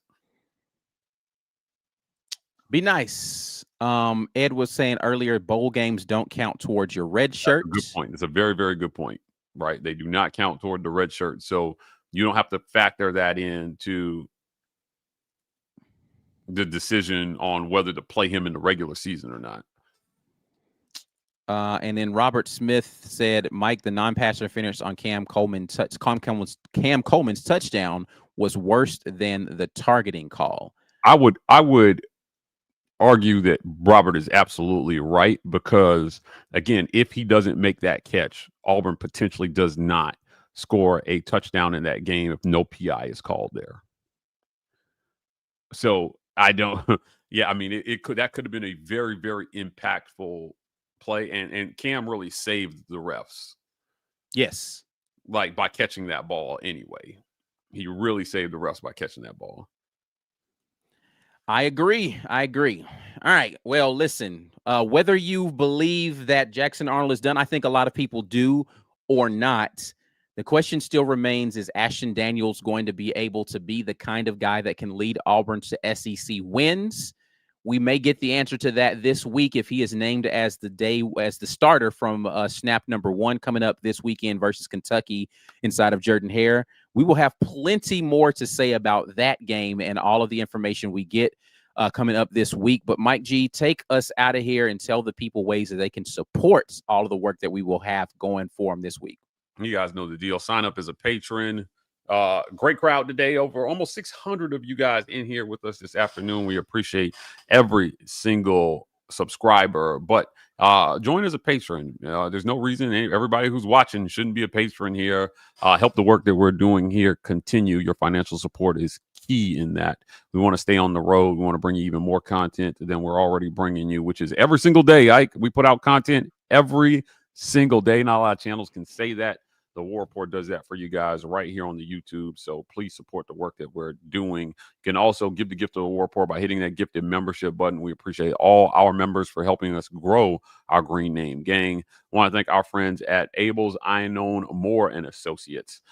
Be nice. Ed was saying earlier, bowl games don't count towards your red shirt. Good point. It's a very, very good point. Right? They do not count toward the red shirt. So you don't have to factor that into the decision on whether to play him in the regular season or not. And then Robert Smith said, Mike, the non-passer finish on Cam Coleman's touchdown was worse than the targeting call. I would argue that Robert is absolutely right because, again, if he doesn't make that catch, Auburn potentially does not score a touchdown in that game if no PI is called there. So I don't. Yeah, I mean, that could have been a very, very impactful play, and Cam really saved the refs. Yes, like by catching that ball anyway. He really saved the refs by catching that ball. I agree. All right. Well, listen, whether you believe that Jackson Arnold is done, I think a lot of people do or not. The question still remains, is Ashton Daniels going to be able to be the kind of guy that can lead Auburn to SEC wins? We may get the answer to that this week if he is named as the starter from snap number 1 coming up this weekend versus Kentucky inside of Jordan-Hare. We will have plenty more to say about that game and all of the information we get coming up this week. But Mike G, take us out of here and tell the people ways that they can support all of the work that we will have going for them this week. You guys know the deal. Sign up as a patron. Great crowd today. Over almost 600 of you guys in here with us this afternoon. We appreciate every single subscriber, but join as a patron. There's no reason everybody who's watching shouldn't be a patron here. Help the work that we're doing here continue. Your financial support is key in that. We want to stay on the road. We want to bring you even more content than we're already bringing you, which is every single day. We put out content every single day. Not a lot of channels can say that. The War Rapport does that for you guys right here on the YouTube. So please support the work that we're doing. You can also give the gift of the War Rapport by hitting that gifted membership button. We appreciate all our members for helping us grow our Green Name Gang. I want to thank our friends at Abel's, Iannone, Moore and Associates.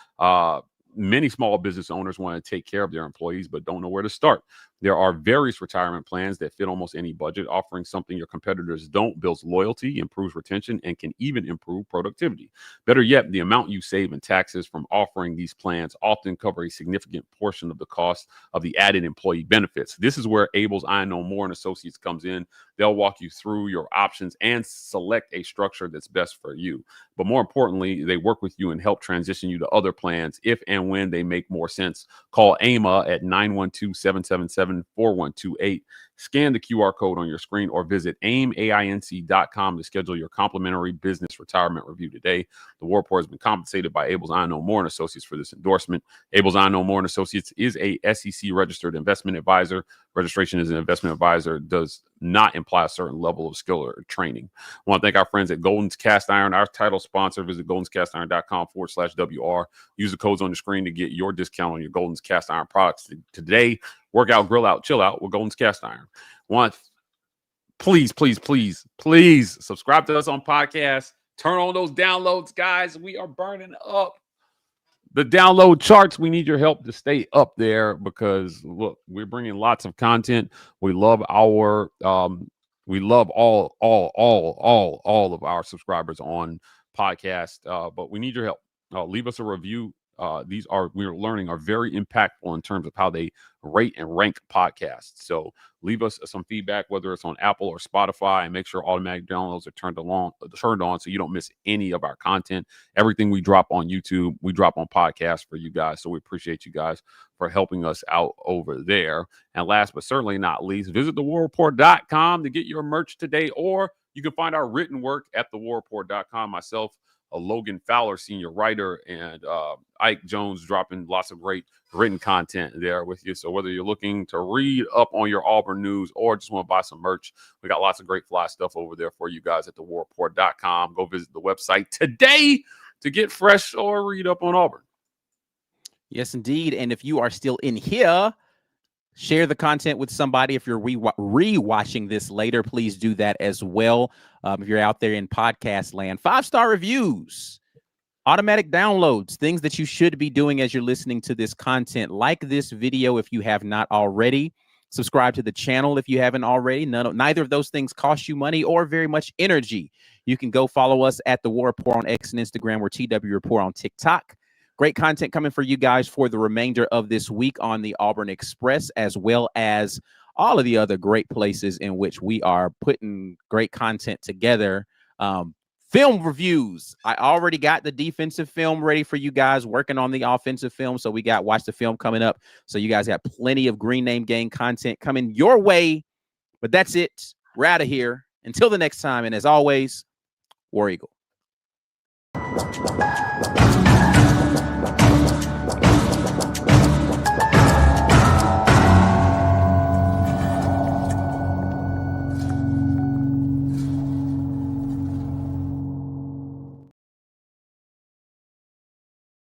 Many small business owners want to take care of their employees, but don't know where to start. There are various retirement plans that fit almost any budget, offering something your competitors don't: builds loyalty, improves retention, and can even improve productivity. Better yet, the amount you save in taxes from offering these plans often cover a significant portion of the cost of the added employee benefits. This is where Abel's Iannone Moore and Associates comes in. They'll walk you through your options and select a structure that's best for you. But more importantly, they work with you and help transition you to other plans if and when they make more sense. Call AIMA at 912-777-4128. Scan the QR code on your screen or visit aiminc.com to schedule your complimentary business retirement review today. The War Rapport has been compensated by Abel's Iannone Moore and Associates for this endorsement. Abel's Iannone Moore and Associates is a SEC registered investment advisor. Registration as an investment advisor does not imply a certain level of skill or training. I want to thank our friends at Golden's Cast Iron, our title sponsor. Visit goldenscastiron.com/WR. Use the codes on the screen to get your discount on your Golden's Cast Iron products today. Work out, grill out, chill out with Golden's Cast Iron. Please subscribe to us on podcasts. Turn on those downloads, guys. We are burning up the download charts. We need your help to stay up there because look, we're bringing lots of content. We love all of our subscribers on podcast, but we need your help. Leave us a review. We're learning are very impactful in terms of how they rate and rank podcasts. So leave us some feedback, whether it's on Apple or Spotify, and make sure automatic downloads are turned on so you don't miss any of our content. Everything we drop on YouTube, we drop on podcasts for you guys. So we appreciate you guys for helping us out over there. And last but certainly not least, visit thewarreport.com to get your merch today, or you can find our written work at thewarreport.com. Myself, Logan Fowler, senior writer, and Ike Jones dropping lots of great written content there with you. So whether you're looking to read up on your Auburn news or just want to buy some merch, we got lots of great fly stuff over there for you guys at thewarreport.com. Go visit the website today to get fresh or read up on Auburn. Yes, indeed. And if you are still in here, share the content with somebody. If you're re-watching this later, please do that as well. If you're out there in podcast land, 5-star reviews, automatic downloads, things that you should be doing as you're listening to this content. Like this video if you have not already. Subscribe to the channel if you haven't already. Neither of those things cost you money or very much energy. You can go follow us at The War Rapport on X and Instagram. We're TW Rapport on TikTok. Great content coming for you guys for the remainder of this week on the Auburn Express, as well as all of the other great places in which we are putting great content together. Film reviews. I already got the defensive film ready for you guys, working on the offensive film. So we got Watch the Film coming up. So you guys got plenty of Green Name Gang content coming your way. But that's it. We're out of here. Until the next time. And as always, War Eagle.